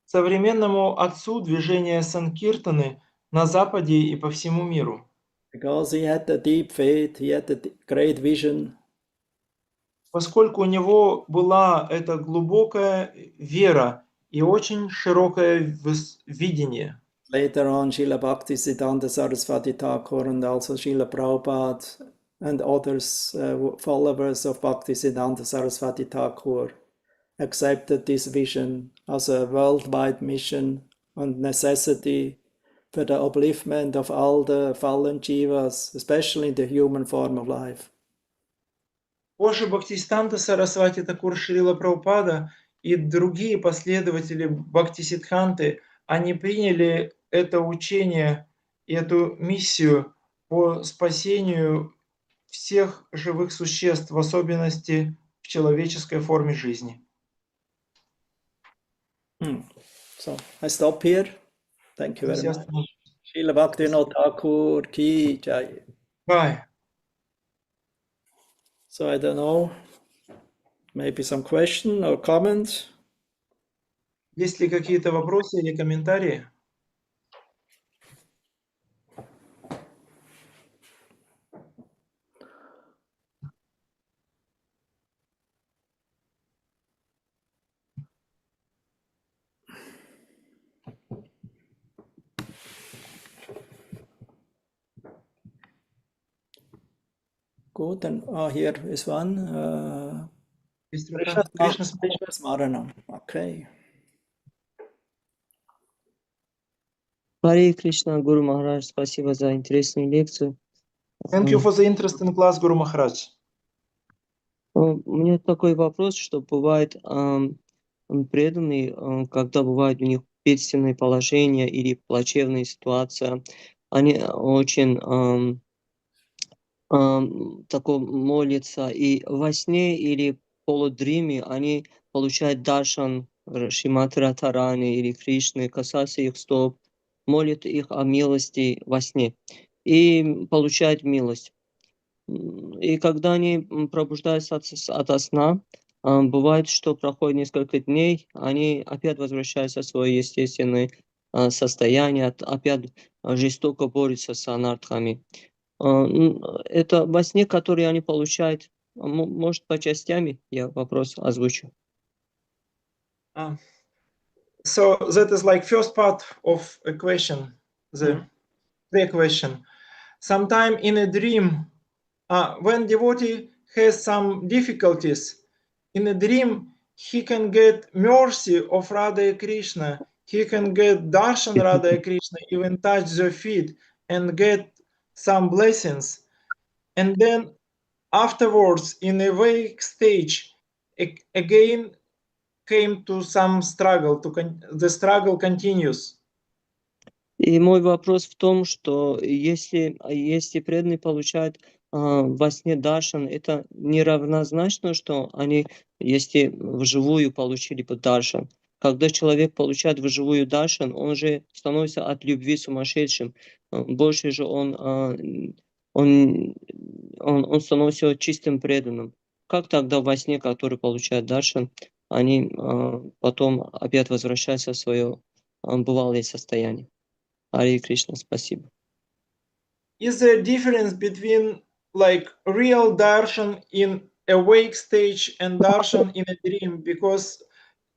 Современному отцу движения Санкиртаны на Западе и по всему миру. Because he had a deep faith, he had a great vision. Поскольку у него была эта глубокая вера и очень широкое видение. Later on, Srila Bhaktisiddhanta Saraswati Thakur and also Srila Prabhupada and others, followers of Bhaktisiddhanta Saraswati Thakur, accepted this vision as a worldwide mission and necessity for the upliftment of all the fallen jivas, especially in the human form of life. Позже Бхактисиданта Сарасвати Такур, Шрила Прабхупада и другие последователи Бхактисиддханты, они приняли это учение и эту миссию по спасению всех живых существ, в особенности в человеческой форме жизни. So I stop here. Thank you very Здесь я much. остановлюсь. Srila Bhaktivinoda Thakur ki jai. Bye. So I don't know, maybe some question or comments. Есть ли какие-то вопросы или комментарии? Good, and here is one. Есть рука. Кришна Krishna's Maranam. Okay. Харе Кришна, Гуру Махарадж, спасибо за интересную лекцию. Thank you for the interest in class, Guru Maharaj. У меня такой вопрос, что бывает преданные, когда бывают у них бедственные положения или плачевные ситуации, они очень тако молятся, и во сне или в полудреме они получают даршан Шримати Радхарани или Кришны, касаются их стоп, молят их о милости во сне и получают милость. И когда они пробуждаются ото сна, бывает, что проходит несколько дней, они опять возвращаются в свое естественное состояние, опять жестоко борются с анартхами. Это во сне, который они получают, может, по частями, я вопрос озвучу. So that is like first part of a question, the question. Sometime in a dream, when devotee has some difficulties, in a dream he can get mercy of Radha Krishna, he can get darshan Radha Krishna, even touch their feet and get some blessings. And then afterwards, in a wake stage, again came to some struggle, the struggle continues. И мой вопрос в том, что если преданные получают во сне даршан, это неравнозначно, что они, если вживую получили бы даршан. Когда человек получает вживую даршан, он же становится от любви сумасшедшим. Больше же он становится чистым преданным. Как тогда во сне, который получает даршан, они потом опять возвращаются в свое бывалое состояние? Харе Кришна, спасибо. Is there a difference between like real darshan in awake stage and darshan in a dream? Because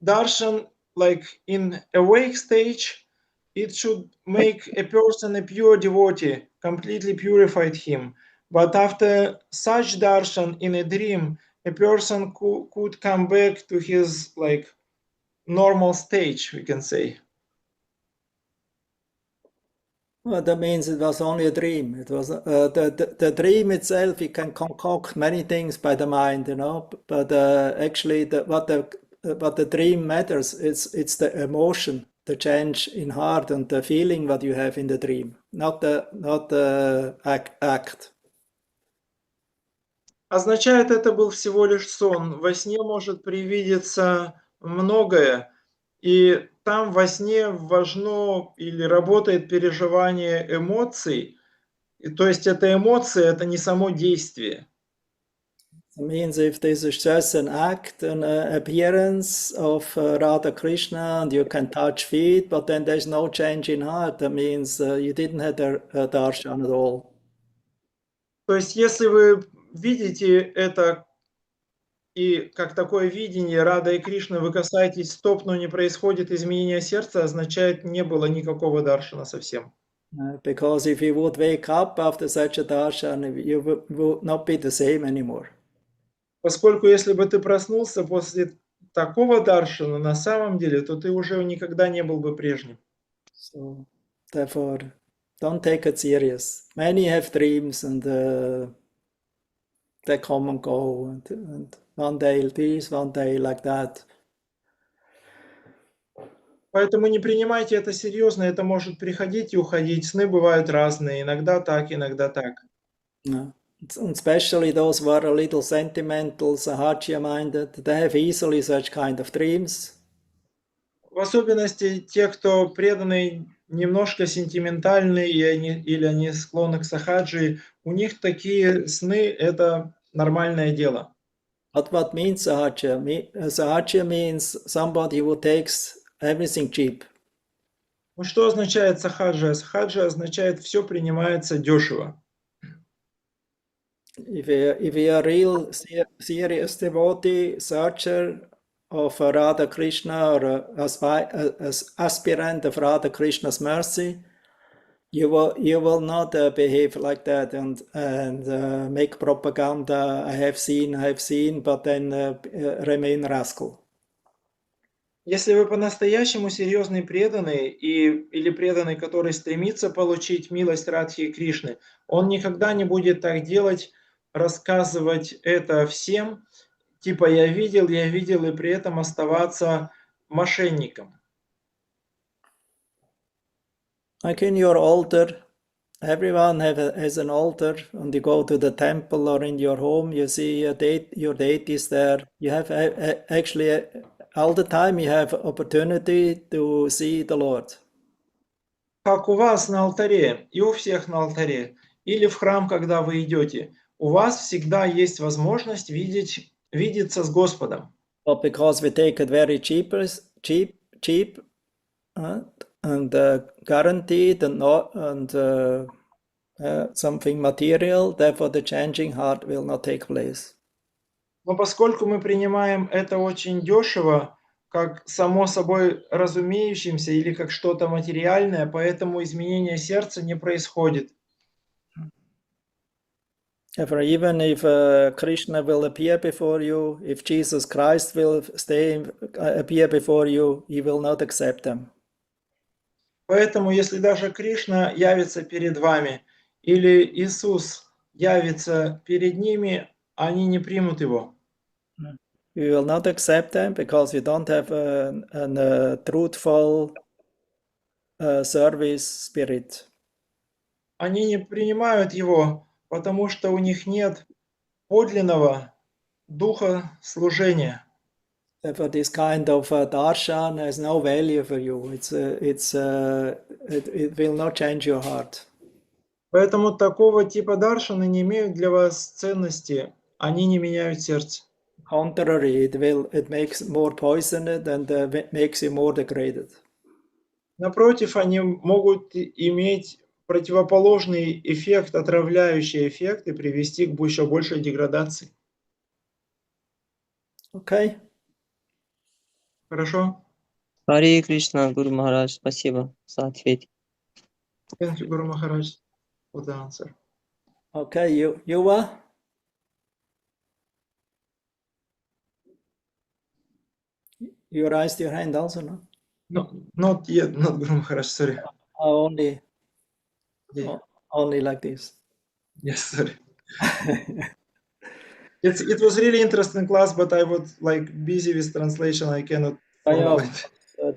darshan, like in awake stage, it should make a person a pure devotee, completely purified him. But after such darshan in a dream, a person could come back to his like normal stage, we can say. Well, that means it was only a dream. It was the dream itself. You can concoct many things by the mind, But actually, what the dream matters. It's the emotion, the change in heart, and the feeling what you have in the dream, not the act. Означает, это был всего лишь сон. Во сне может привидеться многое, и там во сне важно или работает переживание эмоций, и, то есть это эмоции, это не само действие. It means if this is just an act, an appearance of Radha Krishna, and you can touch feet, but then there's no change in heart, that means you didn't have a darshan at all. То есть если вы видите это и как такое видение Рада и Кришны, вы касаетесь стоп, но не происходит изменения сердца, означает, не было никакого даршана совсем. Because if you would wake up after such a darshan, you would not be the same anymore. Поскольку если бы ты проснулся после такого даршана на самом деле, то ты уже никогда не был бы прежним. So, therefore, don't take it serious. Many have dreams and they come and go, and one day this, one day like that. Поэтому не принимайте это серьезно, это может приходить и уходить. Сны бывают разные, иногда так, иногда так. No. And especially those who are a little sentimental, sahaja-minded, they have easily such kind of dreams. В особенности те, кто преданный, немножко сентиментальный, или они склонны к сахаджи, у них такие сны – это нормальное дело. But what means sahaja? Sahaja means somebody who takes everything cheap. Ну что означает сахаджа? Сахаджа означает «все принимается дешево». If you are a real serious devotee, searcher of Radha Krishna or as aspirant of Radha Krishna's mercy, you will not behave like that and make propaganda. I have seen, but then remain rascal. Если вы по-настоящему серьезный преданный или преданный, который стремится получить милость Радхи и Кришны, он никогда не будет так делать, рассказывать это всем, типа я видел, и при этом оставаться мошенником. Like in your altar, everyone has an altar, and you go to the temple or in your home, you see your deities there. You have actually all the time you have opportunity to see the Lord. Как у вас на алтаре, и у всех на алтаре, или в храм, когда вы идете, у вас всегда есть возможность видеться с Господом. But because we take it very cheap and guaranteed and something material, therefore the changing heart will not take place. Но поскольку мы принимаем это очень дешево, как само собой разумеющимся или как что-то материальное, поэтому изменение сердца не происходит. Therefore, even if Krishna will appear before you, if Jesus Christ will appear before you, you will not accept them. Поэтому, если даже Кришна явится перед вами, или Иисус явится перед ними, они не примут его. You will not accept them because you don't have a truthful service spirit. Они не принимают его, потому что у них нет подлинного духа служения. Therefore, this kind of darshan has no value for you. It will not change your heart. Поэтому такого типа даршаны не имеют для вас ценности, они не меняют сердце. Contrary, it makes more poisoned and makes you more degraded. Напротив, они могут иметь противоположный эффект, отравляющий эффект и привести к еще большей деградации. Okay. Хорошо? Харе Кришна, Гуру Махарадж, спасибо за ответ. Thank you, Guru Maharaj, for the answer. Okay, you You raised your hand also, no? No, not yet, not Guru Maharaj, sorry. Only Yeah. only like this. Yes, sorry. It was really interesting class, but I was busy with translation. I cannot follow it.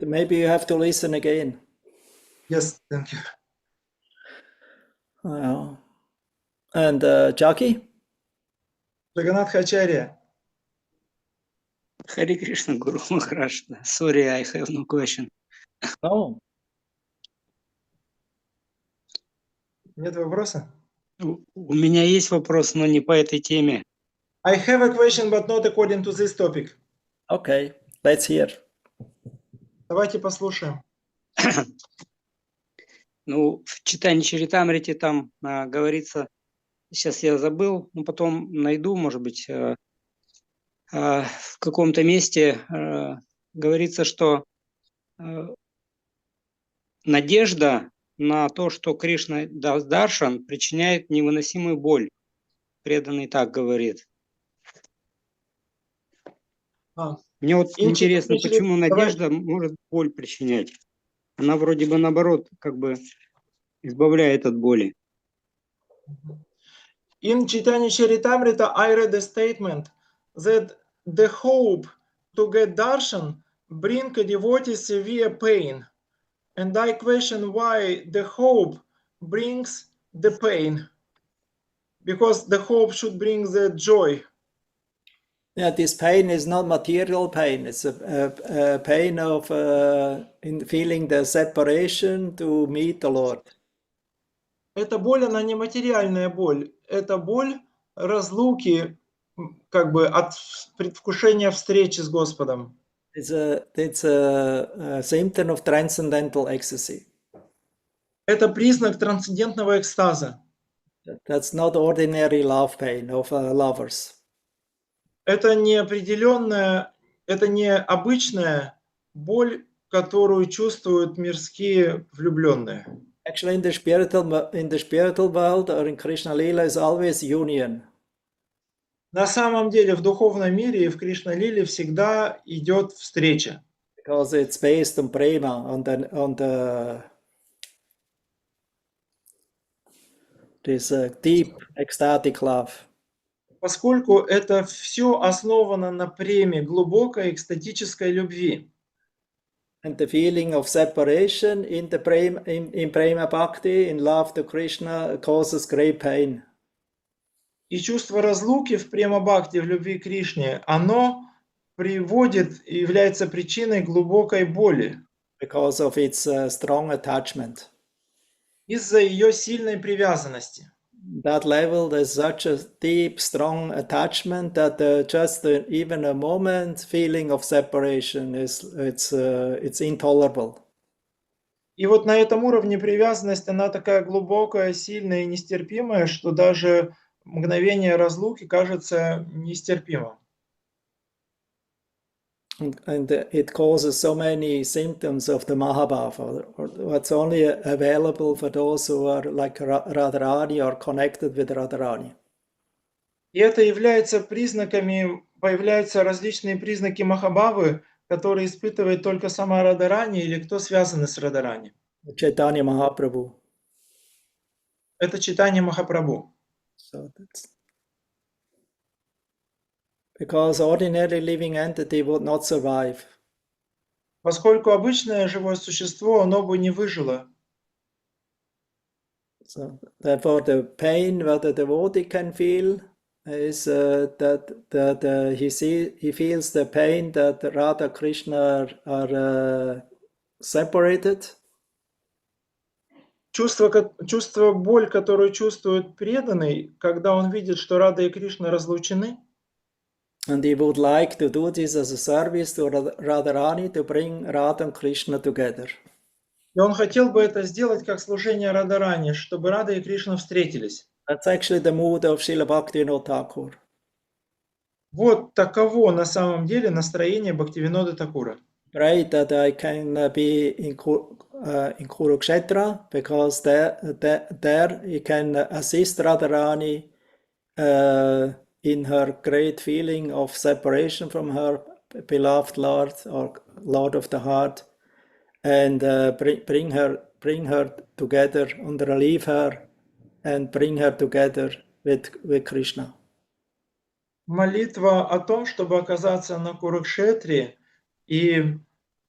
Maybe you have to listen again. Yes, thank you. And Jackie? Jagannath Acharya. Hare Krishna, Guru Maharaj. Sorry, I have no question. No. Нет вопроса? У меня есть вопрос, но не по этой теме. I have a question, but not according to this topic. Okay, let's hear. Давайте послушаем. Ну, в читании Чаритамрити там говорится, сейчас я забыл, но потом найду, может быть, в каком-то месте говорится, что надежда на то, что Кришна даст даршан, причиняет невыносимую боль. Преданный так говорит. Мне вот интересно, почему надежда может боль причинять? Она вроде бы наоборот как бы избавляет от боли. In Chaitanya Charitamrita, I read a statement that the hope to get darshan bring a devotee severe pain. And I question why the hope brings the pain. because the hope should bring the joy. Yeah, this pain is not material pain. It's a pain of in feeling the separation to meet the Lord. Эта боль, она не материальная боль. Это боль разлуки, как бы от предвкушения встречи с Господом. It's a symptom of transcendental ecstasy. Это признак трансцендентного экстаза. That's not ordinary love pain of lovers. Это не определенная, это не обычная боль, которую чувствуют мирские влюбленные. Actually, in the spiritual world or in Krishna Lila is always union. На самом деле в духовном мире и в Кришна-лиле всегда идет встреча. Because it's based on prema, this deep ecstatic love. Поскольку это все основано на преме, глубокой экстатической любви. And the feeling of separation in prema bhakti, in love to Krishna, causes great pain. И чувство разлуки в према-бхакти, в любви к Кришне, оно приводит и является причиной глубокой боли. Because of its strong attachment. Из-за ее сильной привязанности. That level, there's such a deep, strong attachment that just even a moment feeling of separation it's intolerable. И вот на этом уровне привязанность, она такая глубокая, сильная и нестерпимая, что даже мгновение разлуки кажется нестерпимым. And it causes so many symptoms of the Mahabhava. What's only available for those who are like Radharani or connected with Radharani. И это является признаками, появляются различные признаки Махабхавы, которые испытывает только сама Радharani или кто связаны с Радharani. Chaitanya Mahaprabhu. Это читание Махапрабху. So that's because ordinary living entity would not survive. Поскольку обычное живое существо, оно бы не выжило. So therefore, the pain that the devotee can feel is that he feels the pain that Radha Krishna are separated. Чувство боль, которую чувствует преданный, когда он видит, что Рада и Кришна разлучены. And he would like to do this as a service to Radharani to bring Radha and Krishna together. И он хотел бы это сделать как служение Радharani, чтобы Рада и Кришна встретились. That's actually the mood of Srila Bhaktivinoda Thakur. Вот таково на самом деле настроение Бхактивиноды Thakura. Pray that I can be in Kurukshetra, because there he can assist Radharani in her great feeling of separation from her beloved Lord or Lord of the heart, and bring her together and relieve her and bring her together with Krishna. Молитва о том, чтобы оказаться на Курукшетре и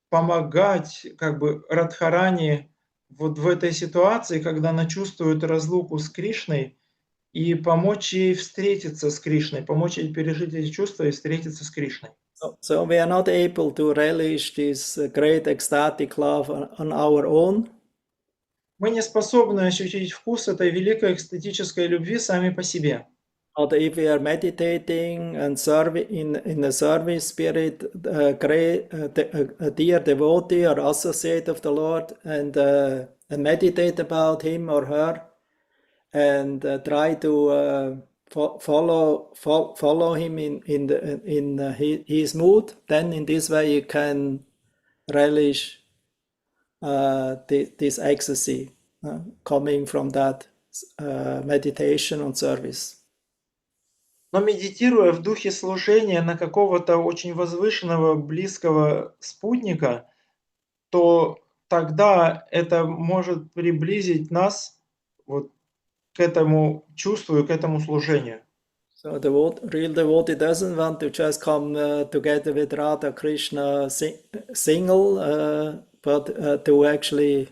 помогать как бы Радхарани вот в этой ситуации, когда она чувствует разлуку с Кришной, и помочь ей встретиться с Кришной, помочь ей пережить эти чувства и встретиться с Кришной. So we are not able to relish this great ecstatic love on our own. Мы не способны ощутить вкус этой великой экстатической любви сами по себе. But if we are meditating and in the service spirit, a dear devotee or associate of the Lord, and meditate about him or her, and try to follow him in his mood, then in this way you can relish this ecstasy coming from that meditation and service. Но медитируя в духе служения на какого-то очень возвышенного, близкого спутника, то тогда это может приблизить нас вот к этому чувству и к этому служению. So the real devotee doesn't want to just come together with Radha Krishna single, but to actually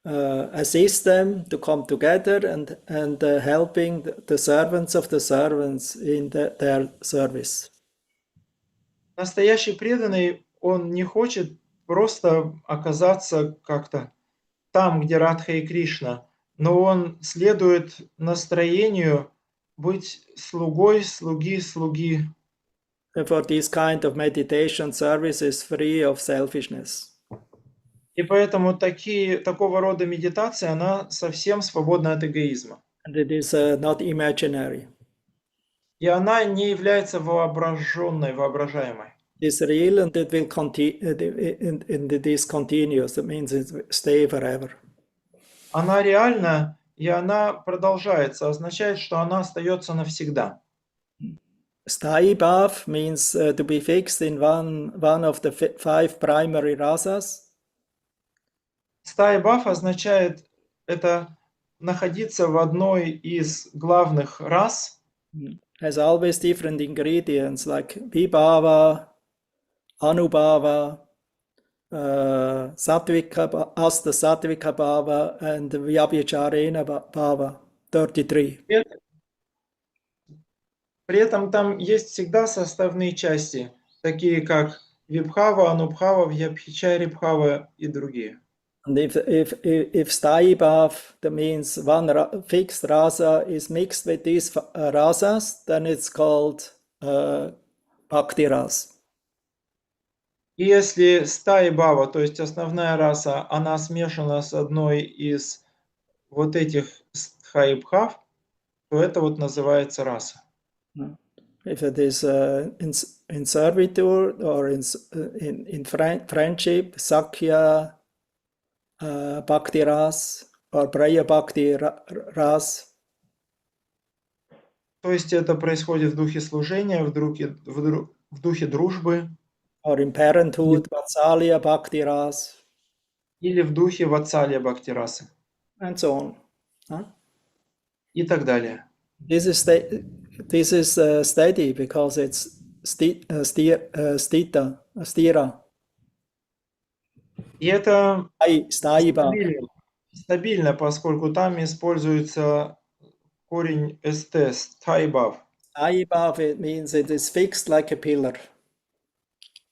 assist them to come together and helping the servants of the servants in their service. Настоящий преданный, он не хочет просто оказаться как-то там, где Радха и Кришна, но он следует настроению быть слугой, слуги. For this kind of meditation service is free of selfishness. И поэтому такого рода медитация, она совсем свободна от эгоизма. And it is not imaginary. И она не является воображаемой. It's real and it will continue, and it is continuous. That means it will stay forever. Она реальна, и она продолжается, означает, что она остается навсегда. Sthayi bhav means to be fixed in one of the 5 primary rasas. Стхаи бхав означает это находиться в одной из главных рас. Has always different ingredients like vibhava, anubhava, sattvika, asta sattvika bhava, and vyabhicharena bhava, 33. При этом там есть всегда составные части, такие как вибхава, анубхава, вьябхичари бхава и другие. And if sthayi bhav, that means one fixed rasa is mixed with these rasas, then it's called bhakti ras. И если стхаи бхава, то есть основная раса, она смешана с одной из вот этих стхаи бхав, то это вот называется раса. If it is in servitude or in friendship, Sakya Bhakti Ras or Praya Bhakti Ras. То есть это происходит в духе служения, в духе дружбы. Or in parenthood, Vatsalya Bhakti Ras. Или в духе ватсалья Бхакти расы. And so on. Huh? И так далее. This is steady because it's stira. И это Sthayi стабильно, поскольку там используется корень st, стхайбав. Sthayi bhav, it means it is fixed like a pillar.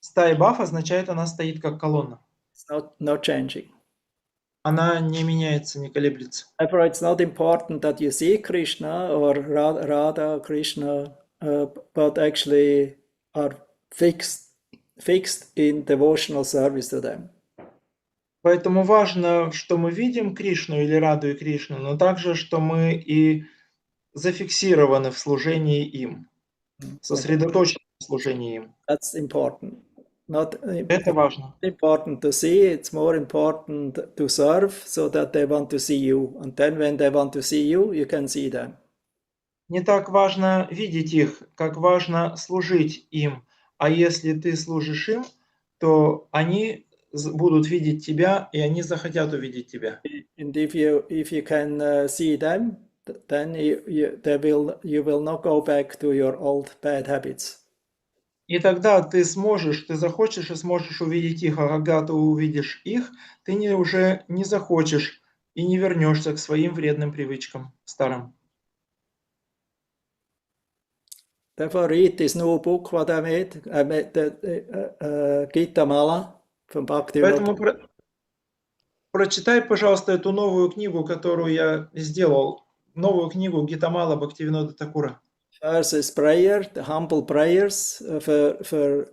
Стхайбав означает, она стоит как колонна. It's not changing. Она не меняется, не колеблется. Therefore, it's not important that you see Krishna or Radha Krishna, but actually are fixed in devotional service to them. Поэтому важно, что мы видим Кришну или Раду и Кришну, но также, что мы и зафиксированы в служении им, сосредоточены в служении им. That's important. Это важно. Important to see, it's more important to serve so that they want to see you. And then when they want to see you, you can see them. Не так важно видеть их, как важно служить им. А если ты служишь им, то они будут видеть тебя, и они захотят увидеть тебя. And if you can see them, then you will not go back to your old bad habits. И тогда ты захочешь и сможешь увидеть их, а когда ты увидишь их, ты уже не захочешь и не вернешься к своим вредным привычкам старым. Therefore, read this new book what I made the Gita Mala from Bhaktivinoda. Поэтому прочитай, пожалуйста, эту новую книгу, которую я сделал, новую книгу Гитамала Бхактивинода Такура. First is prayer, the humble prayers for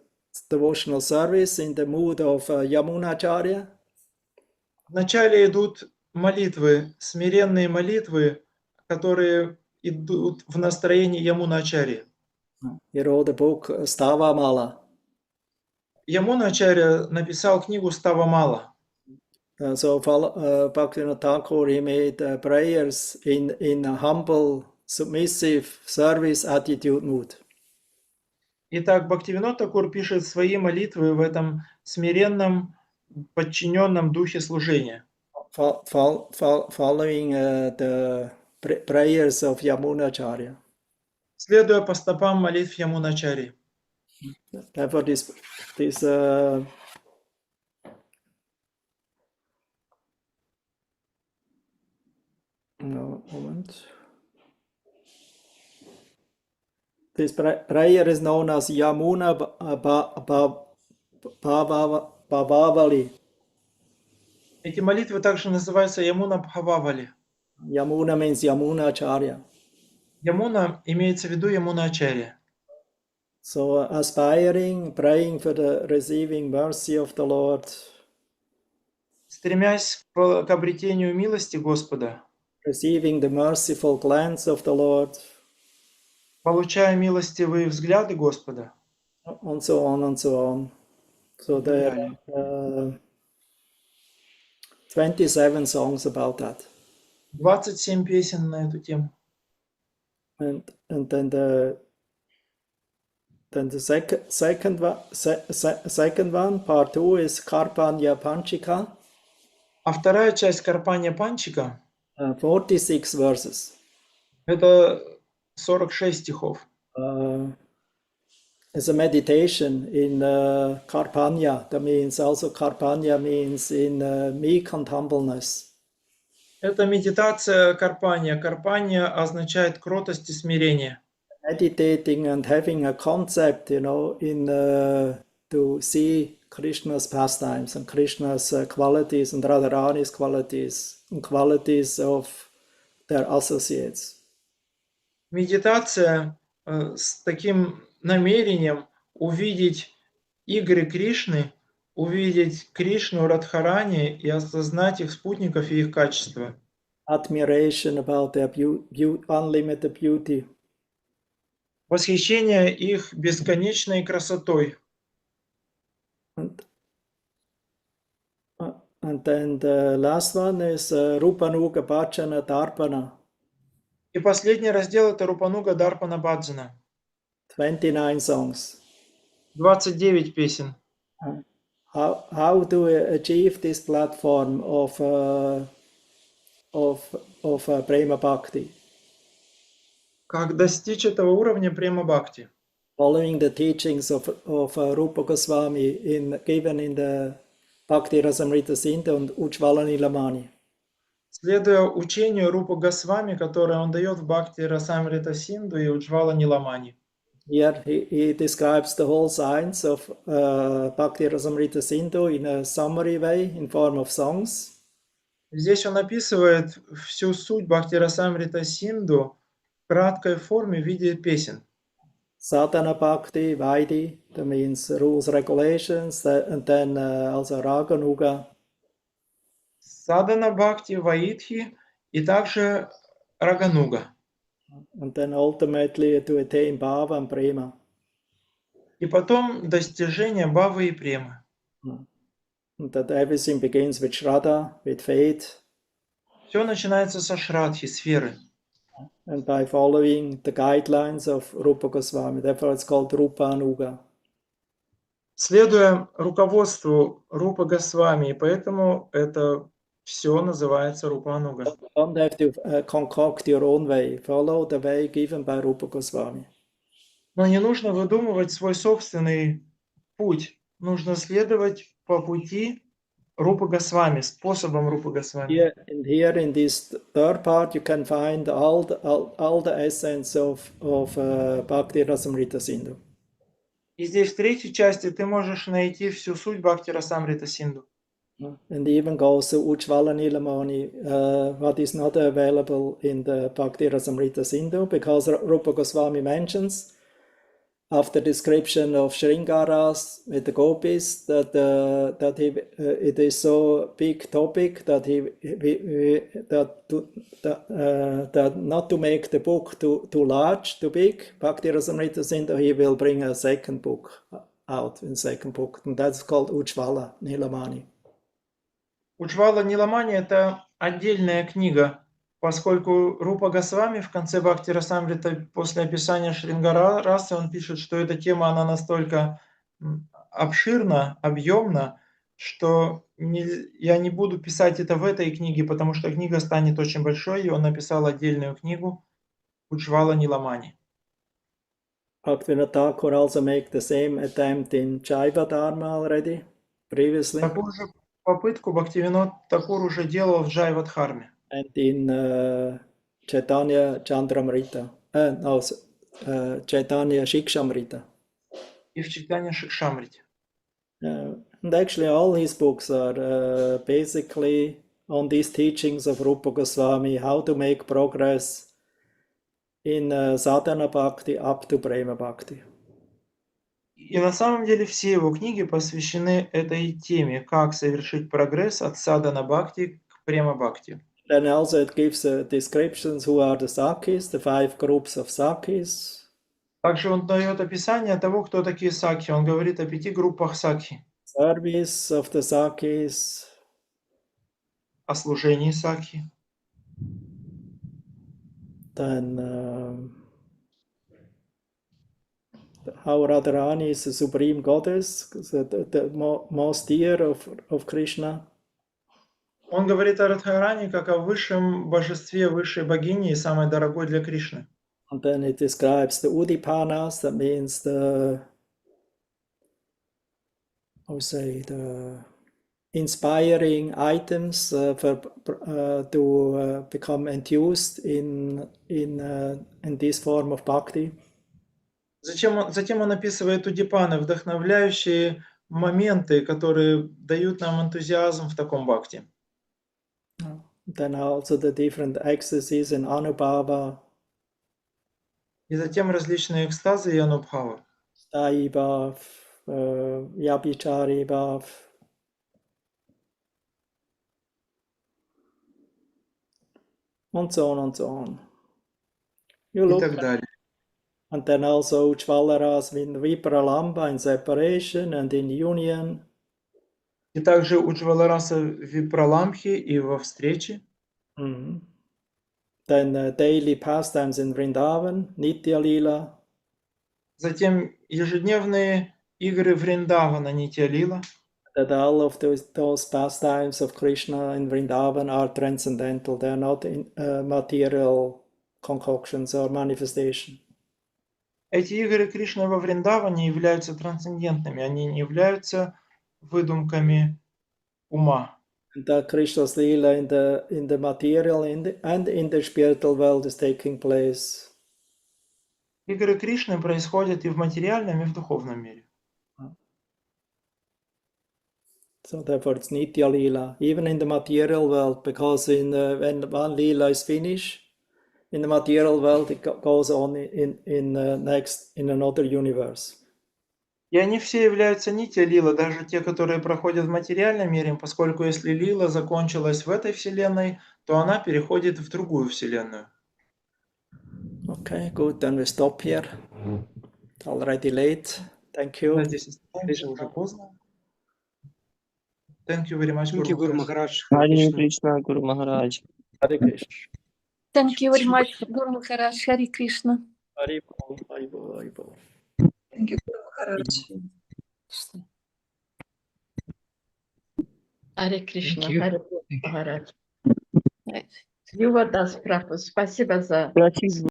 devotional service in the mood of Yamunacharya. Вначале идут молитвы, смиренные молитвы, которые идут в настроении Ямуначарьи. He wrote a book, Stava Mala. Ямуначарья написал книгу Става Мала. So Bhaktivinoda Thakur, he made prayers in a humble, submissive service attitude mood. Итак, Бхактивинод Такур пишет свои молитвы в этом смиренном, подчиненном духе служения. Following the prayers of Yamunacharya. Следуя по стопам молитв Ямуначарьи. Therefore, this No, moment. This prayer is known as Yamuna Bhavavali. Эти молитвы также называются Ямуна Бхававали. Yamuna means Yamuna Acharya. Ямуна имеется в виду Ямуна Ачарья. So aspiring, praying for the receiving mercy of the Lord, Стремясь к обретению милости Господа, receiving the merciful glance of the Lord, получая милостивые взгляды Господа, and so on and so on. So there are 27 songs about that. 27 песен на эту тему. And then the second one, part 2, is Karpanya Panchika, А вторая часть Карпанья Панчика 46 verses. – это 46 стихов. It's a meditation in Karpanya. That means also Karpanya means in meek and humbleness. Это медитация Карпанья. Карпанья означает кротость и смирение. Meditating and having a concept, in to see Krishna's pastimes and Krishna's qualities and Radharani's qualities and qualities of their associates. Медитация с таким намерением увидеть игры Кришны, увидеть Кришну Радхарани и осознать их спутников и их качества. Admiration about their unlimited beauty. Восхищение их бесконечной красотой. And then the last one is Rupanuga Bhajana Darpana. И последний раздел – это Рупануга Дарпана Баджана. 29 songs. 29 песен. How do we achieve this platform of Prema Bhakti? Как достичь этого уровня према бхакти? Following the teachings of Rupa Goswami given in the Bhakti Rasamrita Sindhu and Ujjvala Nilamani. Следуя учению Рупа Госвами, которое он дает в Бхакти Расамрита Синду и Уджвала Ниламани. Here he describes the whole science of Bhakti Rasamrita Sindhu in a summary way, in form of songs. Здесь он описывает всю суть Бхакти Расамрита Синду в краткой форме в виде песен. Sadhana Bhakti, Vaidhi, that means rules, regulations, and then also Raganuga. Садана Бхакти, Ваидхи и также Рагануга. And then ultimately to attain Bhava and Prema. И потом достижение Бхавы и Премы. And that everything begins with Shraddha, with faith. Все начинается со Шрадхи, с веры. And by following the guidelines of Rupa Goswami. Therefore it's called Rupanuga. Следуя руководству Рупа Госвами, и поэтому это все называется Рупануга. You don't have to concoct your own way. Follow the way given by Rupa Goswami. Но не нужно выдумывать свой собственный путь. Нужно следовать по пути Рупа Госвами, способом Рупа Госвами. Here in this third part you can find all the essence of Bhakti Rasamrita Sindhu. И здесь в третьей части ты можешь найти всю суть Бхакти Расамрита Синду. And even goes to Ujjvala Nilamani, what is not available in the Bhakti Rasamrita Sindhu, because Rupa Goswami mentions after description of Shringaras with the gopis that it is so big topic that that not to make the book too large, too big, Bhakti Rasamrita Sindhu, he will bring a second book out in second book, and that's called Ujjvala Nilamani. Уджвала Ниламани – это отдельная книга, поскольку Рупа Госвами в конце Бхакти Расамрита после описания Шрингарасы он пишет, что эта тема она настолько обширна, объемна, что я не буду писать это в этой книге, потому что книга станет очень большой, и он написал отдельную книгу Уджвала Ниламани. Bhaktivinoda Thakur also make the same attempt in Jaiva Dharma already, previously. Такую же попытку Бхактивинод Такур уже делал в Джайвадхарме. and in Chaitanya Chandramrita. No, Chaitanya Shikshamrita. И в Чайтанья Шикшамрите. And actually, all his books are basically on these teachings of Rupa Goswami, how to make progress in sadhana bhakti up to prema bhakti. И на самом деле все его книги посвящены этой теме, как совершить прогресс от садана бхакти к према бхакти. Then also it gives descriptions who are the Sakis, the 5 groups of Sakis. Также он дает описание того, кто такие сакхи. Он говорит о 5 группах сакхи, Service of the Sakis, о служении сакхи. then how Radharani is the supreme goddess, the most dear of Krishna. Он говорит о Радхарани как о высшем божестве, высшей богине и самой дорогой для Кришны. And then it describes the Udipanas, that means the inspiring items to become enthused in this form of bhakti. Затем он описывает удипаны, вдохновляющие моменты, которые дают нам энтузиазм в таком бхакти. Then also the different ecstasies and anubhava. И затем различные экстазы и анубхава. Sthayi bhav, Yabhichari bhav. And so on and so on. You И look так далее. And then also Ujvalaras in Vipralamba in separation and in union. И также Уджвалараса в Випраламхе и во встрече. Mm-hmm. Then daily pastimes in Vrindavan, Nitya Lila. Затем ежедневные игры Вриндавана, Нитья Лила. That all of those pastimes of Krishna in Vrindavan are transcendental. They are not material concoctions or manifestation. Эти игры Кришны во Вриндаване являются трансцендентными, они не являются выдумками ума. And Krishna's Leela in the material and in the spiritual world is taking place. Игры Кришны происходят и в материальном, и в духовном мире. So therefore it's Nitya Leela, even in the material world, because when one Leela is finished, in the material world it goes on in another universe. И они все являются Нитья Лила, даже те, которые проходят в материальном мире, поскольку если Лила закончилась в этой вселенной, то она переходит в другую вселенную. Okay, good, then we stop here. It's already late. Thank you. Мы здесь остановимся, уже поздно. Thank you very much, Thank you, Guru Guru Maharaj. Maharaj. Hare Krishna, Guru Maharaj. Hare Krishna. Thank you very much, Guru Maharaj. Hare Krishna. Hare Bol, Hare Bol, Hare Bol. Thank you, Guru Maharaj. Hare Krishna. you. Hare Maharaj. Ювадас Прабху, спасибо за Спасибо.